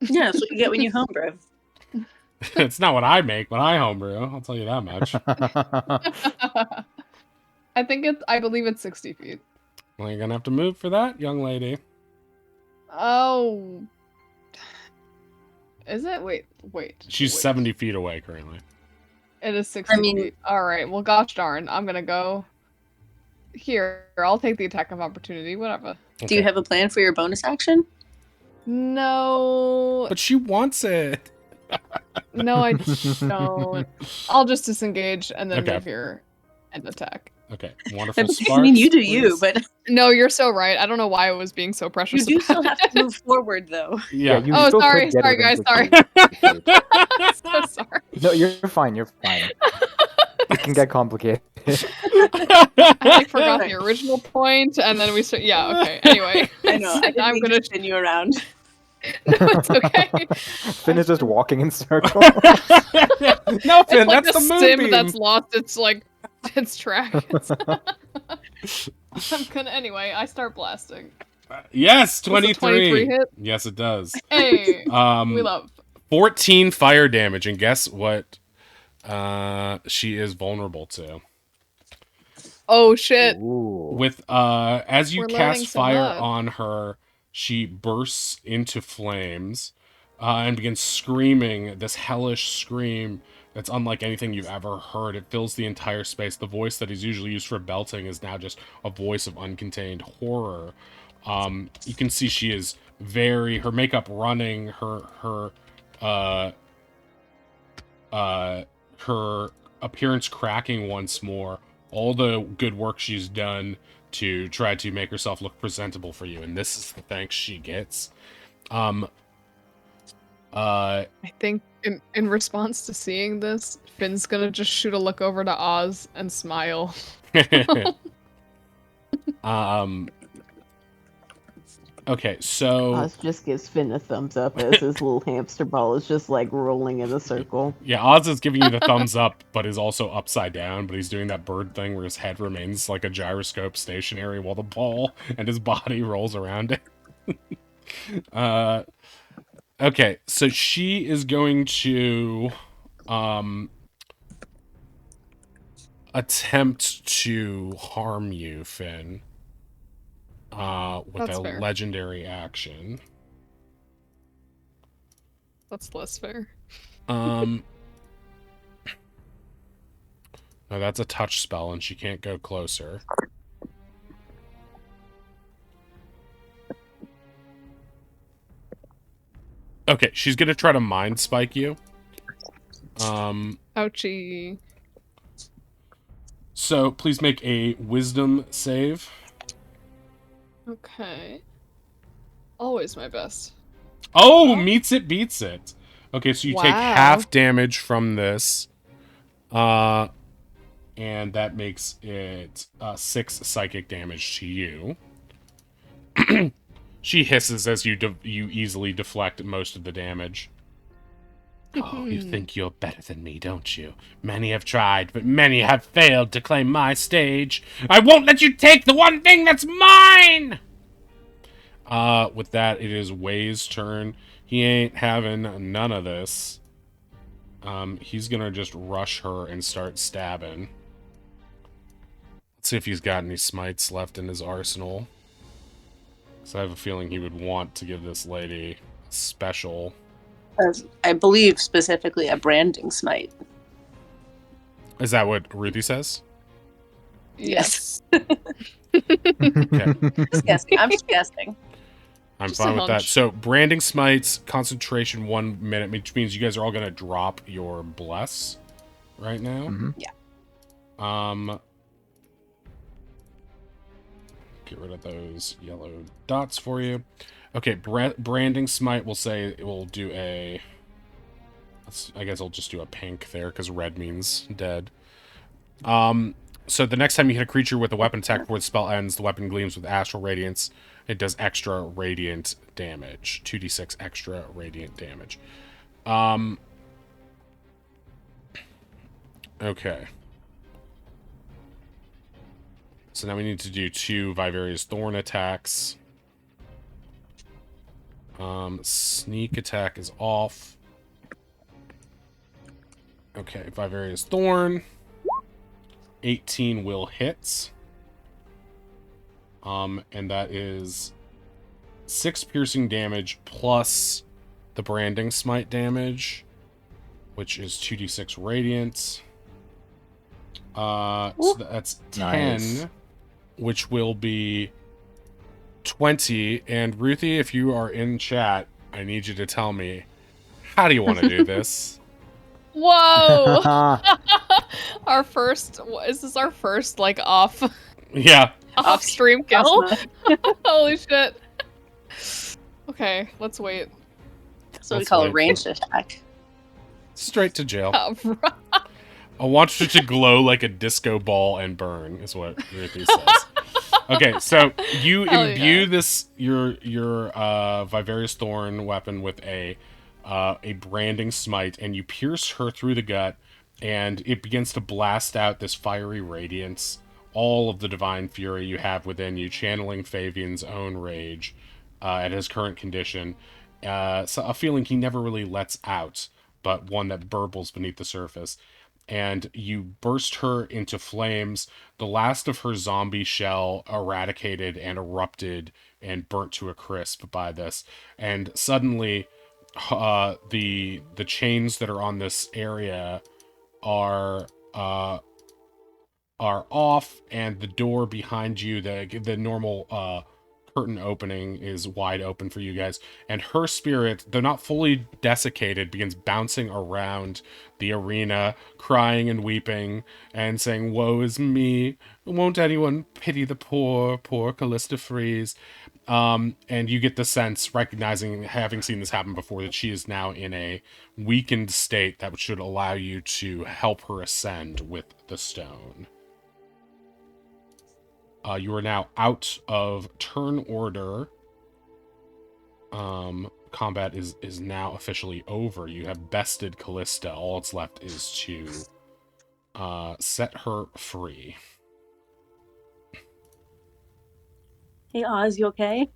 Yeah, that's what you get when you homebrew. It's not what I make when I homebrew, I'll tell you that much. I believe it's 60 feet. Well, you're gonna have to move for that, young lady. Oh. Is it? Wait. She's wait. 70 feet away currently. It is 60 feet. Alright, well, gosh darn. I'm gonna go. Here, I'll take the attack of opportunity, whatever. Do you have a plan for your bonus action? No. But she wants it. No, I don't. I'll just disengage and then Okay. move here and attack. Okay, Wonderful I Sparks. mean, you do please. you, but No, you're so right. I don't know why I was being so precious. you do still about have to it. move forward, though. Yeah. you Oh, still sorry, could get sorry, it guys, into sorry. the- So sorry. No, you're fine. You're fine. It can get complicated. I forgot the original point, and then we start. Yeah, okay. Anyway, I know. I didn't I'm mean gonna. to spin you around. No, it's okay. Finn is just walking in circles. No, It's Finn, like that's the sim moonbeam. that's lost its track. I'm gonna anyway. I start blasting. Yes, Does a 23. 23 hit? Yes, it does. Hey, we love. 14 fire damage, and guess what? She is vulnerable to. Oh shit! Ooh. With as you We're cast learning so fire much. on her, she bursts into flames and begins screaming this hellish scream that's unlike anything you've ever heard. It fills the entire space. The voice that is usually used for belting is now just a voice of uncontained horror. You can see she is her makeup running, her appearance cracking once more. All the good work she's done to try to make herself look presentable for you, and this is the thanks she gets. I think in response to seeing this, Finn's gonna just shoot a look over to Oz and smile. Okay, so Oz just gives Finn a thumbs up as his little hamster ball is just like rolling in a circle. yeah, Oz is giving you the thumbs up, but is also upside down, but he's doing that bird thing where his head remains like a gyroscope stationary while the ball and his body rolls around it. Okay, so she is going to attempt to harm you, Finn. With That's a fair. legendary action. That's less fair. No, that's a touch spell, and she can't go closer. Okay, she's gonna try to mind spike you. Ouchie. So please make a wisdom save. Okay. Always my best. Oh, meets it, beats it. Okay, so you take Wow. half damage from this. And that makes it 6 psychic damage to you. She hisses as you easily deflect most of the damage. Oh, you think you're better than me, don't you? Many have tried, but many have failed to claim my stage. I won't let you take the one thing that's mine! With that, it is Way's turn. He ain't having none of this. He's gonna just rush her and start stabbing. Let's see if he's got any smites left in his arsenal. Because I have a feeling he would want to give this lady a special. I believe specifically a branding smite. Is that what Ruthie says? Yes. Okay. Just guessing. I'm just guessing. I'm Just a fine with that. hunch. So, branding smites, concentration 1 minute, which means you guys are all going to drop your bless right now. Mhm. Yeah. Get rid of those yellow dots for you. Okay, branding smite will say it will do a... I guess I'll just do a pink there, because red means dead. So the next time you hit a creature with a weapon attack before the spell ends, the weapon gleams with astral radiance. It does extra radiant damage. 2d6 extra radiant damage. Okay. So now we need to do 2 Vivarius Thorn attacks. Sneak attack is off. Okay, Vivarius Thorn. 18 will hit. And that is 6 piercing damage plus the branding smite damage, which is 2d6 radiant. So that's 10, Nice. which will be 20. And Ruthie, if you are in chat, I need you to tell me, how do you want to do this? Whoa! Is this our first, like, off Yeah. stream kill? Awesome. Holy shit. Okay, let's wait. That's what we Let's call a wait. ranged attack. Straight to jail. Right. I want you to glow like a disco ball and burn, is what Ruthie says. Okay, so you Hell imbue yeah. this your Vivarius Thorn weapon with a branding smite, and you pierce her through the gut, and it begins to blast out this fiery radiance, all of the divine fury you have within you, channeling Fabian's own rage at his current condition. So a feeling he never really lets out, but one that burbles beneath the surface. And you burst her into flames. The last of her zombie shell eradicated and erupted and burnt to a crisp by this. And suddenly, the chains that are on this area are off, and the door behind you, the normal curtain opening is wide open for you guys. And her spirit, though not fully desiccated, begins bouncing around the arena, crying and weeping, and saying, "Woe is me! Won't anyone pity the poor, poor Callista Freeze?" And you get the sense, recognizing, having seen this happen before, that she is now in a weakened state that should allow you to help her ascend with the stone. You are now out of turn order. Combat is now officially over. You have bested Callista. All that's left is to set her free. Hey Oz, you okay?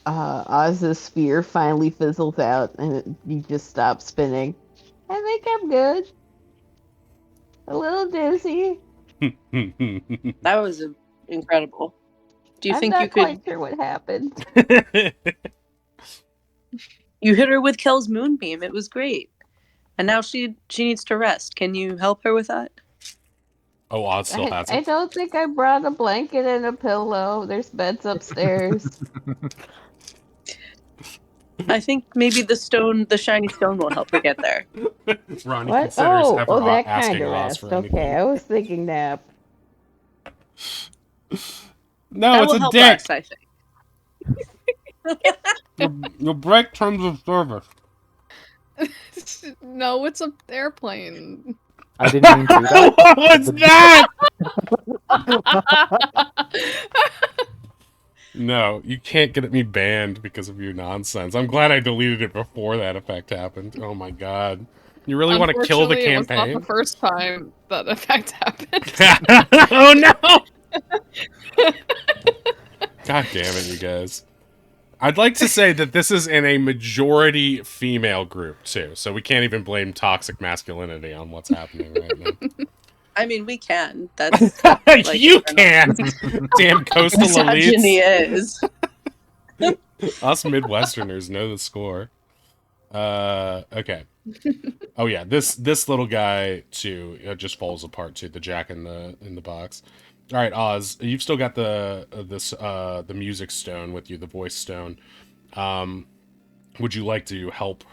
Oz's spear finally fizzles out and he just stops spinning. I think I'm good. A little dizzy. That was incredible. Do you I'm think not you could? quite sure what happened. You hit her with Kel's moonbeam. It was great, and now she needs to rest. Can you help her with that? Oh, Oz still has I it. don't think I brought a blanket and a pillow. There's beds upstairs. I think maybe the shiny stone will help her get there. Ronnie What? considers Oh, ever that asking kind of Oz rest. for anything. Okay, I was thinking nap. No, That it's will a help dick. rest, I think. You'll break terms of service. No, it's an airplane. I didn't mean to. That What's that? No, you can't get me banned because of your nonsense. I'm glad I deleted it before that effect happened. Oh my god. You really want to kill the Unfortunately, it was not campaign? the first time that effect happened. Oh no! God damn it, you guys. I'd like to say that this is in a majority female group, too, so we can't even blame toxic masculinity on what's happening right now. I mean, we can. That's like, you can! Damn coastal misogyny elites. is. Us Midwesterners know the score. Okay. Oh yeah, this little guy too just falls apart too. The jack in the box. All right, Oz, you've still got the music stone with you, the voice stone. Would you like to help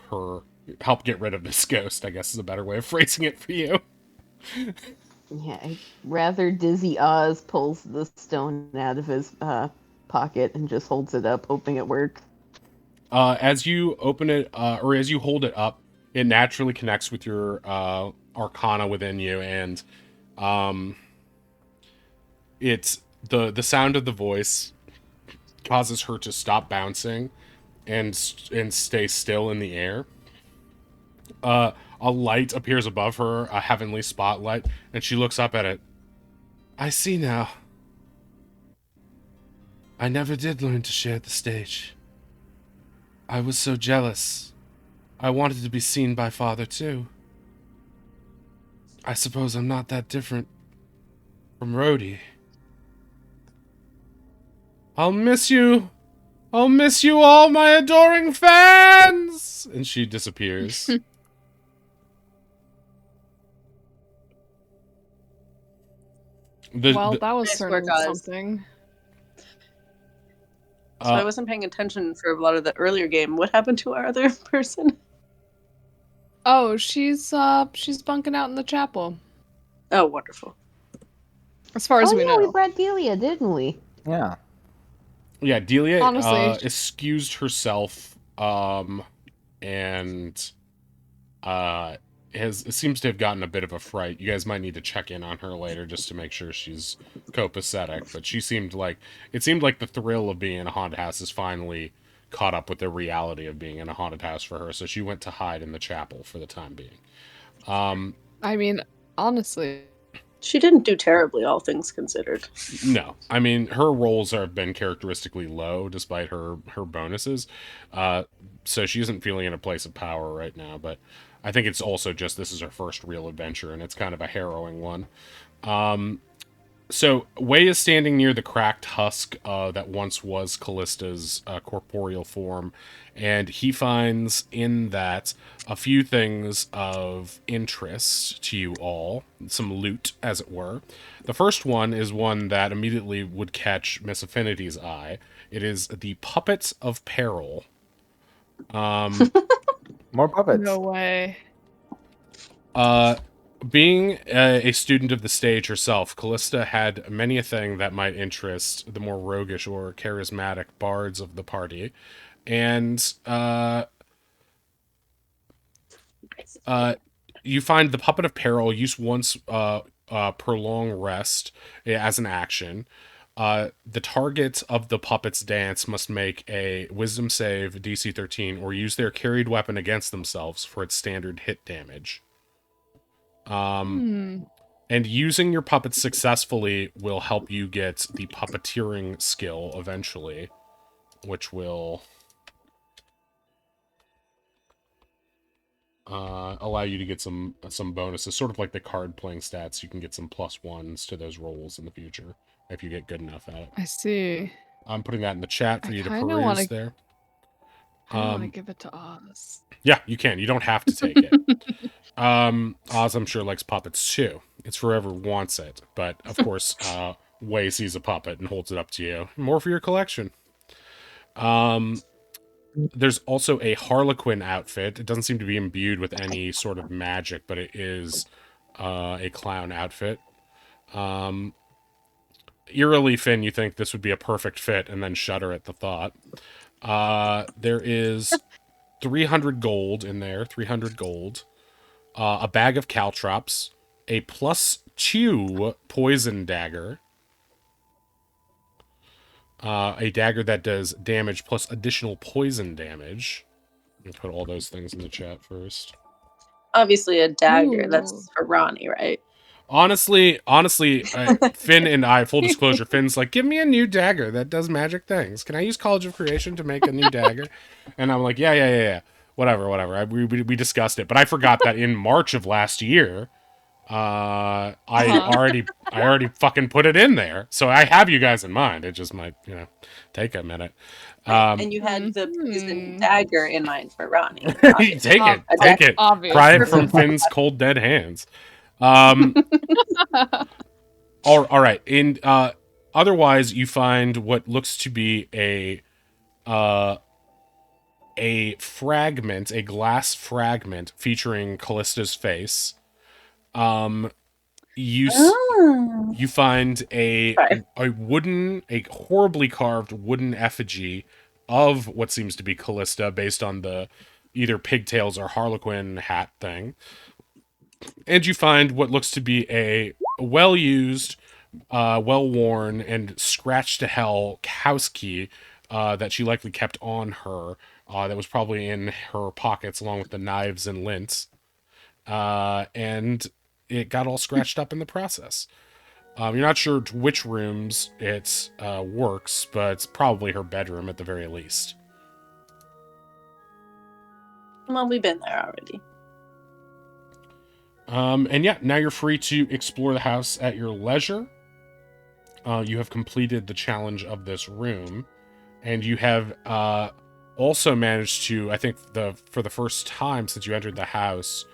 get rid of this ghost? I guess is a better way of phrasing it for you. Yeah, rather dizzy Oz pulls the stone out of his pocket and just holds it up, hoping it works. As you open it, or as you hold it up, it naturally connects with your arcana within you, and it's the sound of the voice causes her to stop bouncing and stay still in the air. A light appears above her, a heavenly spotlight, and she looks up at it. I see now. I never did learn to share the stage. I was so jealous. I wanted to be seen by Father, too. I suppose I'm not that different from Rhodey. I'll miss you. I'll miss you all, my adoring fans! And she disappears. Well, that was Nice certainly work, Oz. something. So I wasn't paying attention for a lot of the earlier game. What happened to our other person? Oh, she's bunking out in the chapel. Oh, wonderful. As far as we know. We brought Delia, didn't we? Yeah. Yeah, Delia Honestly, excused herself, and it seems to have gotten a bit of a fright. You guys might need to check in on her later just to make sure she's copacetic. But it seemed like the thrill of being in a haunted house is finally caught up with the reality of being in a haunted house for her. So she went to hide in the chapel for the time being. I mean, honestly, She didn't do terribly, all things considered. No, I mean her rolls have been characteristically low despite her bonuses, so she isn't feeling in a place of power right now. But I think it's also just this is her first real adventure, and it's kind of a harrowing one. So Wei is standing near the cracked husk that once was Callista's corporeal form, and he finds in that a few things of interest to you all, some loot, as it were. The first one is one that immediately would catch Miss Affinity's eye. It is the Puppets of Peril. More puppets. No way. Being a student of the stage herself, Callista had many a thing that might interest the more roguish or charismatic bards of the party. And you find the Puppet of Peril used once per long rest as an action. The target of the puppet's dance must make a wisdom save DC 13 or use their carried weapon against themselves for its standard hit damage. And using your puppets successfully will help you get the puppeteering skill eventually, which will allow you to get some bonuses, sort of like the card playing stats. You can get some +1s to those rolls in the future if you get good enough at it. I see. I'm putting that in the chat for you to kinda peruse there. I want to give it to Oz. Yeah, you can. You don't have to take it. Oz, I'm sure, likes puppets too. It's for whoever wants it. But, of course, Wei sees a puppet and holds it up to you. More for your collection. There's also a Harlequin outfit. It doesn't seem to be imbued with any sort of magic, but it is a clown outfit. Eerily, Finn, you think this would be a perfect fit and then shudder at the thought. There is 300 gold in there. 300 gold. A bag of caltrops, a +2 poison dagger, a dagger that does damage plus additional poison damage. Let me put all those things in the chat first. Obviously, a dagger. Ooh. That's for Ronnie, right? Honestly, Finn and I, full disclosure, Finn's like, give me a new dagger that does magic things. Can I use College of Creation to make a new dagger? And I'm like, yeah. Whatever. We discussed it, but I forgot that in March of last year, I already fucking put it in there. So I have you guys in mind. It just might, take a minute. And you had the poison dagger in mind for Ronnie. Take it. Obvious. Pry it from Finn's cold dead hands. All right. In otherwise, you find what looks to be a fragment, a glass fragment featuring Callista's face. You find a horribly carved wooden effigy of what seems to be Callista, based on the either pigtails or harlequin hat thing. And you find what looks to be a well-used, well-worn, and scratched to hell house key that she likely kept on her. That was probably in her pockets along with the knives and lints. And it got all scratched up in the process. You're not sure to which rooms it works, but it's probably her bedroom at the very least. Well, we've been there already. And yeah, now you're free to explore the house at your leisure. You have completed the challenge of this room, and you have also managed to, I think, for the first time since you entered the house,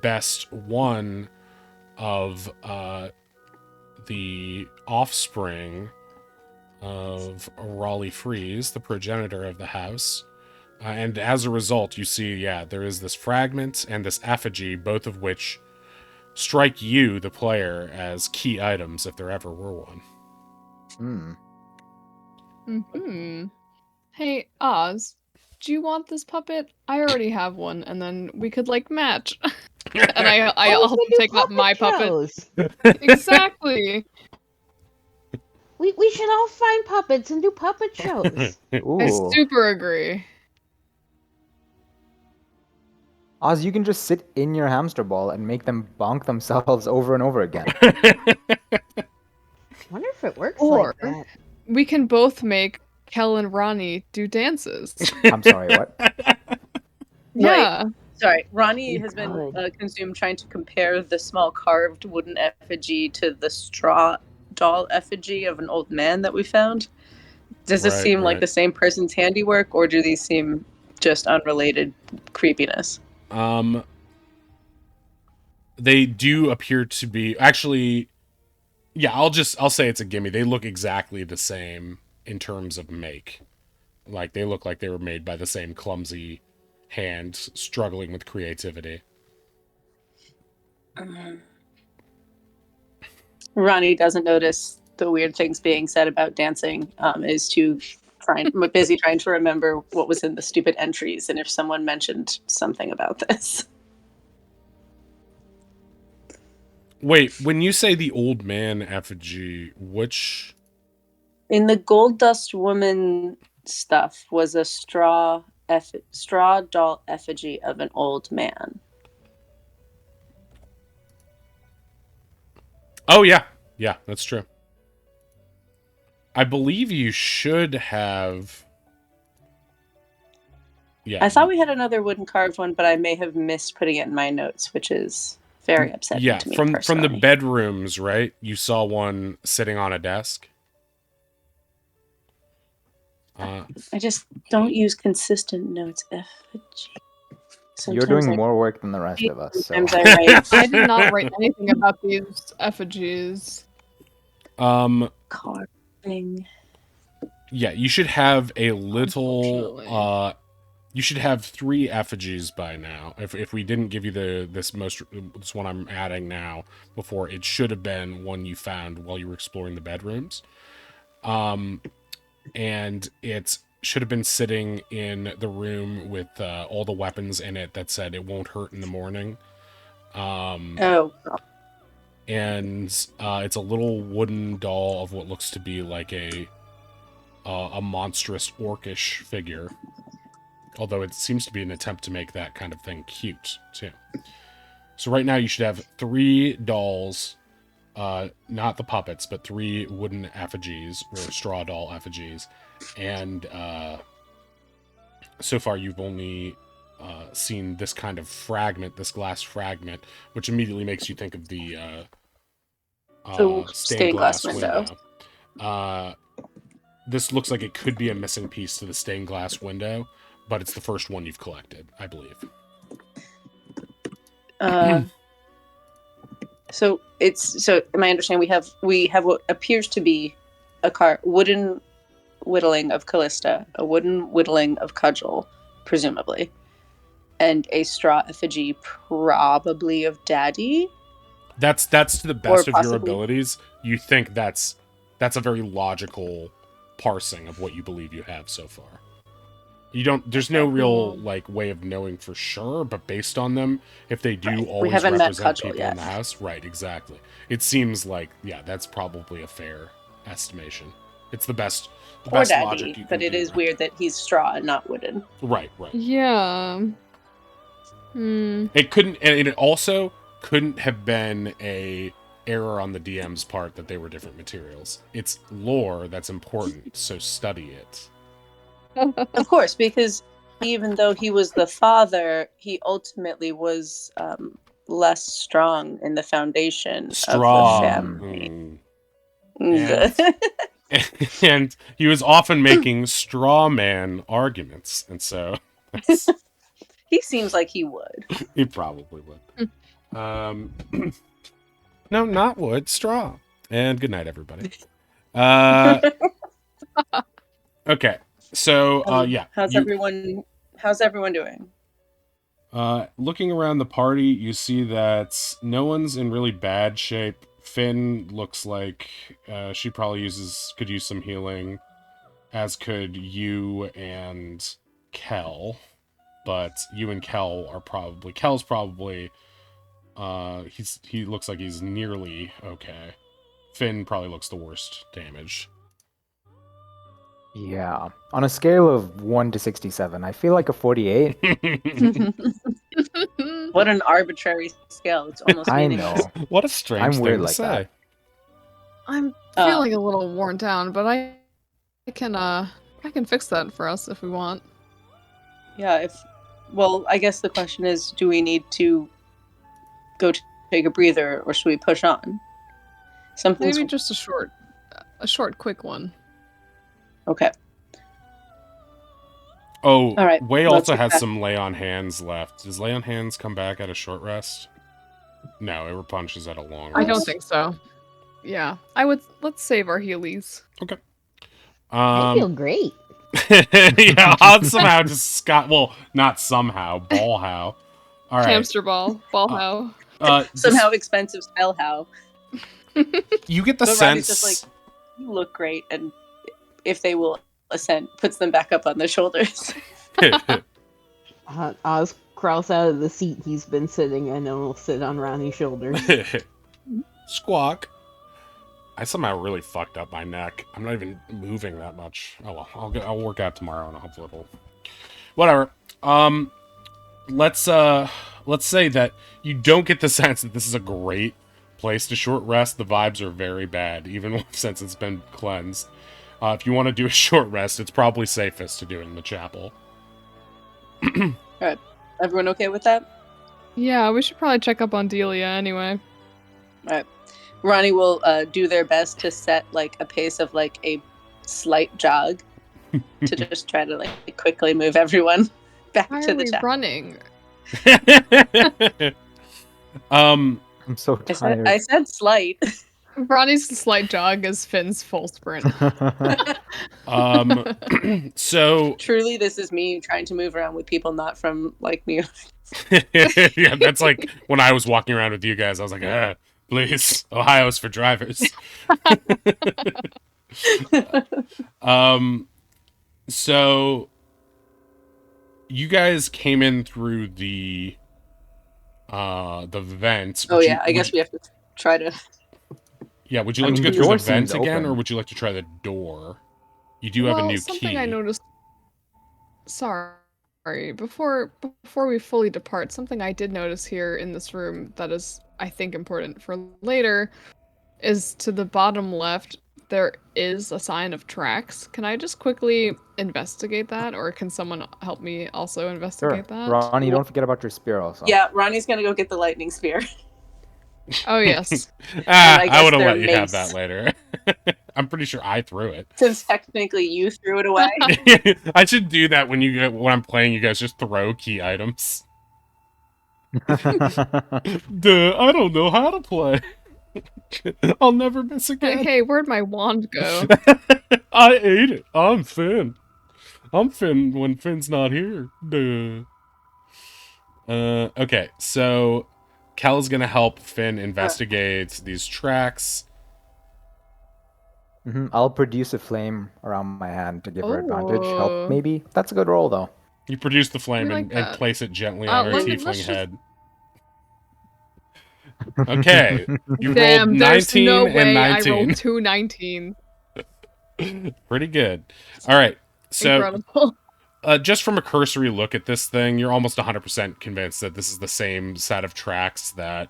best one of the offspring of Raleigh Freeze, the progenitor of the house. And as a result, you see, there is this fragment and this effigy, both of which strike you, the player, as key items if there ever were one. Hey, Oz, do you want this puppet? I already have one, and then we could, match. And I'll take up my puppet. Exactly. We should all find puppets and do puppet shows. Ooh. I super agree. Oz, you can just sit in your hamster ball and make them bonk themselves over and over again. I wonder if it works Or like that. we can both make Kel and Ronnie do dances. I'm sorry, what? Yeah. Sorry, Ronnie has been consumed trying to compare the small carved wooden effigy to the straw doll effigy of an old man that we found. Does this Right, seem like right. the same person's handiwork, or do these seem just unrelated creepiness? They do appear to be actually. Yeah, I'll say it's a gimme. They look exactly the same in terms of make. Like they look like they were made by the same clumsy hand struggling with creativity. Ronnie doesn't notice the weird things being said about dancing. Is busy trying to remember what was in the stupid entries and if someone mentioned something about this. Wait, when you say the old man effigy, which In the Gold Dust Woman stuff was a straw doll effigy of an old man. Oh yeah. Yeah, that's true. I believe you should have. Yeah. I thought we had another wooden carved one, but I may have missed putting it in my notes, which is very upsetting Yeah, to me from the personally. bedrooms, right? You saw one sitting on a desk. I just don't use consistent notes. Effigy. You're doing more work than the rest of us. So. Sometimes I write I did not write anything about these effigies. carving. Yeah, you should have a little. Unfortunately. You should have 3 effigies by now. If we didn't give you this one I'm adding now before, it should have been one you found while you were exploring the bedrooms. And it should have been sitting in the room with all the weapons in it that said it won't hurt in the morning. Oh, And it's a little wooden doll of what looks to be like a monstrous orcish figure. Although it seems to be an attempt to make that kind of thing cute, too. So right now you should have 3 dolls, not the puppets, but 3 wooden effigies, or straw doll effigies. And so far you've only seen this kind of fragment, this glass fragment, which immediately makes you think of the stained glass window. This looks like it could be a missing piece to the stained glass window, but it's the first one you've collected, I believe. So my understanding, we have what appears to be a wooden whittling of Callista, a wooden whittling of Cudgel, presumably, and a straw effigy, probably of Daddy. That's to the best of your possibly- abilities. You think that's a very logical parsing of what you believe you have so far. You don't. There's no real way of knowing for sure, but based on them, if they do Right. We always haven't met represent Cudgel people in yet. the house, right? Exactly. It seems like that's probably a fair estimation. It's the best. The Or best Daddy, logic you can but it do, is right? weird that he's straw and not wooden. Right. Yeah. It couldn't, and it also couldn't have been a error on the DM's part that they were different materials. It's lore that's important, so study it. Of course, because even though he was the father, he ultimately was less strong in the foundation of the family. And he was often making straw man arguments, and so he seems like he would. he probably would. No, not wood, straw. And good night, everybody. Okay, so yeah. How's everyone doing? Looking around the party, you see that no one's in really bad shape. Finn looks like she probably could use some healing, as could you and Kel. But you and Kel's probably he looks like he's nearly okay. Finn probably looks the worst damaged. Yeah. On a scale of 1 to 67, I feel like a 48. What an arbitrary scale. It's almost I meaningless. know. What a strange I'm thing weird to like say. that. I'm feeling a little worn down, but I can fix that for us if we want. Yeah, I guess the question is, do we need to go take a breather or should we push on? Something's Maybe just a short, quick one. okay. Oh, All right, Way let's also get has back. some lay on hands left. Does lay on hands come back at a short rest? No, it replenishes at a long I rest. don't think so. Yeah, let's save our Heelys. Okay. I feel great. Yeah, Odd somehow just not somehow, ball how. All right. Hamster ball, ball how. Somehow expensive spell how. You get the But Ronnie's sense. just like, you look great, and if they will ascend, puts them back up on their shoulders. Oz crawls out of the seat he's been sitting in and will sit on Ronnie's shoulders. Squawk. I somehow really fucked up my neck. I'm not even moving that much. Oh well, I'll work out tomorrow and hopefully it'll. Whatever. Let's say that you don't get the sense that this is a great place to short rest. The vibes are very bad, even since it's been cleansed. If you want to do a short rest, it's probably safest to do it in the chapel. Alright. Everyone okay with that? Yeah, we should probably check up on Delia anyway. Alright. Ronnie will do their best to set like a pace of like a slight jog to just try to like quickly move everyone back Why to are the we chapel. running? I'm so tired. I said slight. Ronnie's slight jog is Finn's full sprint. So Truly, this is me trying to move around with people not from like New York. yeah, that's like when I was walking around with you guys. I was like, please, Ohio's for drivers. So you guys came in through the vent. Oh yeah, I guess we have to try to. Yeah, would you I like to mean, go the through door the vent seems again, or open. would you like to try the door? You do have a new something key. I noticed. Sorry, before we fully depart, something I did notice here in this room that is, I think, important for later, is to the bottom left. There is a sign of tracks. Can I just quickly investigate that, or can someone help me also Sure. investigate that? Ronnie, don't forget about your spear also. Yeah, Ronnie's gonna go get the lightning spear. Oh yes. I I would have guess let their you have mace. that later. I'm pretty sure I threw it. Since technically you threw it away. I should do that when I'm playing. You guys just throw key items. Duh, I don't know how to play. I'll never miss again. Hey, where'd my wand go? I ate it. I'm Finn. I'm Finn when Finn's not here. Duh. Okay, so Kel's gonna help Finn investigate these tracks. I'll produce a flame around my hand to give her advantage. Oh. Help, maybe. That's a good roll, though. You produce the flame We like and that. place it gently on her let's tiefling just- head. Okay, you Damn, rolled there's 19 no and way 19. I rolled 219. Pretty good. All right, so Incredible. just from a cursory look at this thing, you're almost 100% convinced that this is the same set of tracks that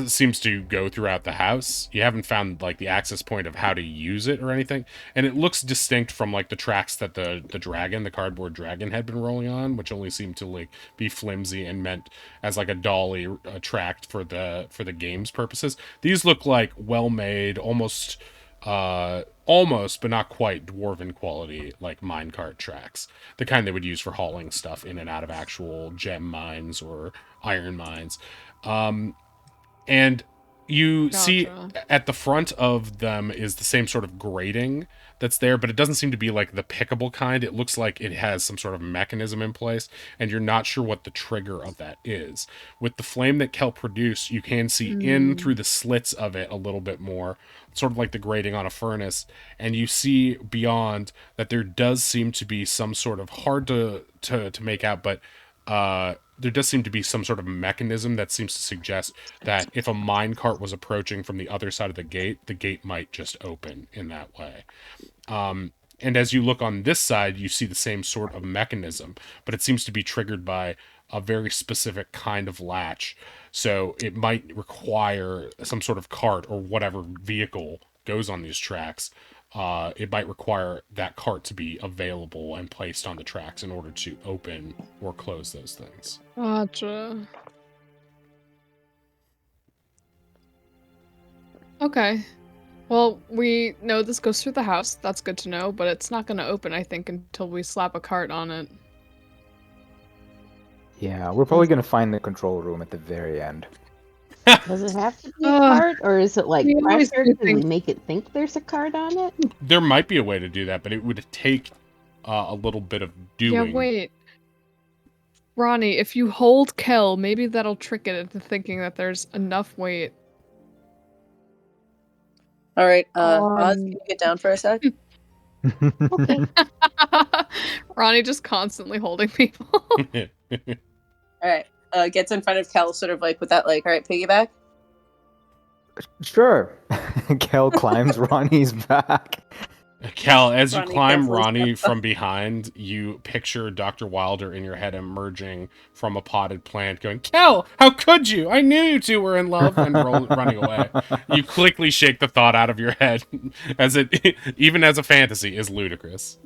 seems to go throughout the house. You haven't found like the access point of how to use it or anything, and it looks distinct from like the tracks that the cardboard dragon had been rolling on, which only seemed to like be flimsy and meant as like a dolly tracked for the game's purposes. These look like well made, almost but not quite dwarven quality, like minecart tracks, the kind they would use for hauling stuff in and out of actual gem mines or iron mines. And you see Gotcha. at the front of them is the same sort of grating that's there, but it doesn't seem to be like the pickable kind. It looks like it has some sort of mechanism in place, and you're not sure what the trigger of that is. With the flame that Kel produced, you can see in through the slits of it a little bit more, sort of like the grating on a furnace, and you see beyond that there does seem to be some sort of hard to make out, but there does seem to be some sort of mechanism that seems to suggest that if a minecart was approaching from the other side of the gate might just open in that way. And as you look on this side, you see the same sort of mechanism, but it seems to be triggered by a very specific kind of latch. So it might require some sort of cart or whatever vehicle goes on these tracks. It might require that cart to be available and placed on the tracks in order to open or close those things. Gotcha. Okay. Well, we know this goes through the house. That's good to know, but it's not going to open, I think, until we slap a cart on it. Yeah, we're probably gonna find the control room at the very end. Does it have to be a Ugh, card, or is it like we always pressure? do Do we things- make it think there's a card on it? There might be a way to do that, but it would take a little bit of doing. Yeah, wait. Ronnie, if you hold Kel, maybe that'll trick it into thinking that there's enough weight. All right, Oz, Um, can you get down for a sec? Okay. Ronnie just constantly holding people. All right, gets in front of Kel, sort of like with that, like, all right, piggyback. Sure. Kel climbs Ronnie's back. Cal, as you Ronnie climb carefully Ronnie steps up. from behind, you picture Dr. Wilder in your head emerging from a potted plant going, Cal, how could you? I knew you two were in love, and running away. You quickly shake the thought out of your head, as it, even as a fantasy, is ludicrous.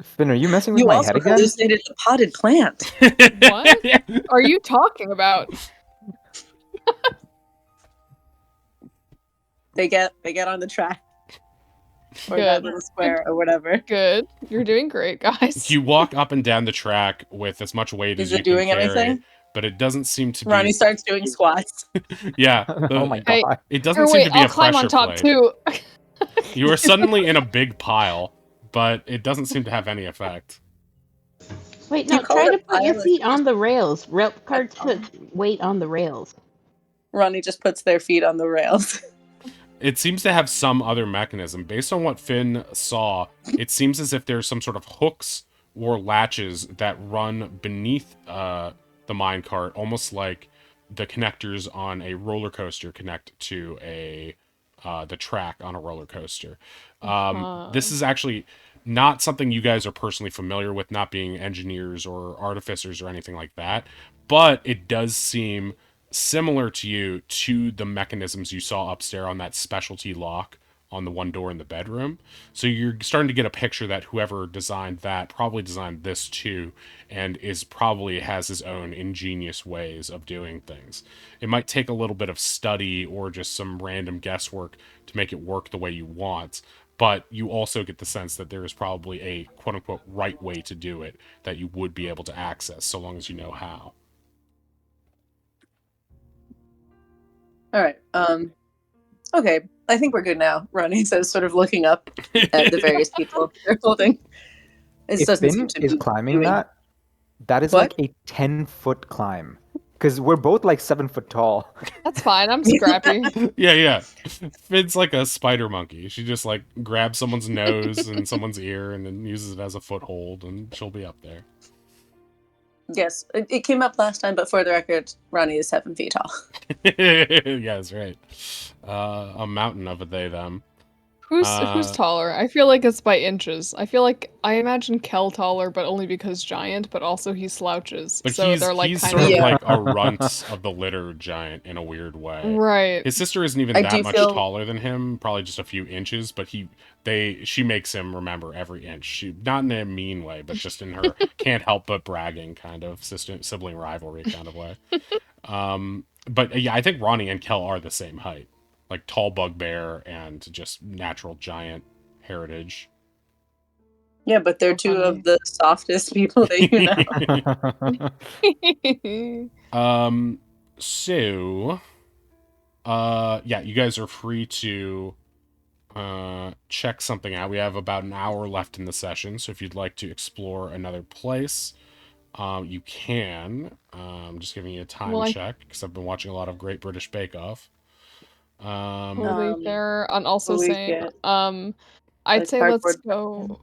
Finn, are you messing with You my also head again? hallucinated the potted plant. What are you talking about? They get on the track or Good. that little square or whatever. Good. You're doing great, guys. You walk up and down the track with as much weight Is as it you doing can carry, anything? but it doesn't seem to be. Ronnie starts doing squats. Yeah, Oh my Hey, god. it doesn't Or seem wait, to be I'll a climb pressure on top plate. too. You are suddenly in a big pile, but it doesn't seem to have any effect. Wait, You no. call Try it to a put your pile, feet it's on just- the rails. Cards put weight on the rails. Ronnie just puts their feet on the rails. It seems to have some other mechanism. Based on what Finn saw, it seems as if there's some sort of hooks or latches that run beneath the minecart, almost like the connectors on a roller coaster connect to the track on a roller coaster. This is actually not something you guys are personally familiar with, not being engineers or artificers or anything like that, but it does seem similar to you to the mechanisms you saw upstairs on that specialty lock on the one door in the bedroom. So you're starting to get a picture that whoever designed that probably designed this too, and is probably has his own ingenious ways of doing things. It might take a little bit of study or just some random guesswork to make it work the way you want, but you also get the sense that there is probably a quote-unquote right way to do it that you would be able to access so long as you know how. All right. Okay. I think we're good now. Ronnie says, sort of looking up at the various people they're holding. It If doesn't Finn seem to is be climbing doing- that is What? like a 10-foot climb. Because we're both like 7 foot tall. That's fine. I'm scrappy. Yeah. Finn's like a spider monkey. She just like grabs someone's nose and someone's ear and then uses it as a foothold, and she'll be up there. Yes, it came up last time, but for the record, Ronnie is 7 feet tall. Yeah, that's right. A mountain of a they them. Who's taller? I feel like it's by inches. I feel like I imagine Kel taller, but only because giant, but also he slouches. But so he's they're like he's kind sort of Yeah. like a runt of the litter giant in a weird way. right. His sister isn't even I that do much feel- taller than him, probably just a few inches, but she makes him remember every inch. She not in a mean way, but just in her can't help but bragging kind of sibling rivalry kind of way. But yeah, I think Ronnie and Kel are the same height. Like tall bugbear and just natural giant heritage. Yeah, but they're So two funny. of the softest people that you know. So yeah, you guys are free to check something out. We have about an hour left in the session, so if you'd like to explore another place, you can. Just giving you a time Well, check because I've been watching a lot of Great British Bake Off. Totally fair. And also what we saying, get? I'd Like say let's cardboard. go.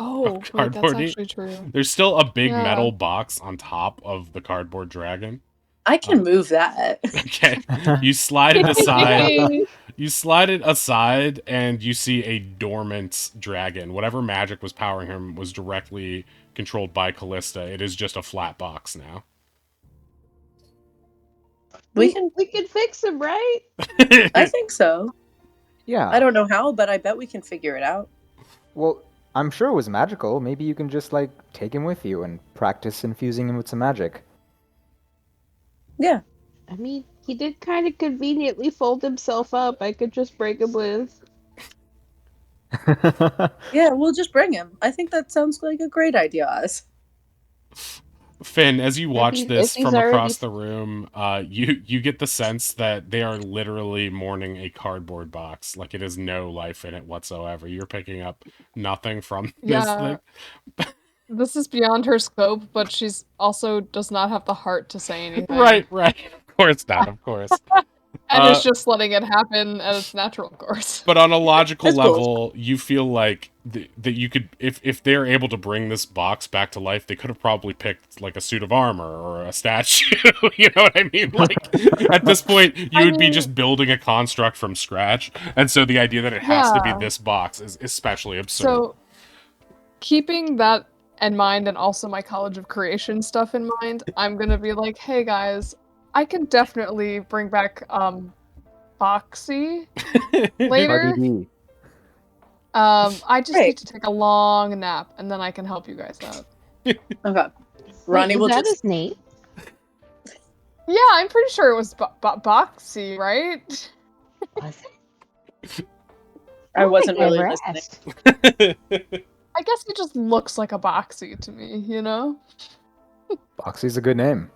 Oh, wait, that's cardboardy? actually true. There's still a big Yeah. metal box on top of the cardboard dragon. I can move that. Okay, you slide it aside. You slide it aside, and you see a dormant dragon. Whatever magic was powering him was directly controlled by Callista. It is just a flat box now. We can. We can fix him, right? I think so. Yeah. I don't know how, but I bet we can figure it out. Well, I'm sure it was magical. Maybe you can just like take him with you and practice infusing him with some magic. Yeah. I mean, He did kind of conveniently fold himself up. I could just break him with. Yeah, we'll just bring him. I think that sounds like a great idea, Oz. Finn, as you watch if this he's from already- across the room, you get the sense that they are literally mourning a cardboard box. Like it has no life in it whatsoever. You're picking up nothing from this Yeah. thing. This is beyond her scope, but she's also does not have the heart to say anything. Right. Of course not. Of course. And is just letting it happen at its natural course. But on a logical That's cool. level, you feel like that you could, if they're able to bring this box back to life, they could have probably picked like a suit of armor or a statue. You know what I mean? Like at this point, you would be just building a construct from scratch, and so the idea that it has to be Yeah. this box is especially absurd. So, keeping that in mind, and also my College of Creation stuff in mind, I'm gonna be like, hey guys, I can definitely bring back Foxy later. Cardi B. I just Great. need to take a long nap, and then I can help you guys out. Okay. Ronnie Wait, will is that just. his name? Yeah, I'm pretty sure it was Boxy, right? Was it? I wasn't really never listening. asked. I guess he just looks like a Boxy to me, you know? Boxy's a good name.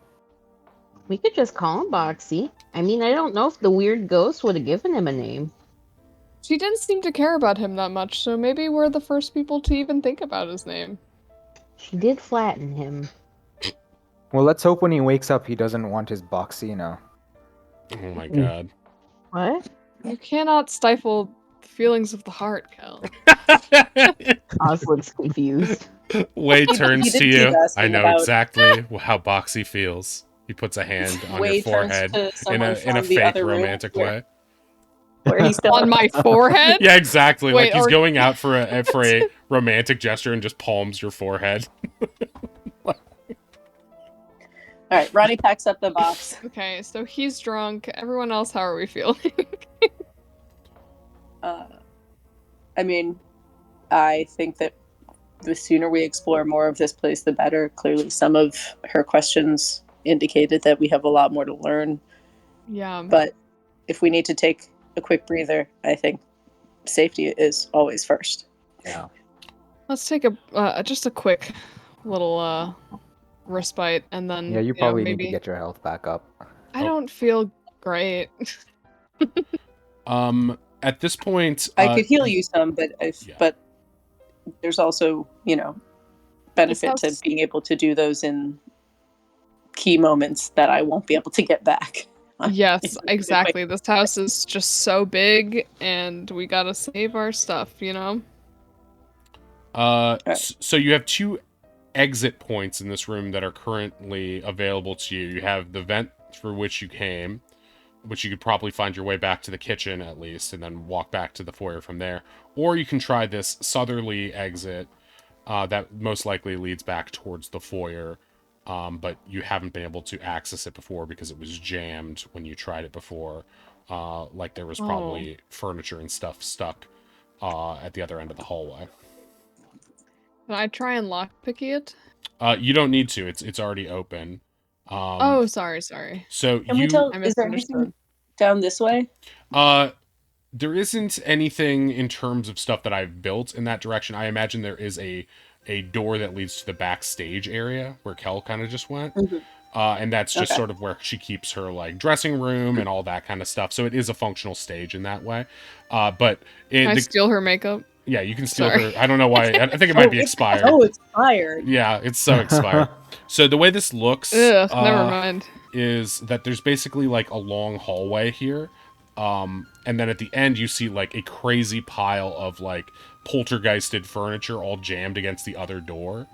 We could just call him Boxy. I mean, I don't know if the weird ghost would have given him a name. She didn't seem to care about him that much, so maybe we're the first people to even think about his name. She did flatten him. Well, let's hope when he wakes up, he doesn't want his Boxy now. Oh my god. What? You cannot stifle feelings of the heart, Kel. Oz looks confused. Wei He turns did to keep you. asking I know about- exactly how Boxy feels. He puts a hand on Wei your turns forehead to in someone a from the fake other room romantic where- way. Where he's still On my forehead? Yeah, exactly. Wait, like he's or- going out for a romantic gesture and just palms your forehead. All right, Ronnie packs up the box. Okay, so he's drunk. Everyone else, how are we feeling? I mean, I think that the sooner we explore more of this place, the better. Clearly, some of her questions indicated that we have a lot more to learn. Yeah. But if we need to take a quick breather, I think safety is always first. Yeah. Let's take a just a quick little respite, and then Yeah, you know, probably maybe... need to get your health back up. I don't feel great. At this point, I could heal you some, but Yeah. but there's also, benefit to house- being able to do those in key moments that I won't be able to get back. Yes, exactly. This house is just so big, and we gotta save our stuff, you know? So you have two exit points in this room that are currently available to you. You have the vent through which you came, which you could probably find your way back to the kitchen at least, and then walk back to the foyer from there. Or you can try this southerly exit that most likely leads back towards the foyer, but you haven't been able to access it before because it was jammed when you tried it before. Like there was probably furniture and stuff stuck at the other end of the hallway. Can I try and lockpick it? You don't need to. It's already open. Oh, sorry. So Can you we tell? I Is there misunderstood. anything down this way? there isn't anything in terms of stuff that I've built in that direction. I imagine there is a door that leads to the backstage area where Kel kind of just went. Mhm. And that's just Okay. sort of where she keeps her like dressing room and all that kind of stuff. So it is a functional stage in that way. But Can I it, steal her makeup? yeah, you can steal Sorry. her. I don't know why. I think it might be expired. Oh, it's fired. Yeah, it's so expired. So the way this looks Ugh, never mind. is that there's basically like a long hallway here. And then at the end you see like a crazy pile of like poltergeisted furniture all jammed against the other door.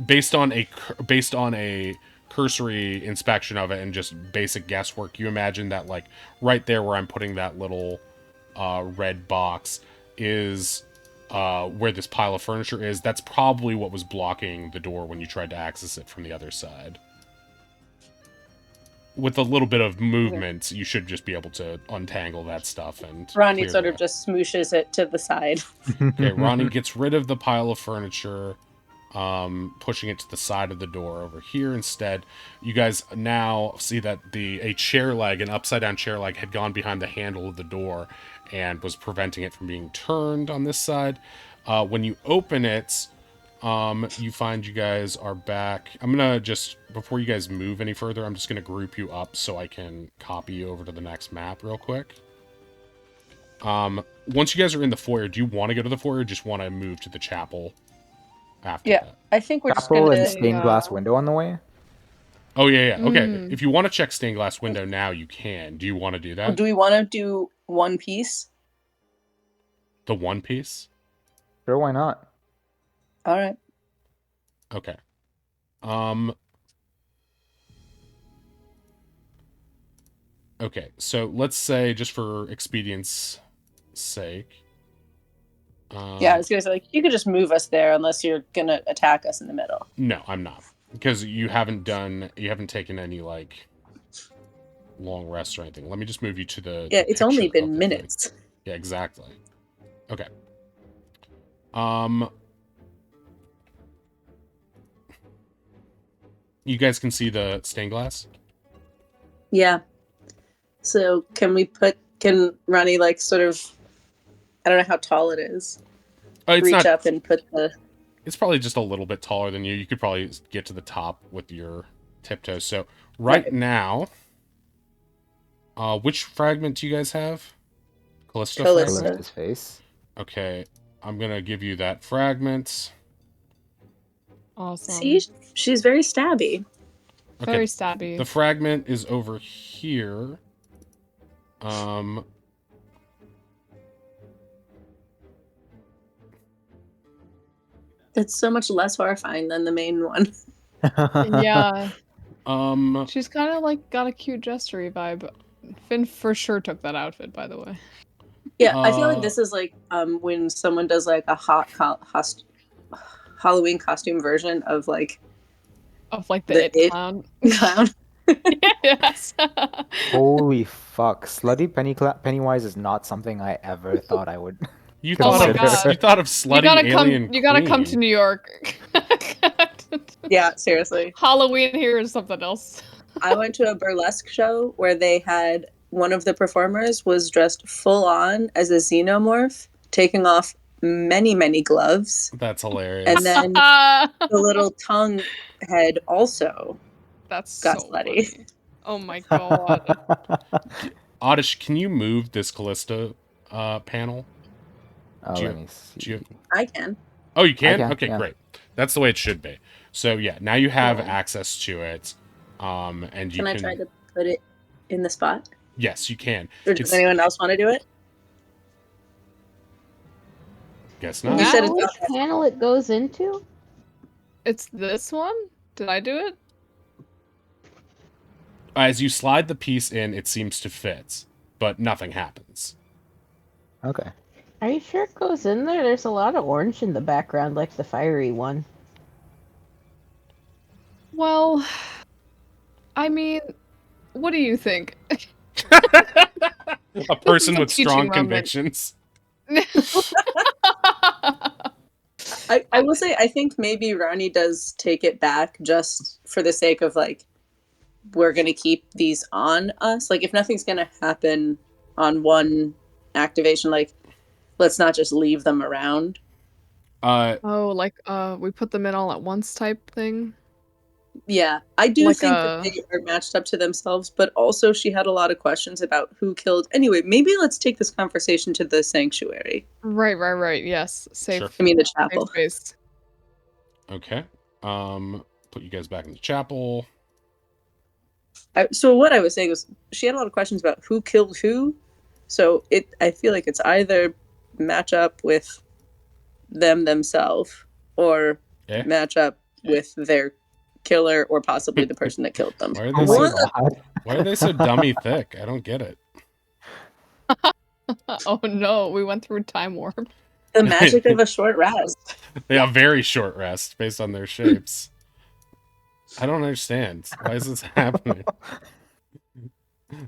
Based on a cursory inspection of it and just basic guesswork, you imagine that like right there where I'm putting that little red box is where this pile of furniture is. That's probably what was blocking the door when you tried to access it from the other side. With a little bit of movement, you should just be able to untangle that stuff and Ronnie clear sort the of just smooshes it to the side. Okay, Ronnie gets rid of the pile of furniture pushing it to the side of the door over here instead. You guys now see that a chair leg, an upside down chair leg, had gone behind the handle of the door and was preventing it from being turned on this side. When you open it, you find you guys are back. I'm gonna just, before you guys move any further, I'm just gonna group you up so I can copy you over to the next map real quick. Once you guys are in the foyer, do you want to go to the foyer or just want to move to the chapel after Yeah. that? I think we're just Chapel gonna. and stained glass window on the way. Oh, yeah. Okay. Mm. If you want to check stained glass window now, you can. Do you want to do that? Do we want to do one piece? The one piece? Sure, why not? All right. Okay. Okay, so let's say, just for expedience sake. Yeah, I was gonna say, like, you could just move us there unless you're gonna attack us in the middle. No, I'm not. Because you haven't taken any, like, long rests or anything. Let me just move you to the... Yeah, the it's only picture of been the thing. minutes. Yeah, exactly. Okay. You guys can see the stained glass? Yeah. So can Ronnie, like, sort of, I don't know how tall it is, It's reach not... up and put the... It's probably just a little bit taller than you. You could probably get to the top with your tiptoes. So right now, which fragment do you guys have? Callista Callista. fragment? Callista's face. Okay, I'm gonna give you that fragment. Awesome. See, she's very stabby. Okay, Very stabby. the fragment is over here. It's so much less horrifying than the main one. Yeah. Um, She's kind of like got a cute jestery vibe. Finn for sure took that outfit, by the way. Yeah, I feel like this is like when someone does like a Halloween costume version of like Of like The the It It clown. clown. Yes. Holy fuck! Slutty Pennywise is not something I ever thought I would. you Oh thought my of God. you thought of slutty alien. You gotta come to queen. New York. Yeah, seriously. Halloween here is something else. I went to a burlesque show where they had one of the performers was dressed full on as a xenomorph, taking off many, many gloves. That's hilarious. And then the little tongue head also That's got so slutty. funny. Oh my god. Oddish, can you move this Callista panel? Do you- Let me see. do you- I can. Oh, you can? can, Okay, yeah. great. That's the way it should be. So yeah, now you have access to it. And you Can I try to put it in the spot? Yes, you can. Or does It's- anyone else want to do it? Guess You not. said Is that it's which not that- panel it goes into? It's this one? Did I do it? As you slide the piece in, it seems to fit, but nothing happens. Okay. Are you sure it goes in there? There's a lot of orange in the background, like the fiery one. Well, I mean, what do you think? A person Some with teaching strong moment. convictions. I will say, I think maybe Rani does take it back just for the sake of, like, we're going to keep these on us. Like, if nothing's going to happen on one activation, like, let's not just leave them around. Oh, like we put them in all at once type thing. Yeah, I do Like think that they are matched up to themselves, but also she had a lot of questions about who killed. Anyway, maybe let's take this conversation to the sanctuary. Right. Yes, safe. Sure. I mean, the Safe chapel. space. Okay. Put you guys back in the chapel. So what I was saying was she had a lot of questions about who killed who. So I feel like it's either match up with them themselves or Yeah. match up with their killer or possibly the person that killed them. Why are Oh they my so, god. why are they so dummy thick? I don't get it. Oh no, we went through time warp. The magic of a short rest. They have very short rest based on their shapes. I don't understand. Why is this happening?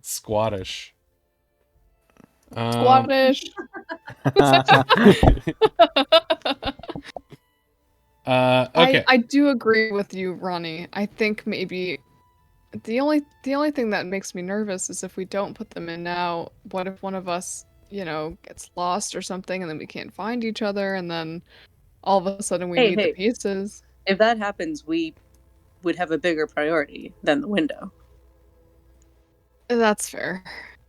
Squattish. Squattish. Okay. Okay. I do agree with you, Ronnie. I think maybe the only thing that makes me nervous is if we don't put them in now, what if one of us, gets lost or something and then we can't find each other and then all of a sudden we Hey, need the hey. pieces. If that happens, we would have a bigger priority than the window. That's fair.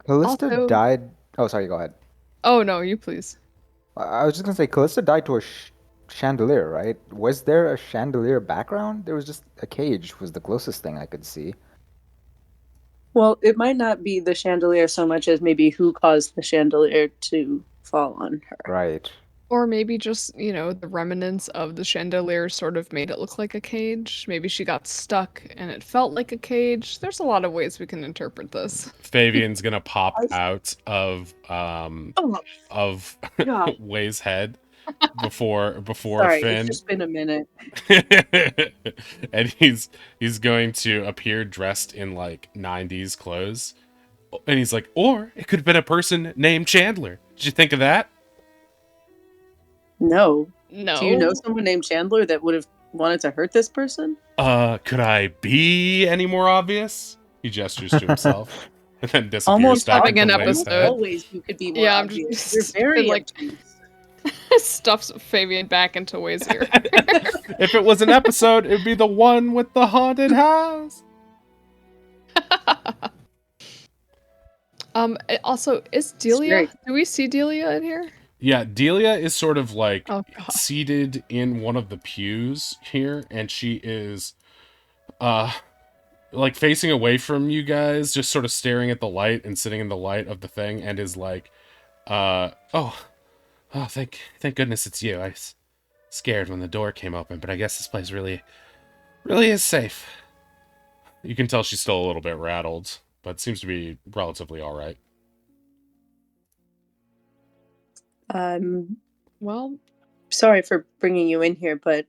Callista Also- died. Oh, sorry. Go ahead. Oh no, you please. I was just gonna say, Callista died to a chandelier, right? Was there a chandelier background? There was just a cage. Was the closest thing I could see. Well, it might not be the chandelier so much as maybe who caused the chandelier to fall on her. Right. Or maybe just, the remnants of the chandelier sort of made it look like a cage. Maybe she got stuck and it felt like a cage. There's a lot of ways we can interpret this. Fabian's gonna pop out of God. Way's head before Sorry, Finn. it's just been a minute. And he's going to appear dressed in like 90s clothes. And he's like, or it could have been a person named Chandler. Did you think of that? No. No. Do you know someone named Chandler that would have wanted to hurt this person? Could I be any more obvious? He gestures to himself and then disappears Almost back having into an Way's episode. head. Always you could be more Yeah, I'm obvious. just- You're very like- obtuse. Stuffs Fabian back into Way's ear. If it was an episode, it'd be the one with the haunted house. Also, is Delia? great. Do we see Delia in here? Yeah, Delia is sort of like Oh god. seated in one of the pews here, and she is like facing away from you guys, just sort of staring at the light and sitting in the light of the thing, and is like, oh, thank goodness it's you. I was scared when the door came open, but I guess this place really is safe. You can tell she's still a little bit rattled, but seems to be relatively all right. Well, Sorry for bringing you in here, but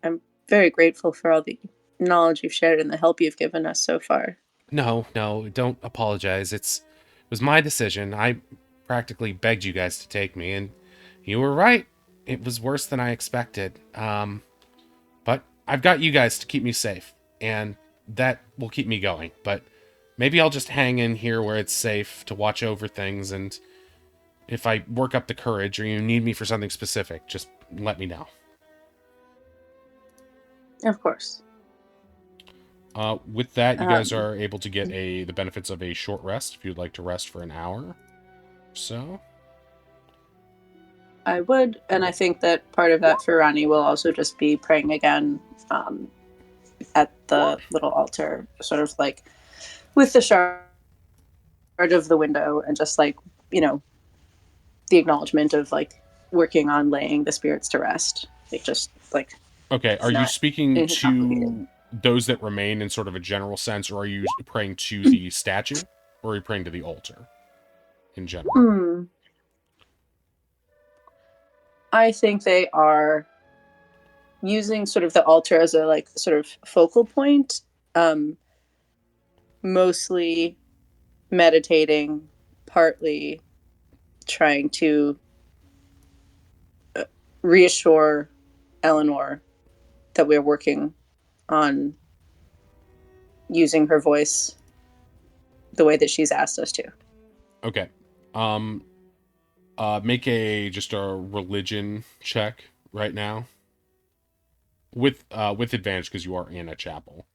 I'm very grateful for all the knowledge you've shared and the help you've given us so far. No, don't apologize. It was my decision. I practically begged you guys to take me, and you were right. It was worse than I expected. But I've got you guys to keep me safe, and that will keep me going. But maybe I'll just hang in here where it's safe to watch over things, and if I work up the courage or you need me for something specific, just let me know. Of course. With that, you guys are able to get the benefits of a short rest if you'd like to rest for an hour or so. I would, and I think that part of that for Ronnie will also just be praying again at the little altar, sort of like with the shard of the window, and just like, the acknowledgement of like working on laying the spirits to rest. Like just like Okay, are you not speaking anything to complicated. those that remain in sort of a general sense, or are you praying to the statue, or are you praying to the altar in general? I think they are using sort of the altar as a like sort of focal point, mostly meditating, partly trying to reassure Eleanor that we're working on using her voice the way that she's asked us to. Okay. Make just a religion check right now. With advantage because you are in a chapel.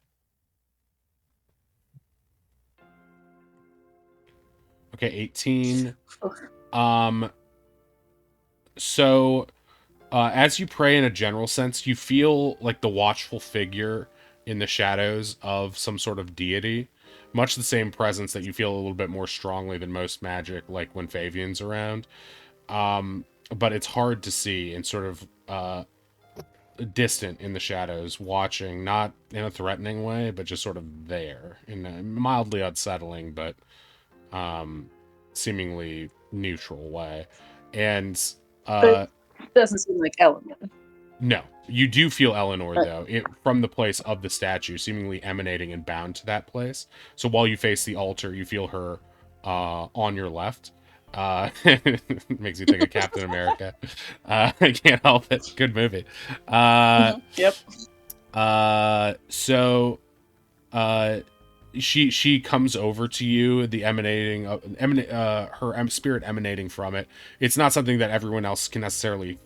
Okay, 18. So as you pray in a general sense, you feel like the watchful figure in the shadows of some sort of deity. Much the same presence that you feel a little bit more strongly than most magic, like when Fabian's around. But it's hard to see and sort of distant in the shadows, watching, not in a threatening way, but just sort of there in a mildly unsettling, but seemingly neutral way. And But it doesn't seem like Eleanor. no, you do feel Eleanor though, from the place of the statue, seemingly emanating and bound to that place. So while you face the altar, you feel her on your left. Makes you think of Captain America. I can't help it. Good movie. Yep. So she comes over to you, the her spirit emanating from it. It's not something that everyone else can necessarily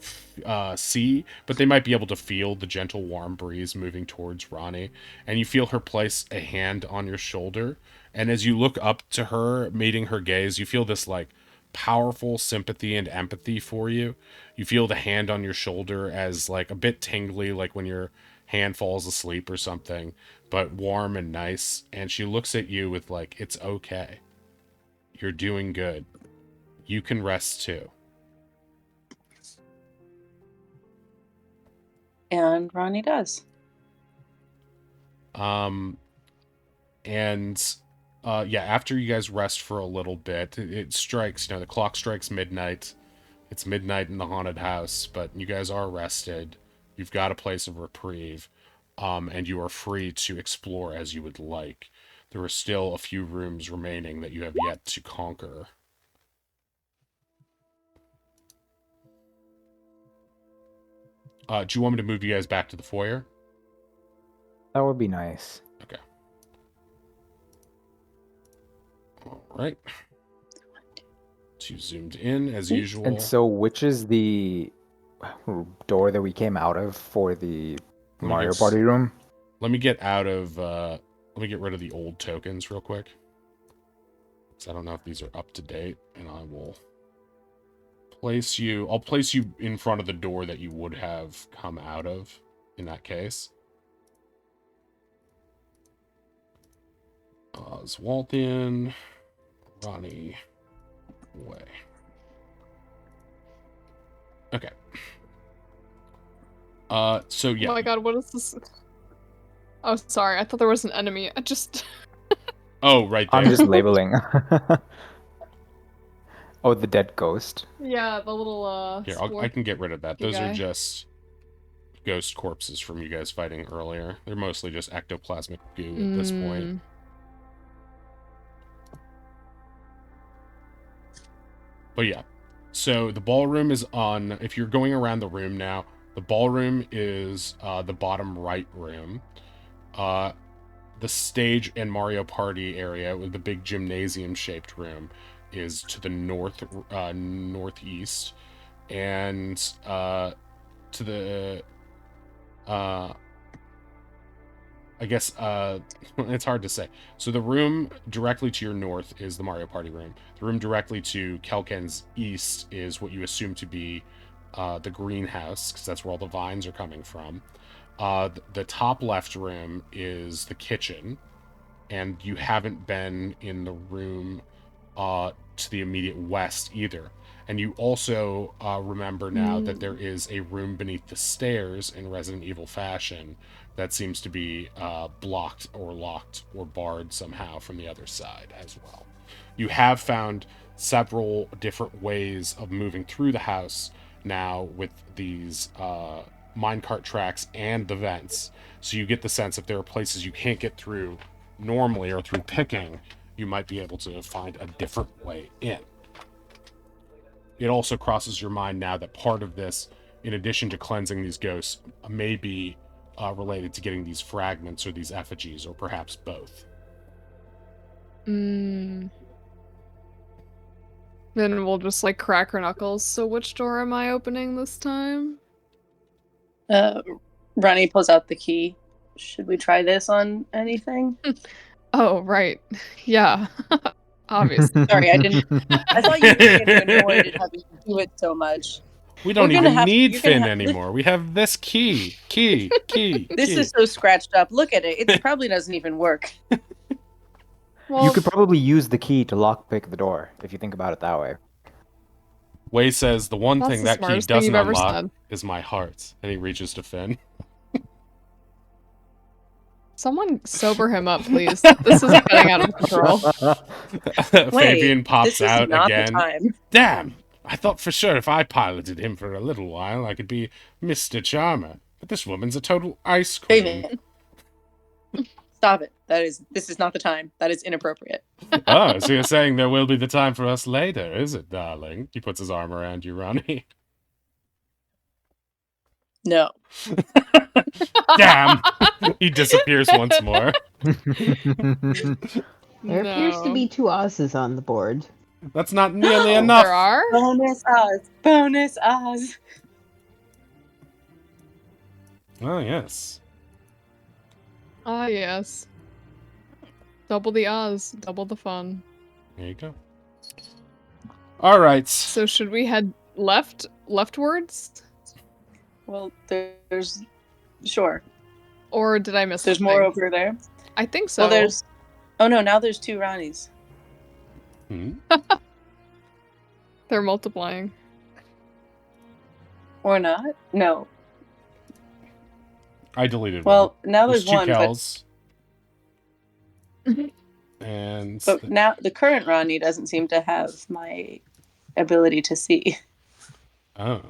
see, but they might be able to feel the gentle warm breeze moving towards Ronnie, and you feel her place a hand on your shoulder, and as you look up to her, meeting her gaze, you feel this like powerful sympathy and empathy for you. You feel the hand on your shoulder as like a bit tingly, like when your hand falls asleep or something, but warm and nice. And she looks at you with like, it's okay. You're doing good. You can rest too. And Ronnie does. After you guys rest for a little bit, it strikes, the clock strikes midnight. It's midnight in the haunted house, but you guys are rested. You've got a place of reprieve, and you are free to explore as you would like. There are still a few rooms remaining that you have yet to conquer. Do you want me to move you guys back to the foyer? That would be nice. Okay. All right. Two zoomed in as usual. And so, which is the door that we came out of for the Mario Party room? Let me get rid of the old tokens real quick. Because I don't know if these are up to date, and I will I'll place you in front of the door that you would have come out of in that case. Oswaldian, Ronnie, away. Okay. So yeah. Oh my god, what is this? Oh, sorry. I thought there was an enemy. I just... Oh, right there. I'm just labeling. Oh, the dead ghost. Yeah, the little, Here, I can get rid of that. Those guy. are just ghost corpses from you guys fighting earlier. They're mostly just ectoplasmic goo at this point. But yeah. So the ballroom is on... If you're going around the room now, the ballroom is the bottom right room. The stage and Mario Party area with the big gymnasium-shaped room is to the northeast, and to the it's hard to say. So the room directly to your north is the Mario Party room. The room directly to Kelken's east is what you assume to be the greenhouse, because that's where all the vines are coming from. The top left room is the kitchen, and you haven't been in the room to the immediate west either. And you also remember now that there is a room beneath the stairs in Resident Evil fashion that seems to be blocked or locked or barred somehow from the other side as well. You have found several different ways of moving through the house now with these minecart tracks and the vents. So you get the sense if there are places you can't get through normally or through picking, you might be able to find a different way in. It also crosses your mind now that part of this, in addition to cleansing these ghosts, may be related to getting these fragments or these effigies, or perhaps both. Then we'll just like crack our knuckles. So which door am I opening this time? Ronnie pulls out the key. Should we try this on anything? Oh, right. Yeah. Obviously. Sorry, I didn't. I thought you were getting annoyed at having to do it so much. We don't You're gonna even have- need you're gonna Finn have- anymore. We have this key. This is so scratched up. Look at it. It probably doesn't even work. Well, You could probably use the key to lockpick the door, if you think about it that way. Way says the one That's thing the that key smartest thing doesn't you've ever unlock said. is my heart. And he reaches to Finn. someone sober him up, please. This is getting out of control. Fabian pops this is out not again. The time. Damn! I thought for sure if I piloted him for a little while, I could be Mr. Charmer. But this woman's a total ice queen. Fabian. Stop it. This is not the time. That is inappropriate. Oh, so you're saying there will be the time for us later, is it, darling? He puts his arm around you, Ronnie. No. Damn! He disappears once more. There appears to be 2 Oz's on the board. That's not nearly enough. There are? Bonus Oz. Bonus Oz. Oh, yes. Ah, yes. Double the Oz, double the fun. There you go. All right. So should we head leftwards? Well, there's sure. Or did I miss There's something? more over there. I think so. Well, there's. Oh no! Now there's 2 Ronnies. Hmm? They're multiplying. Or not? No. I deleted Well, one. now there's 2 one, Kels. And but now the current Ronnie doesn't seem to have my ability to see. oh,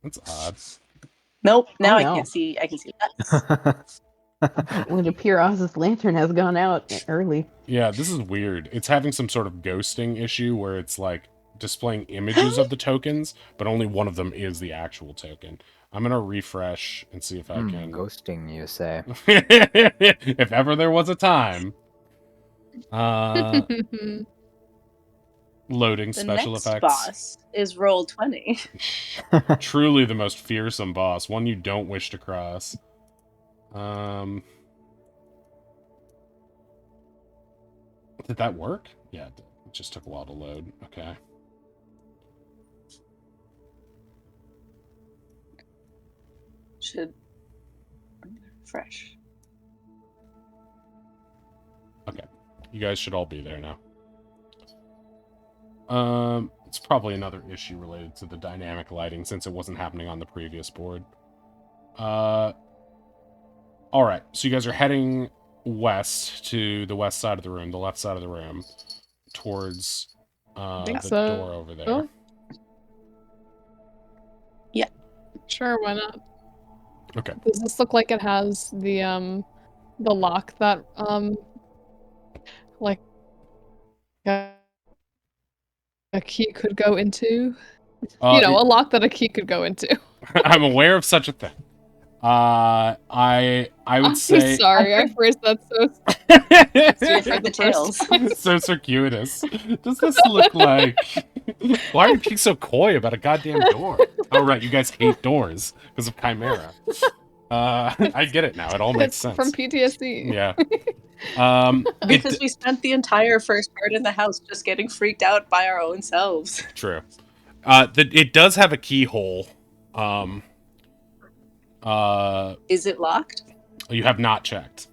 that's odd. Nope. Now Oh, I no. can't see. I can see that. It would appear Oz's lantern has gone out early. Yeah, this is weird. It's having some sort of ghosting issue where it's like displaying images of the tokens, but only one of them is the actual token. I'm gonna refresh and see if I can. Ghosting, you say? If ever there was a time. Loading The special next effects. boss is roll 20. Truly the most fearsome boss, one you don't wish to cross. Did that work? Yeah, it did. It just took a while to load. Okay. Should refresh. Okay. You guys should all be there now. It's probably another issue related to the dynamic lighting since it wasn't happening on the previous board. Alright, so you guys are heading west to the west side of the room, the left side of the room, towards think the so. door over there. Oh. Yeah. Sure, why not? Okay. Does this look like it has the lock that like a key could go into? You know, a lock that a key could go into. I'm aware of such a thing. I would I'm say sorry, I phrased that so See for the tails. so circuitous. Does this look like? Why are you being so coy about a goddamn door? Oh right, you guys hate doors because of Chimera. I get it now. It all makes It's sense. from PTSD. Yeah. Because we spent the entire first part in the house just getting freaked out by our own selves. True. It does have a keyhole. Is it locked? You have not checked.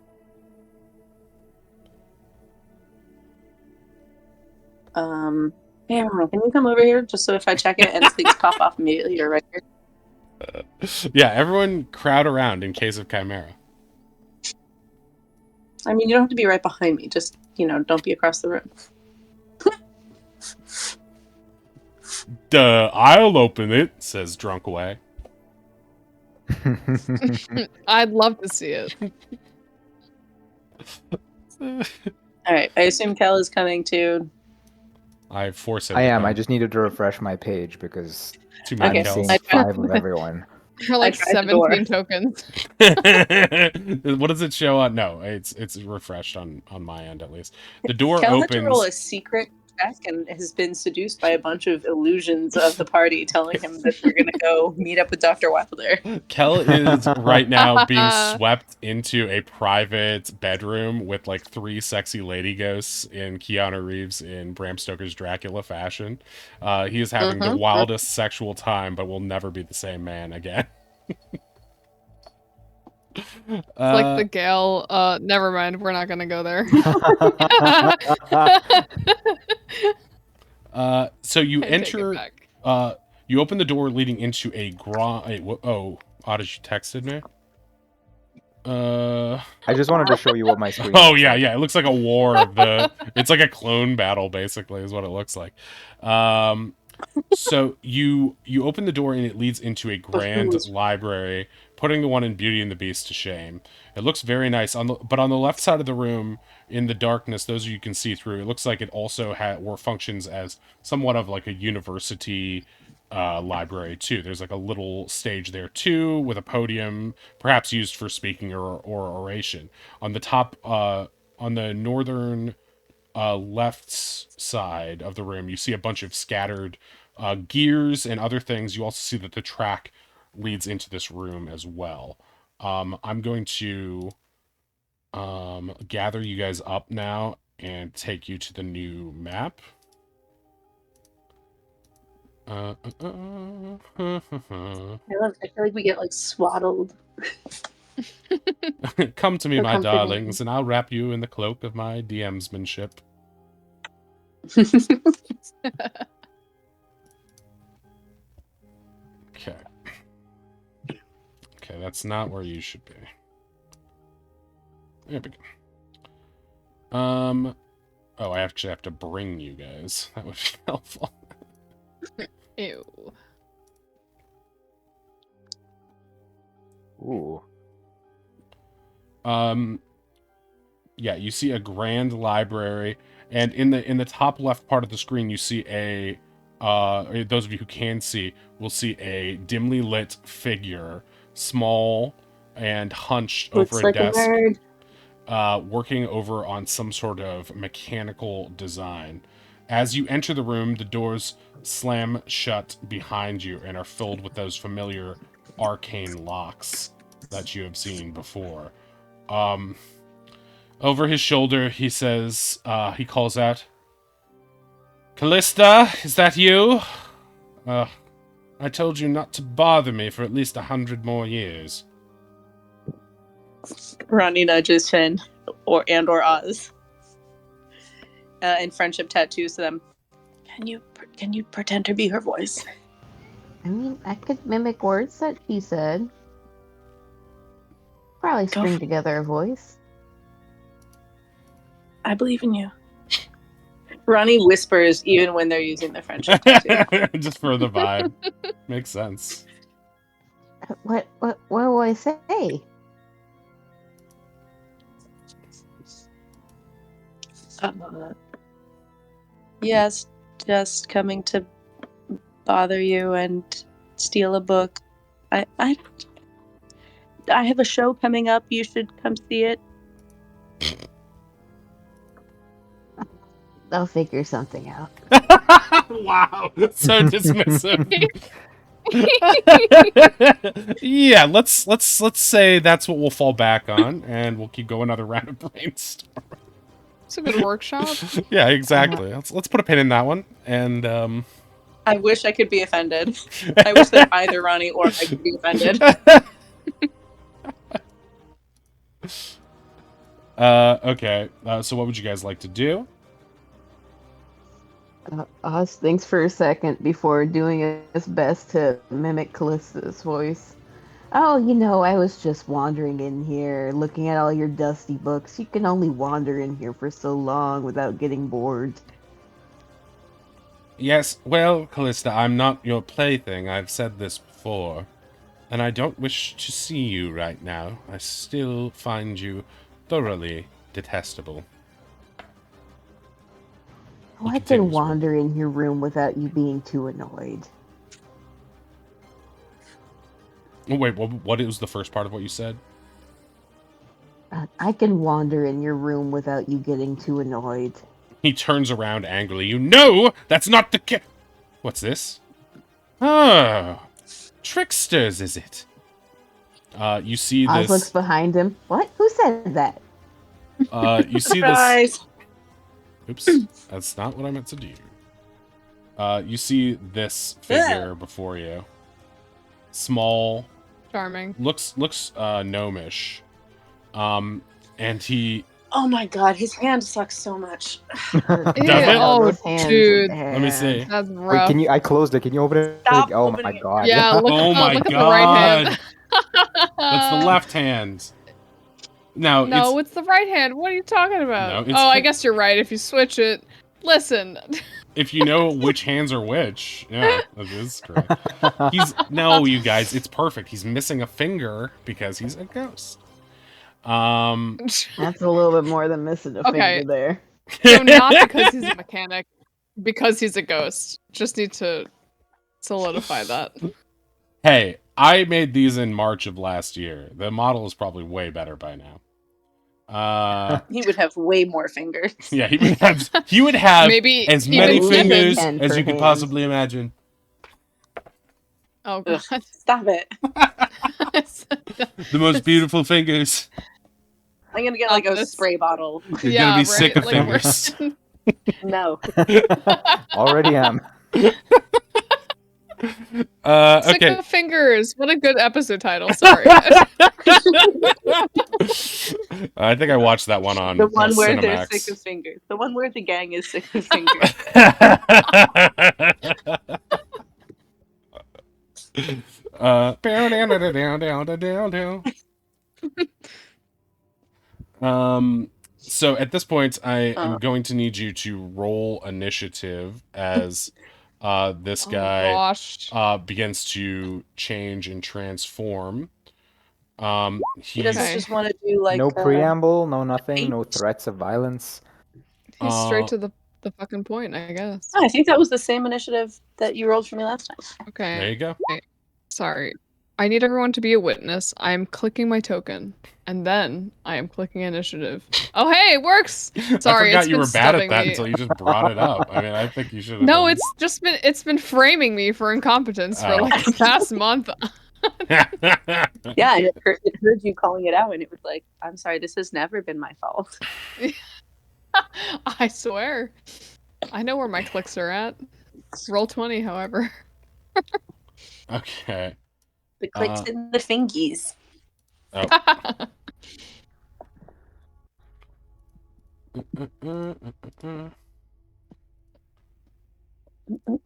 Can you come over here just so if I check it and things pop off immediately, you're right here? Yeah, everyone crowd around in case of Chimera. I mean, you don't have to be right behind me. Just, don't be across the room. I'll open it, says Drunkaway. I'd love to see it. All right. I assume Kel is coming too. I force it. I am. I just needed to refresh my page because Too I'm many Okay. seeing Kels. 5 of everyone. For like tried the door. 17 tokens. What does it show on? No, it's refreshed on my end at least. The door Kel had to roll a opens. secret check and has been seduced by a bunch of illusions of the party telling him that we're going to go meet up with Dr. Wilder. Kel is right now being swept into a private bedroom with like 3 sexy lady ghosts in Keanu Reeves in Bram Stoker's Dracula fashion. He is having the wildest sexual time, but will never be the same man again. It's like the Gale. Never mind. We're not gonna go there. So you I take it enter. back. You open the door leading into a oh, Oddage, you texted me. I just wanted to show you what my screen. Oh looks yeah, like. yeah. It looks like a war of the. It's like a clone battle, basically, is what it looks like. So you open the door and it leads into a grand library, putting the one in Beauty and the Beast to shame. It looks very nice. But on the left side of the room, in the darkness, those you can see through, it looks like it also functions as somewhat of like a university library too. There's like a little stage there too, with a podium, perhaps used for speaking or oration. On the top, on the northern left side of the room, you see a bunch of scattered gears and other things. You also see that the track leads into this room as well. I'm going to gather you guys up now and take you to the new map. I feel like we get like swaddled. Come to me, So my comforting. darlings, and I'll wrap you in the cloak of my DMsmanship. Okay. Okay, that's not where you should be. There we go. Oh, I actually have to bring you guys. That would be helpful. Ew. Ooh. Yeah, you see a grand library, and in the top left part of the screen, you see a those of you who can see will see a dimly lit figure, small and hunched Looks over a like a desk, nerd. working over on some sort of mechanical design. As you enter the room, the doors slam shut behind you and are filled with those familiar arcane locks that you have seen before. Over his shoulder, he says, he calls out, "Callista, is that you? I told you not to bother me for at least 100 more years." Ronnie nudges Finn or Oz. And friendship tattoos to them. Can you pretend to be her voice? I mean, I could mimic words that she said. Probably Go string for- together a voice. I believe in you. Ronnie whispers even when they're using the friendship tattoo. Just for the vibe. Makes sense. What do I say? Yes, just coming to bother you and steal a book. I have a show coming up. You should come see it. I'll figure something out. Wow, so dismissive. Yeah, let's say that's what we'll fall back on, and we'll keep going another round of brainstorm. It's a good workshop. Yeah, exactly. Let's put a pin in that one, and I wish I could be offended. I wish that either Ronnie or I could be offended. Okay. So what would you guys like to do? Oz thinks for a second before doing his best to mimic Callista's voice. Oh, I was just wandering in here, looking at all your dusty books. You can only wander in here for so long without getting bored. Yes, well, Callista, I'm not your plaything. I've said this before. And I don't wish to see you right now. I still find you thoroughly detestable. Oh, I continues can with- wander in your room without you being too annoyed. Oh, wait, what was the first part of what you said? I can wander in your room without you getting too annoyed. He turns around angrily. You know that's not the case. What's this? Oh, tricksters, is it? You see Oz looks this. behind him. What? Who said that? You see this. Surprise! Oops, that's not what I meant to do. You see this figure before you. Small, Charming. looks gnomish. And he. Oh my god, his hand sucks so much. Ew, it? oh, Those hands dude. are Let me bad. see. That's Wait, rough. I closed it. Can you open it? Stop Oh my opening it. god. Yeah, look, Oh my look at the right god! hand. That's the left hand. No, No, it's it's the right hand. What are you talking about? No, it's Oh, I the- guess you're right. If you switch it, listen. if you know which hands are which. Yeah, that is correct. No, you guys, it's perfect. He's missing a finger because he's a ghost. That's a little bit more than missing a Okay. finger there. So not because he's a mechanic, because he's a ghost. Just need to solidify that. Hey, I made these in March of last year. The model is probably way better by now. He would have way more fingers. Yeah, he would have Maybe as even many seven. fingers 10 as per you could hand. possibly imagine. Oh Ugh, god. stop it. The most beautiful fingers. I'm gonna get like a This- spray bottle. You're Yeah, gonna be sick right, of like, fingers. No. Already am. Sick Okay. of fingers. What a good episode title. Sorry. I think I watched that one on The one where they're Cinemax. sick of fingers. The one where the gang is sick of fingers. So at this point, I am Uh. going to need you to roll initiative as this Oh, guy gosh. begins to change and transform. He doesn't Okay. just want to do like no preamble, no nothing, no eight. threats of violence. He's straight to the fucking point, I guess. Oh, I think that was the same initiative that you rolled for me last time. Okay. There you go. Sorry. I need everyone to be a witness. I am clicking my token, and then I am clicking initiative. Oh, hey, it works! Sorry, I it's forgot you been were bad at stubbing that me. until you just brought it up. I mean, I think you should have. No, it's been framing me for incompetence for Oh. like the past month. Yeah, it heard you calling it out, and it was like, I'm sorry, this has never been my fault. I swear. I know where my clicks are at. Roll 20, however. Okay. The clicks in the fingies.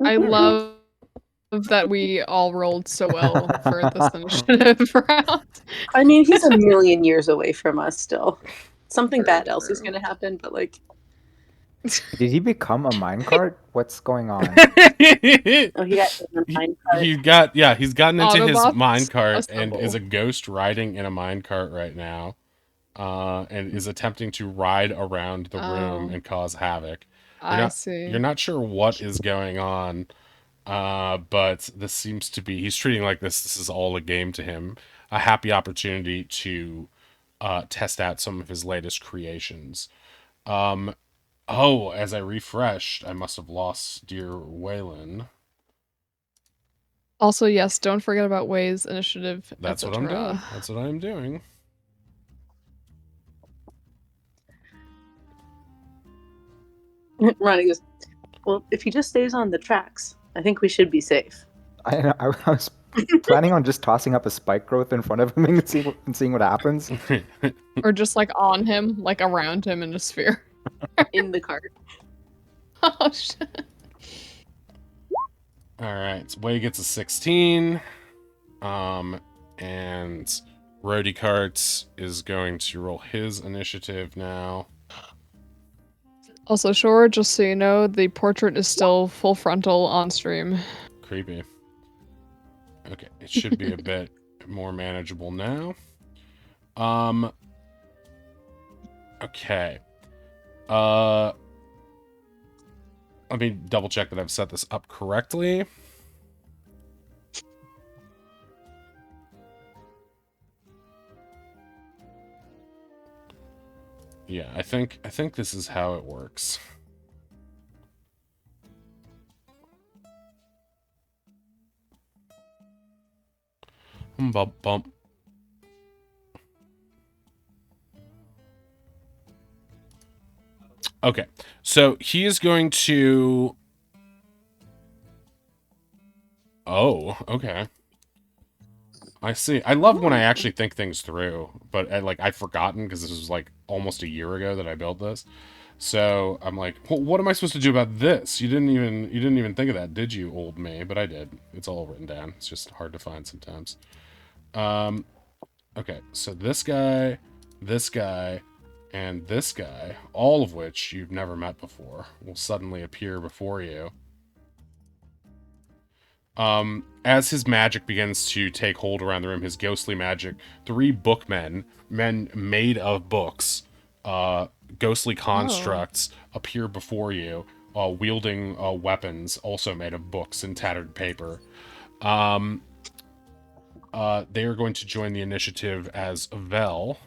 I love that we all rolled so well for this initiative round. I mean, he's a million years away from us still. Something Very bad else is true. going to happen, but like, Did he become a minecart? What's going on? oh, he got in the minecart. He's gotten into his Autobots minecart and assemble. is a ghost riding in a minecart right now. And is attempting to ride around the room Oh. and cause havoc. I see. You're not sure what is going on, but this seems to be, he's treating like this is all a game to him. A happy opportunity to test out some of his latest creations. As I refreshed, I must have lost dear Waylon. Also, yes, don't forget about Way's initiative. That's what I'm doing. That's what I'm doing. Ronnie goes, well, if he just stays on the tracks, I think we should be safe. I was planning on just tossing up a spike growth in front of him and seeing what happens. Or just like on him, like around him in a sphere. In the cart. Oh shit. All right, so Way gets a 16. And Rody Carts is going to roll his initiative now. Also, Shore, just so you know, the portrait is still full frontal on stream. Creepy. Okay, it should be a bit more manageable now. Okay. Let me double check that I've set this up correctly. Yeah, I think this is how it works. Bump bump. Okay, so he is going to. Oh, okay. I see. I love when I actually think things through, but I've forgotten because this was like almost a year ago that I built this. So I'm like, well, what am I supposed to do about this? You didn't even think of that, did you, old me? But I did. It's all written down. It's just hard to find sometimes. Okay, so this guy, and this guy, all of which you've never met before, will suddenly appear before you. As his magic begins to take hold around the room, his ghostly magic, 3 bookmen, men made of books, ghostly constructs, appear before you, wielding weapons also made of books and tattered paper. They are going to join the initiative as Vel.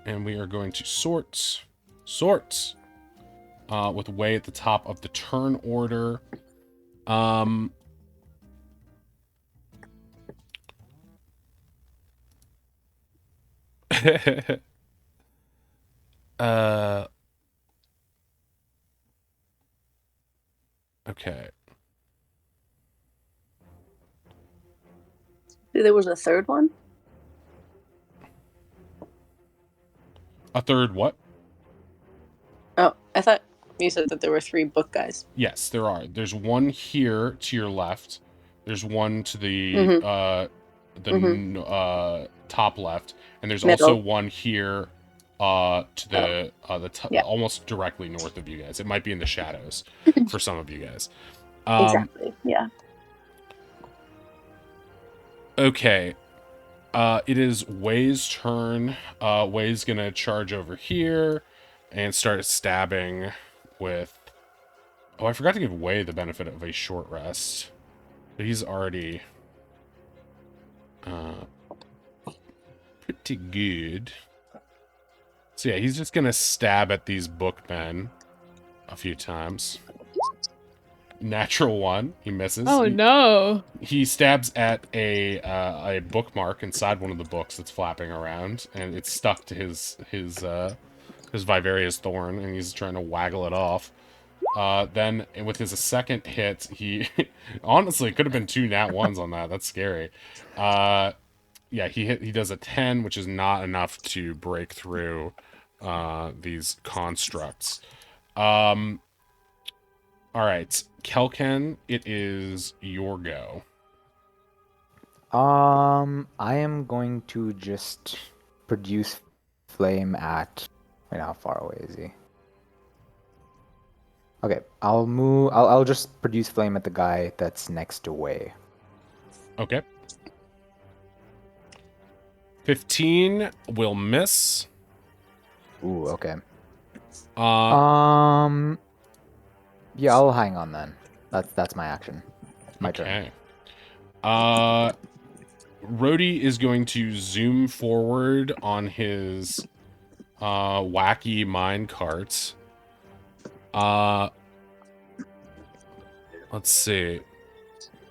And we are going to sort with Way at the top of the turn order. Okay. There was a third one? A third what? Oh, I thought you said that there were 3 book guys. Yes, there are. There's one here to your left. There's one to the top left, and there's Middle. also one here to the almost directly north of you guys. It might be in the shadows for some of you guys. Exactly. Yeah. Okay. It is Way's turn. Way's gonna charge over here and start stabbing with... Oh, I forgot to give Way the benefit of a short rest. But he's already... pretty good. So yeah, he's just gonna stab at these bookmen a few times. Natural 1, he misses. Oh no! He stabs at a bookmark inside one of the books that's flapping around, and it's stuck to his Vivarius thorn, and he's trying to waggle it off. Then with his second hit, he honestly it could have been 2 nat 1s on that. That's scary. Yeah, he does a 10, which is not enough to break through these constructs. All right, Kelken, it is your go. I am going to just produce flame at... Wait, how far away is he? Okay, I'll move... I'll just produce flame at the guy that's next to Way. Okay. 15 will miss. Ooh, okay. Uh, Yeah, I'll hang on then. That's my action. My turn. Okay. Rhodey is going to zoom forward on his wacky mine cart. Let's see.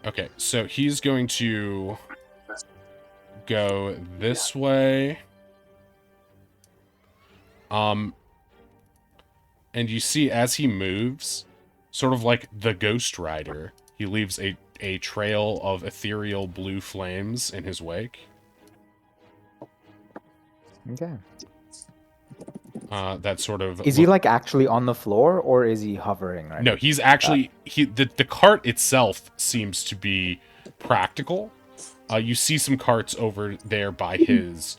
Okay, so he's going to go this way. And you see as he moves, sort of like the Ghost Rider, he leaves a trail of ethereal blue flames in his wake. Okay. That sort of... Is he like actually on the floor, or is he hovering right No, he's actually... The cart itself seems to be practical. You see some carts over there by his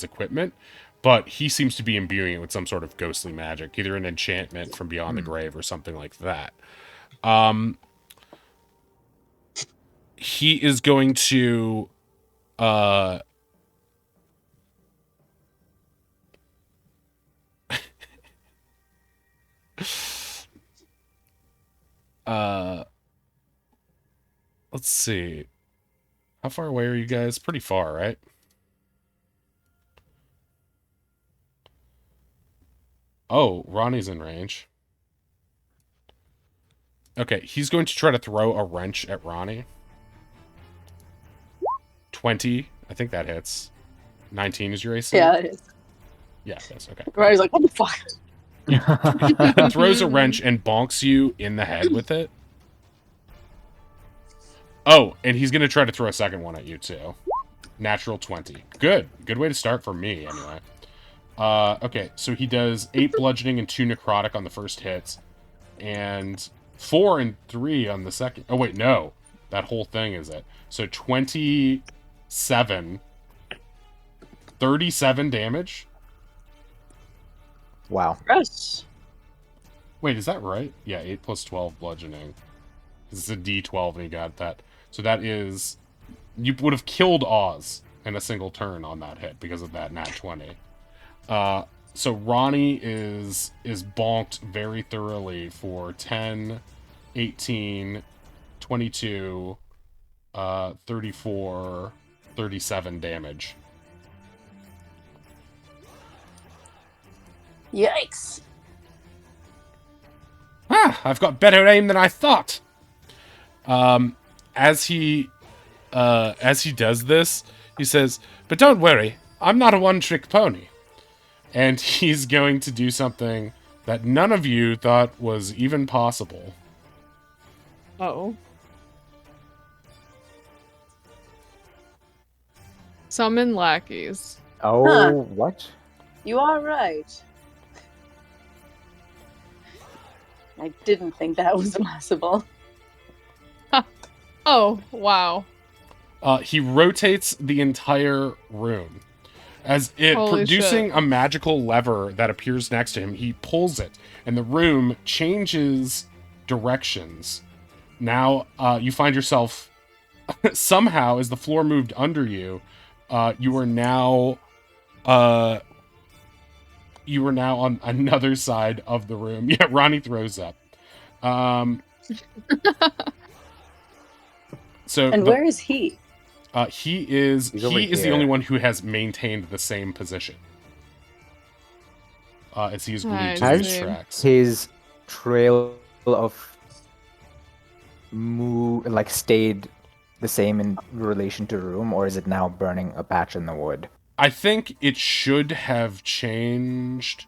equipment, but he seems to be imbuing it with some sort of ghostly magic, either an enchantment from beyond the grave or something like that. He is going to let's see. How far away are you guys? Pretty far, right? Oh, Ronnie's in range. Okay, he's going to try to throw a wrench at Ronnie. 20. I think that hits. 19 is your AC? Yeah, it is. Yeah, that's okay. Ronnie's like, what the fuck? Throws a wrench and bonks you in the head with it. Oh, and he's going to try to throw a second one at you, too. Natural 20. Good. Good way to start for me, anyway. Okay, so he does 8 bludgeoning and 2 necrotic on the first hit, and 4 and 3 on the second. Oh wait, no, that whole thing is it. So 27, 37 damage. Wow. Gross. Wait, is that right? Yeah, 8 plus 12 bludgeoning. It's a D12 and he got that. So that is... You would have killed Oz in a single turn on that hit because of that nat 20. So Ronnie is bonked very thoroughly for 10, 18, 22, 34, 37 damage. Yikes. Ah, I've got better aim than I thought. As he does this, he says, "But don't worry, I'm not a one-trick pony." And he's going to do something that none of you thought was even possible. Oh. Summon lackeys. Oh, Huh. what? You are right. I didn't think that was possible. Oh, wow. He rotates the entire room. As it Holy producing shit. a magical lever that appears next to him, he pulls it, and the room changes directions. Now, you find yourself somehow, as the floor moved under you, you are now on another side of the room. Yeah, Ronnie throws up. So And where is he? he is He's over the here. only one who has maintained the same position. As he is glued Nice. to these Has tracks. His trail of stayed the same in relation to room, or is it now burning a patch in the wood? I think it should have changed.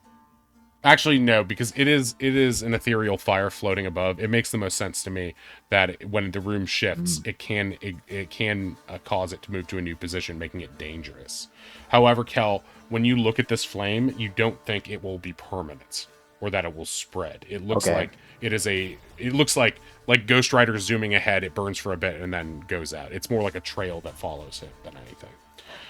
Actually, no, because it is an ethereal fire floating above. It makes the most sense to me that when the room shifts, it can cause it to move to a new position, making it dangerous. However, Kel, when you look at this flame, you don't think it will be permanent or that it will spread. It looks Okay. like it looks like Ghost Rider zooming ahead. It burns for a bit and then goes out. It's more like a trail that follows it than anything.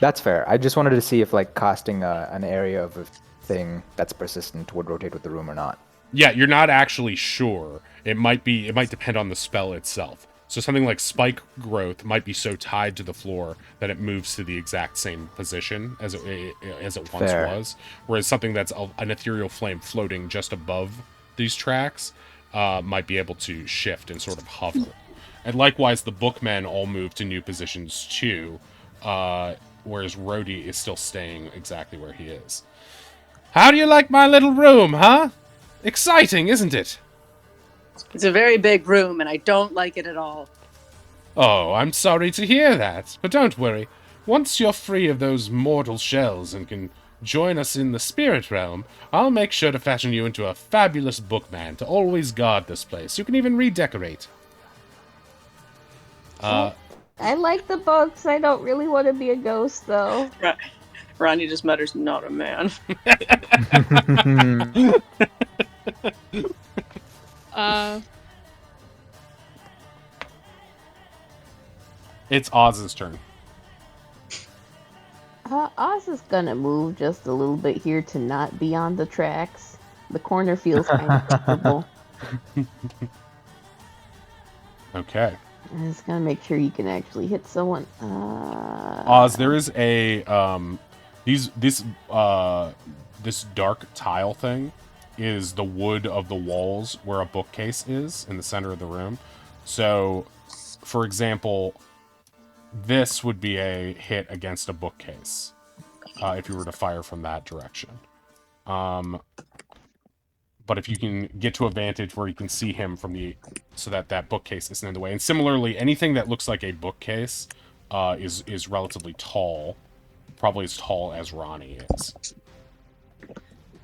That's fair. I just wanted to see if casting an area of a thing that's persistent would rotate with the room or not. Yeah, you're not actually sure. It might depend on the spell itself. So something like Spike Growth might be so tied to the floor that it moves to the exact same position as it once Fair. was. Whereas something that's an ethereal flame floating just above these tracks might be able to shift and sort of hover. And likewise, the Bookmen all move to new positions too, whereas Rhodey is still staying exactly where he is. How do you like my little room, huh? Exciting, isn't it? It's a very big room, and I don't like it at all. Oh, I'm sorry to hear that, but don't worry. Once you're free of those mortal shells and can join us in the spirit realm, I'll make sure to fashion you into a fabulous bookman to always guard this place. You can even redecorate. I like the books. I don't really want to be a ghost, though. Ronnie just mutters, "Not a man." It's Oz's turn. Oz is gonna move just a little bit here to not be on the tracks. The corner feels kind of comfortable. Okay. And it's gonna make sure you can actually hit someone. Oz, there is a this dark tile thing is the wood of the walls where a bookcase is in the center of the room. So, for example, this would be a hit against a bookcase if you were to fire from that direction. But if you can get to a vantage where you can see him from so that bookcase isn't in the way. And similarly, anything that looks like a bookcase is relatively tall, probably as tall as Ronnie is.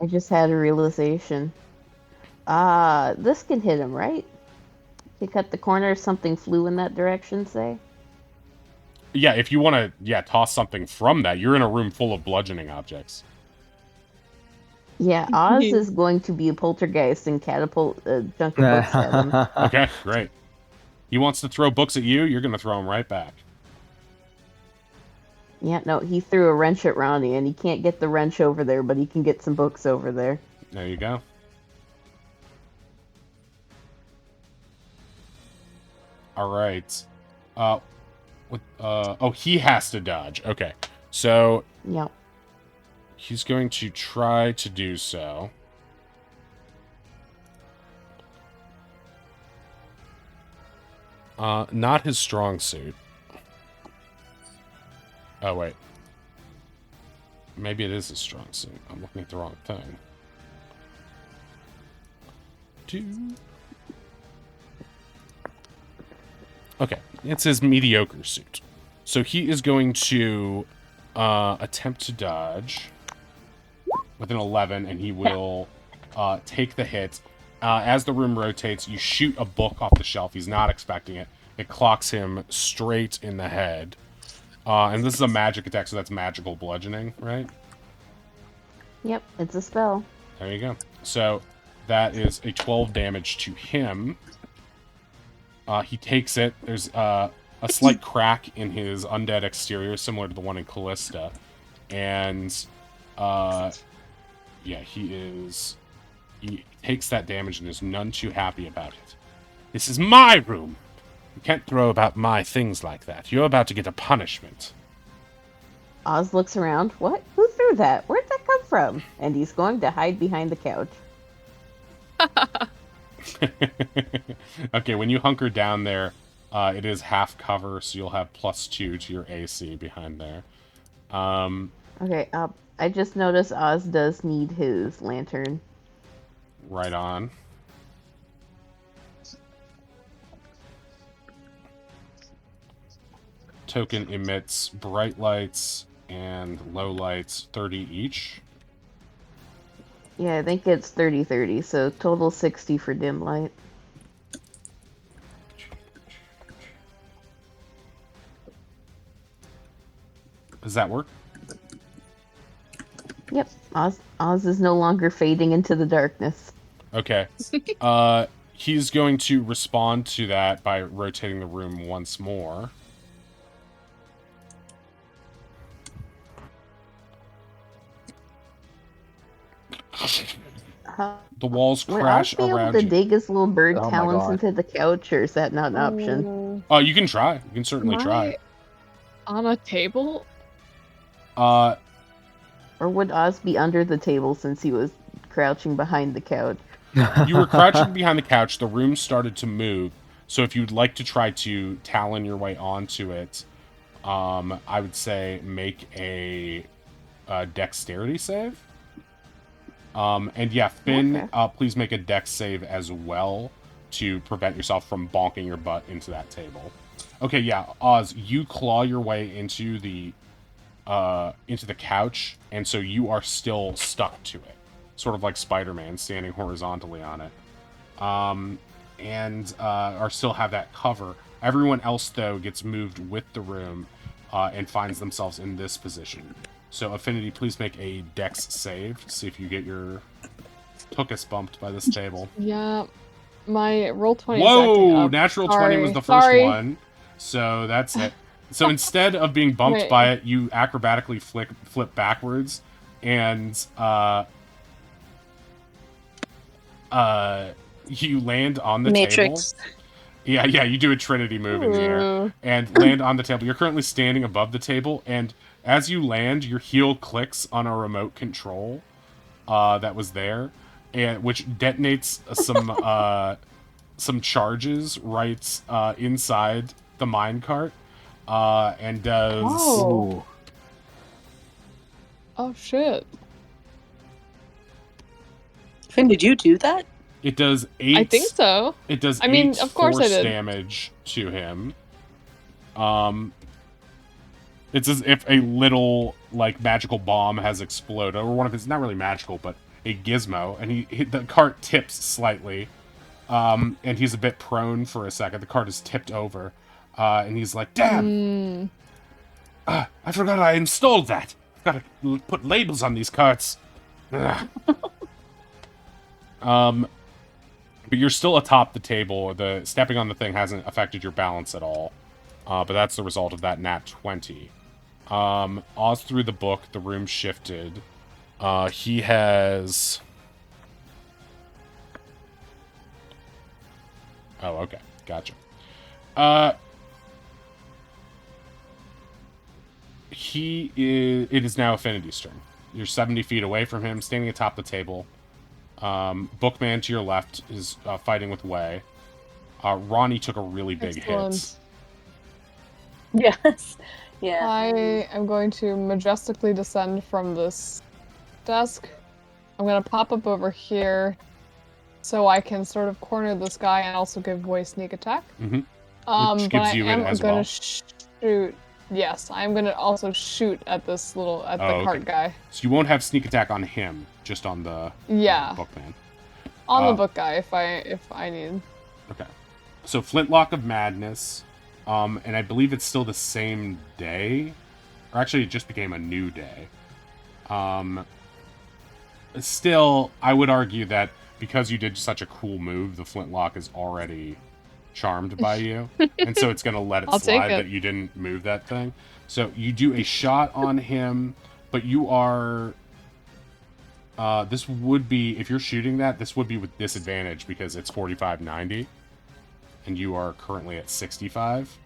I just had a realization. This can hit him, right? You cut the corner, something flew in that direction, say? Yeah, if you want to, toss something from that, you're in a room full of bludgeoning objects. Yeah, Oz is going to be a poltergeist and catapult a chunk of books at him. Okay, great. He wants to throw books at you, you're going to throw them right back. Yeah, no, he threw a wrench at Ronnie, and he can't get the wrench over there, but he can get some books over there. There you go. All right. Oh, he has to dodge. Okay. So Yep. he's going to try to do so. Not his strong suit. Oh, wait. Maybe it is his strong suit. I'm looking at the wrong thing. Okay, it's his mediocre suit. So he is going to attempt to dodge with an 11, and he will take the hit. As the room rotates, you shoot a book off the shelf. He's not expecting it. It clocks him straight in the head. And this is a magic attack, so that's magical bludgeoning, right? Yep, it's a spell. There you go. So that is a 12 damage to him. He takes it. There's a slight crack in his undead exterior, similar to the one in Callista. And, yeah, he takes that damage and is none too happy about it. This is my room! You can't throw about my things like that. You're about to get a punishment. Oz looks around. What? Who threw that? Where'd that come from? And he's going to hide behind the couch. Okay, when you hunker down there, it is half cover, so you'll have +2 to your AC behind there. Okay, I just noticed Oz does need his lantern. Right on. Token emits bright lights and low lights, 30 each. Yeah, I think it's 30/30, so total 60 for dim light. Does that work? Yep, Oz is no longer fading into the darkness. Okay. He's going to respond to that by rotating the room once more. The walls Would Oz crash be able around to you. dig his little bird Oh my talons God. into the couch, or is that not an option? Oh, you can try. You can certainly Am try. I on a table? Uh, Or would Oz be under the table since he was crouching behind the couch? you were crouching behind the couch. The room started to move. So if you'd like to try to talon your way onto it, I would say make a dexterity save. And yeah, Finn, Okay. please make a dex save as well to prevent yourself from bonking your butt into that table. Okay, yeah, Oz, you claw your way into the couch, and so you are still stuck to it, sort of like Spider-Man standing horizontally on it, and are still have that cover. Everyone else though gets moved with the room and finds themselves in this position. So Affinity, please make a dex save to see if you get your tuchus bumped by this table. Yeah. My roll 20 is acting Whoa! up. Natural 20 was the first Sorry. one. So that's it. So instead of being bumped Wait. by it, you acrobatically flip backwards, and you land on the Matrix. table. Yeah, you do a Trinity move in the air and land on the table. You're currently standing above the table, and as you land, your heel clicks on a remote control that was there, and which detonates some charges right inside the minecart, and does Oh. Ooh. Oh shit. Finn, did you do that? it does 8. I think so. It does. I mean, 8 of course I force did. damage to him. It's as if a little like magical bomb has exploded, or one of his, not really magical, but a gizmo, and the cart tips slightly, and he's a bit prone for a second. The cart is tipped over, and he's like, "Damn! I forgot I installed that. I've got to put labels on these carts. Ugh. But you're still atop the table. The stepping on the thing hasn't affected your balance at all. But that's the result of that nat 20. Oz threw the book. The room shifted. He has... Oh, okay. Gotcha. It is now Affinity's turn. You're 70 feet away from him, standing atop the table. Bookman to your left is fighting with Wei. Ronnie took a really big Excellent. hit. Yes. Yeah. I am going to majestically descend from this desk. I'm going to pop up over here so I can sort of corner this guy and also give Wei sneak attack. Mm-hmm. Which But gives I you it am as going well. to shoot. Yes, I'm going to also shoot at this the okay. cart guy. So you won't have sneak attack on him, just on the Yeah. Bookman. On the book guy if I need. Okay. So Flintlock of Madness, and I believe it's still the same day. Or actually, it just became a new day. Still, I would argue that because you did such a cool move, the Flintlock is already charmed by you. And so it's going to let it I'll take slide it. that you didn't move that thing. So you do a shot on him, but you are... this would be, if you're shooting that, this would be with disadvantage because it's 45-90. And you are currently at 65.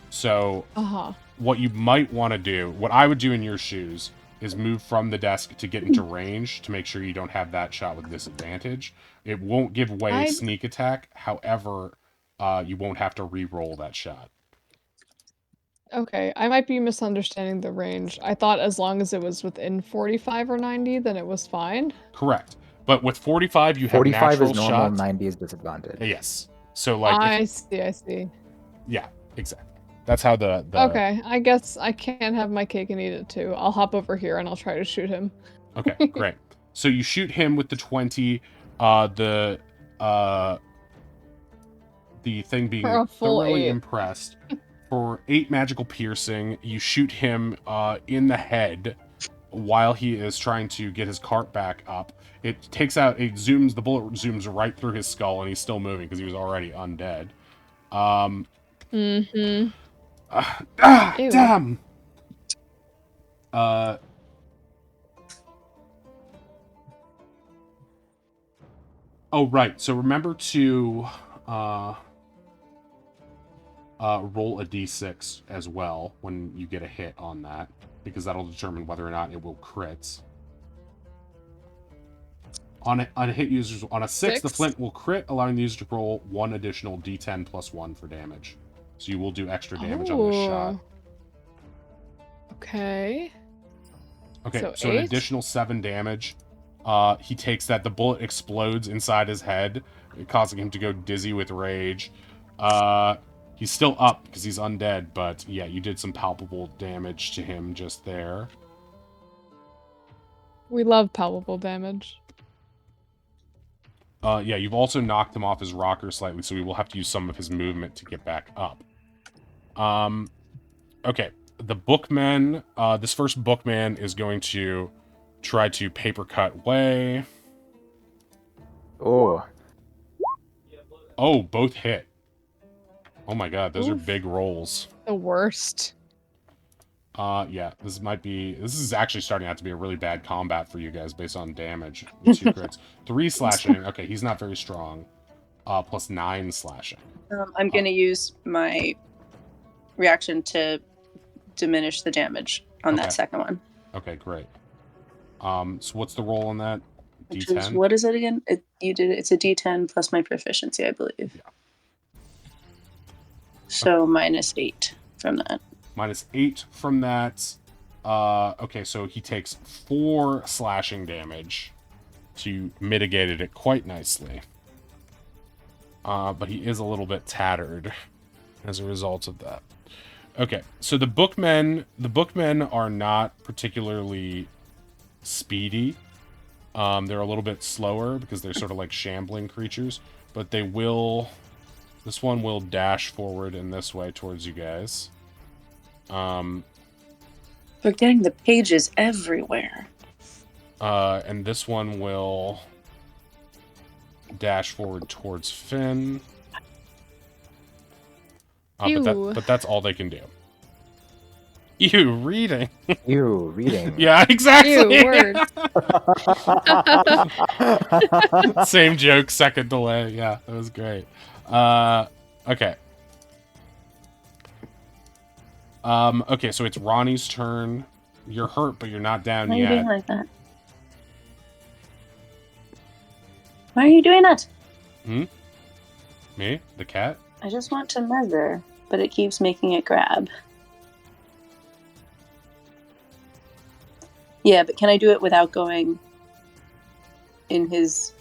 So what you might want to do, what I would do in your shoes, is move from the desk to get into range to make sure you don't have that shot with disadvantage. It won't give away sneak attack. However, you won't have to re-roll that shot. Okay, I might be misunderstanding the range. I thought as long as it was within 45 or 90, then it was fine. Correct. But with 45, you have 45 natural is normal, shot. 90 is disadvantage. Yes. So like, I see. yeah, exactly. That's how the Okay, I guess I can't have my cake and eat it too. I'll hop over here and I'll try to shoot him. Okay, great. So you shoot him with the 20. The thing being For a full thoroughly 8. impressed. For 8 magical piercing, you shoot him in the head while he is trying to get his cart back up. The bullet zooms right through his skull, and he's still moving because he was already undead. Ew. Damn! Oh, right. So remember to roll a d6 as well when you get a hit on that, because that'll determine whether or not it will crit. On a hit users on a 6, the flint will crit, allowing the user to roll 1 additional d10 plus 1 for damage. So you will do extra damage on this shot. Okay. Okay, so 8? an additional 7 damage. He takes that. The bullet explodes inside his head, causing him to go dizzy with rage. He's still up because he's undead, but yeah, you did some palpable damage to him just there. We love palpable damage. Yeah, you've also knocked him off his rocker slightly, so we will have to use some of his movement to get back up. Okay, the bookman. This first bookman is going to try to paper cut Wei. Oh. Oh, both hit. Oh my god, those are Oof. big rolls. The worst. Yeah, this is actually starting out to be a really bad combat for you guys based on damage. 2 crits. 3 slashing. Okay, he's not very strong. Plus 9 slashing. I'm going to use my reaction to diminish the damage on Okay. that second one. Okay, great. So what's the roll on that? Which is, D10? what is it again? It's a D10 plus my proficiency, I believe. Yeah. So -8 from that. -8 from that. Okay, so he takes 4 slashing damage to mitigate it quite nicely. But he is a little bit tattered as a result of that. Okay, so the bookmen are not particularly speedy. They're a little bit slower because they're sort of like shambling creatures, but they will... This one will dash forward in this way towards you guys. They're getting the pages everywhere. And this one will dash forward towards Finn. Ew. But that's all they can do. Ew, reading. Ew, reading. Yeah, exactly. Ew, word. Same joke, second delay. Yeah, that was great. Okay. Okay, so it's Ronnie's turn. You're hurt, but you're not down Why are you doing yet. like that? Why are you doing that? Me? The cat? I just want to measure, but it keeps making it grab. Yeah, but can I do it without going in his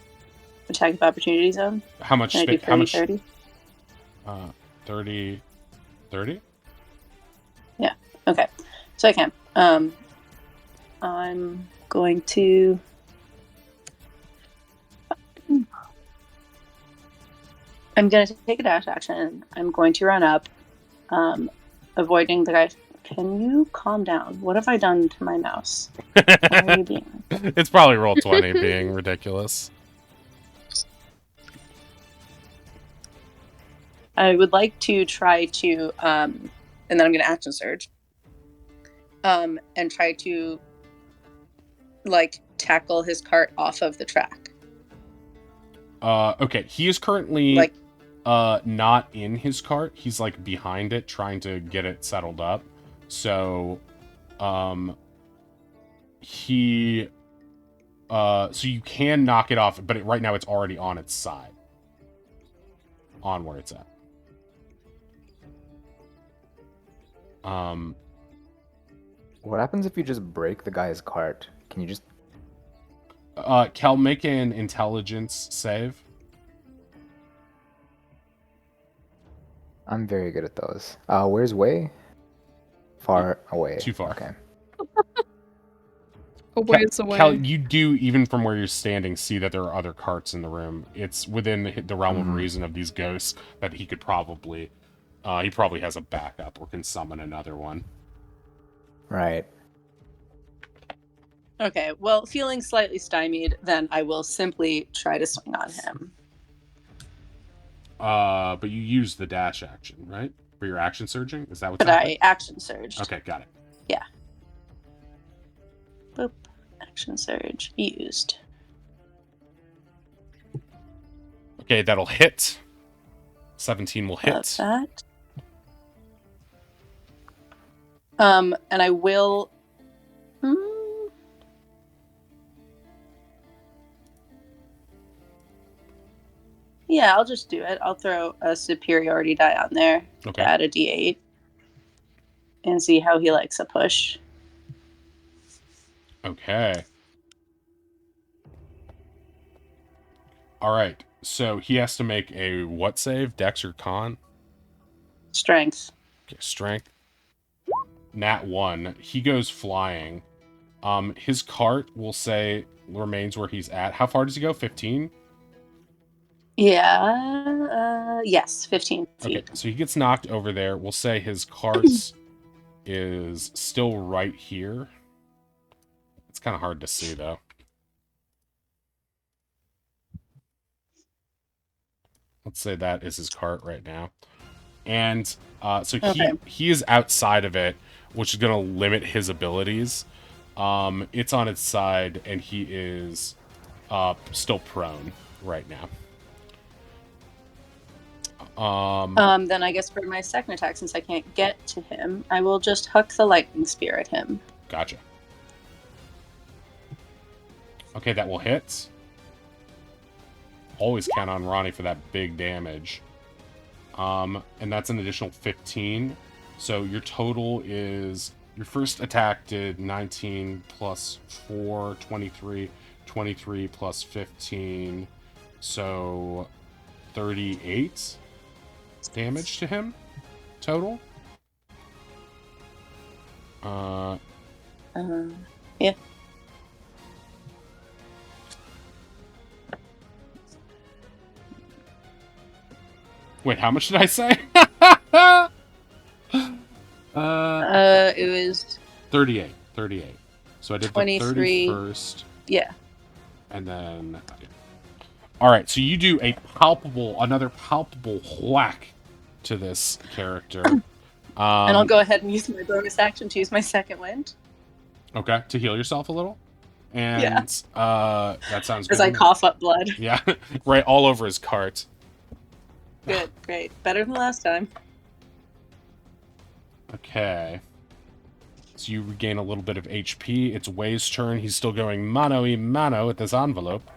attack of opportunity zone? How much Can I do space? How 30, much? 30? 30. 30? Yeah, okay. So I can. I'm going to... I'm going to take a dash action. I'm going to run up, avoiding the guy. Can you calm down? What have I done to my mouse? Why are you being... It's probably roll 20 being ridiculous. I would like to try to, and then I'm going to action surge, and try to, like, tackle his cart off of the track. Okay, he is currently Like, not in his cart. He's like behind it, trying to get it settled up. So, so you can knock it off, but right now it's already on its side, on where it's at. What happens if you just break the guy's cart? Can you just... Kel, make an intelligence save. I'm very good at those. Where's Wei? Far away. Too far. Okay. A ways away. Kel, you do, even from where you're standing, see that there are other carts in the room. It's within the realm of reason of these ghosts that he could probably... he probably has a backup or can summon another one. Right. okay, well, feeling slightly stymied, then I will simply try to swing on him. But you use the dash action, right? For your action surging? Is that what's But happening? I action surged. Okay, got it. Yeah. Boop. Action surge used. Okay, that'll hit. 17 will hit. Love that. And I will... Yeah, I'll just do it. I'll throw a superiority die on there Okay. to add a d8 and see how he likes a push. Okay. All right. So he has to make a what save? Dex or con? Strength. Okay, strength. Nat 1. He goes flying. His cart will say remains where he's at. How far does he go? 15? Yeah. Yes, 15 feet. Okay, so he gets knocked over there. We'll say his cart is still right here. It's kind of hard to see, though. Let's say that is his cart right now. And so Okay. he is outside of it, which is going to limit his abilities. It's on its side, and he is still prone right now. Then I guess for my second attack, since I can't get to him, I will just huck the lightning spear at him. Gotcha. Okay, that will hit. Always count on Ronnie for that big damage. And that's an additional 15. So your total is... Your first attack did 19 plus 4, 23. 23 plus 15. So 38 damage to him total. Yeah. Wait, how much did I say? It was 38. 38. So I did 23. the 31st. Yeah. And then, all right. So you do another palpable whack to this character. And I'll go ahead and use my bonus action to use my second wind. Okay, to heal yourself a little. And Yeah. that sounds good. As I cough up blood. Yeah, right all over his cart. Good, great. Better than last time. Okay. So you regain a little bit of HP. It's Way's turn. He's still going mano y mano at this envelope.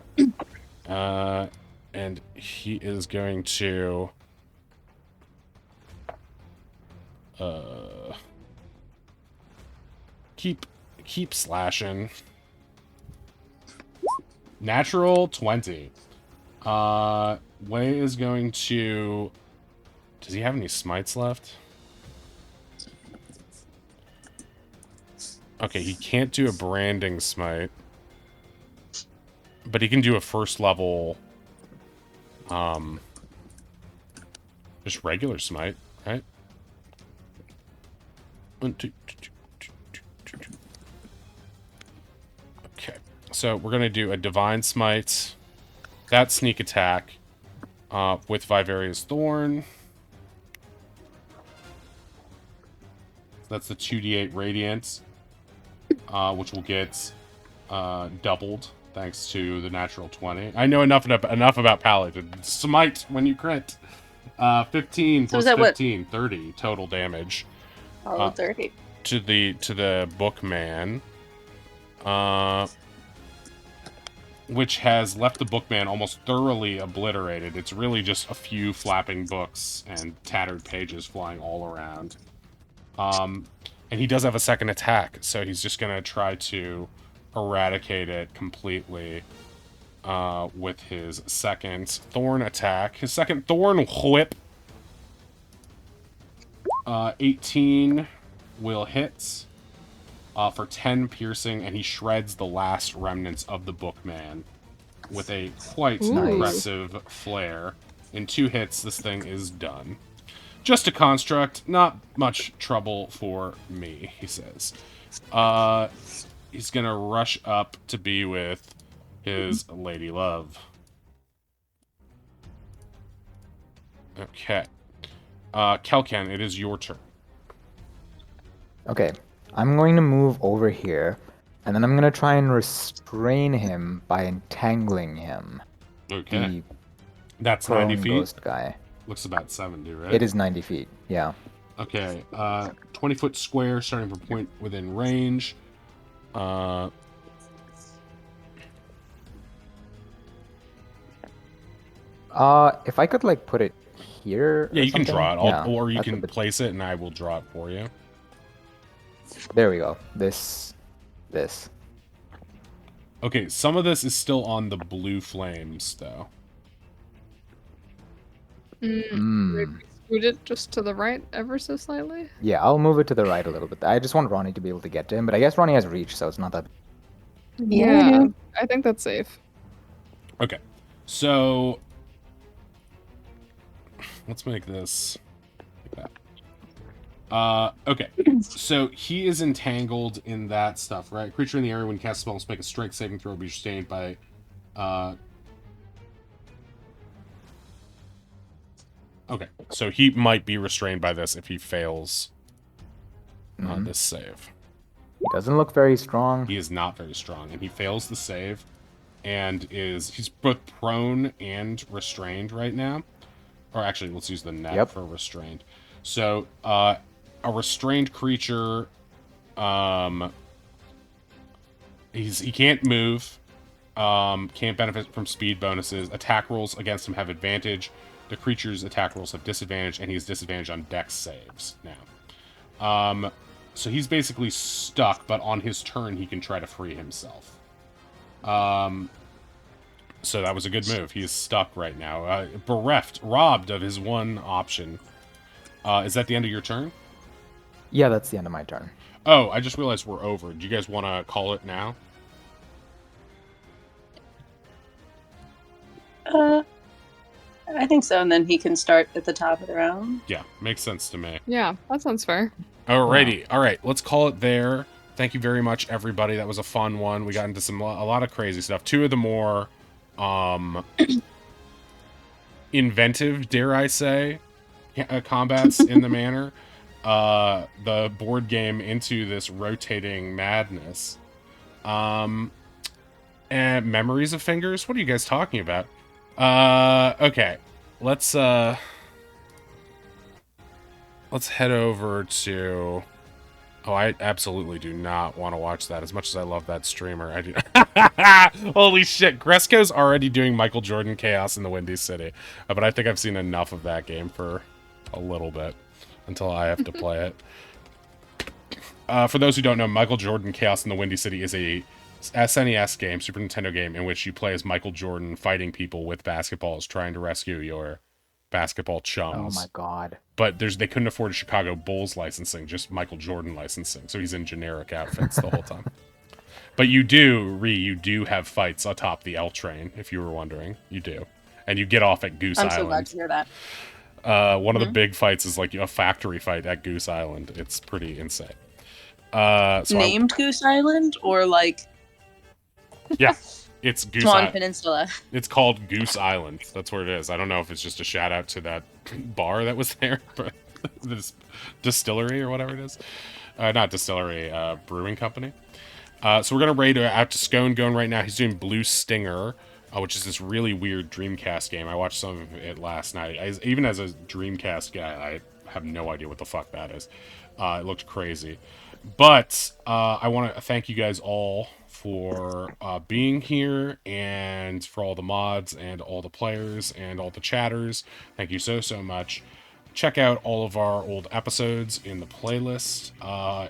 And he is going to... keep slashing. Natural 20. Wei is going to... Does he have any smites left? Okay, he can't do a branding smite. But he can do a first level... just regular smite, right? 1, 2, 2, 2, 2, 2. Okay, so we're gonna do a divine smite. That sneak attack with Vivarius Thorn. That's the 2d8 radiant, which will get doubled thanks to the natural 20. I know enough about Paladin. Smite when you crit. 15 plus 15, 30 total damage. Oh, 30. To the bookman, which has left the bookman almost thoroughly obliterated. It's really just a few flapping books and tattered pages flying all around. And he does have a second attack, so he's just gonna try to eradicate it completely with his second thorn attack. His second thorn whip. 18 will hit for 10 piercing, and he shreds the last remnants of the bookman with a quite impressive flare. In 2 hits, this thing is done. Just a construct, not much trouble for me, he says. He's gonna rush up to be with his lady love. Okay. Kelkan, it is your turn. Okay, I'm going to move over here, and then I'm going to try and restrain him by entangling him. Okay. The That's 90 prone feet? ghost guy. Looks about 70, right? It is 90 feet, yeah. Okay, 20-foot square, starting from point within range. If I could, like, put it here. Yeah, or you can something? draw it, Yeah, or you that's a can bit- place it, and I will draw it for you. There we go. This. Okay, some of this is still on the blue flames, though. Mm. Scoot it just to the right ever so slightly. Yeah, I'll move it to the right a little bit. I just want Ronnie to be able to get to him, but I guess Ronnie has reach, so it's not that. Yeah, I think that's safe. Okay, so let's make this like that. Okay, so he is entangled in that stuff, right? Creature in the area when cast spells make a strength saving throw, be sustained by. Okay, so he might be restrained by this if he fails this save. He doesn't look very strong. He is not very strong, and he fails the save, and he's both prone and restrained right now. Or actually, let's use the net for restrained. So, a restrained creature, he can't move, can't benefit from speed bonuses. Attack rolls against him have advantage. The creature's attack rolls have disadvantage, and he has disadvantage on dex saves now. So he's basically stuck, but on his turn, he can try to free himself. So that was a good move. He is stuck right now. Bereft, robbed of his one option. Is that the end of your turn? Yeah, that's the end of my turn. Oh, I just realized we're over. Do you guys want to call it now? I think so, and then he can start at the top of the round. Yeah, makes sense to me. Yeah, that sounds fair. Alrighty, all right, let's call it there. Thank you very much, everybody. That was a fun one. We got into a lot of crazy stuff. Two of the more inventive, dare I say, combats in the manor. The board game into this rotating madness. And Memories of Fingers? What are you guys talking about? Okay. Let's head over to... Oh, I absolutely do not want to watch that as much as I love that streamer. I do. Holy shit. Gresco's already doing Michael Jordan Chaos in the Windy City. But I think I've seen enough of that game for a little bit until I have to play it. For those who don't know, Michael Jordan Chaos in the Windy City is a SNES game, Super Nintendo game, in which you play as Michael Jordan fighting people with basketballs, trying to rescue your basketball chums. Oh my god. But they couldn't afford a Chicago Bulls licensing, just Michael Jordan licensing, so he's in generic outfits the whole time. But you do have fights atop the L train, if you were wondering. You do. And you get off at Goose Island. I'm so glad to hear that. One of the big fights is like a factory fight at Goose Island. It's pretty insane. Named Goose Island, or like... Yeah. It's Goose Swan Island. Peninsula. It's called Goose Island. That's where it is. I don't know if it's just a shout out to that bar that was there, but this distillery or whatever it is. Not distillery, brewing company. So we're gonna raid out to Scone going right now. He's doing Blue Stinger, which is this really weird Dreamcast game. I watched some of it last night. Even as a Dreamcast guy, I have no idea what the fuck that is. It looked crazy. But I want to thank you guys all for being here, and for all the mods and all the players and all the chatters. Thank you so much. Check out all of our old episodes in the playlist,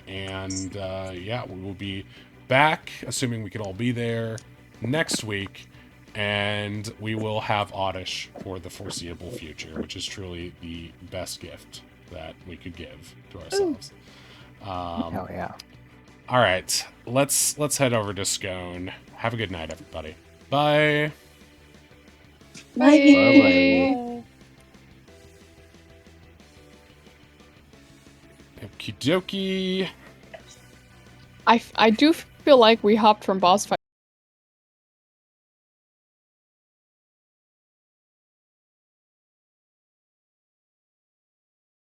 and yeah, we will be back, assuming we can all be there, next week, and we will have Oddish for the foreseeable future, which is truly the best gift that we could give to ourselves. Hell yeah. All right, let's head over to Scone. Have a good night, everybody. Bye. Bye-bye. Okie dokie. I do feel like we hopped from boss fight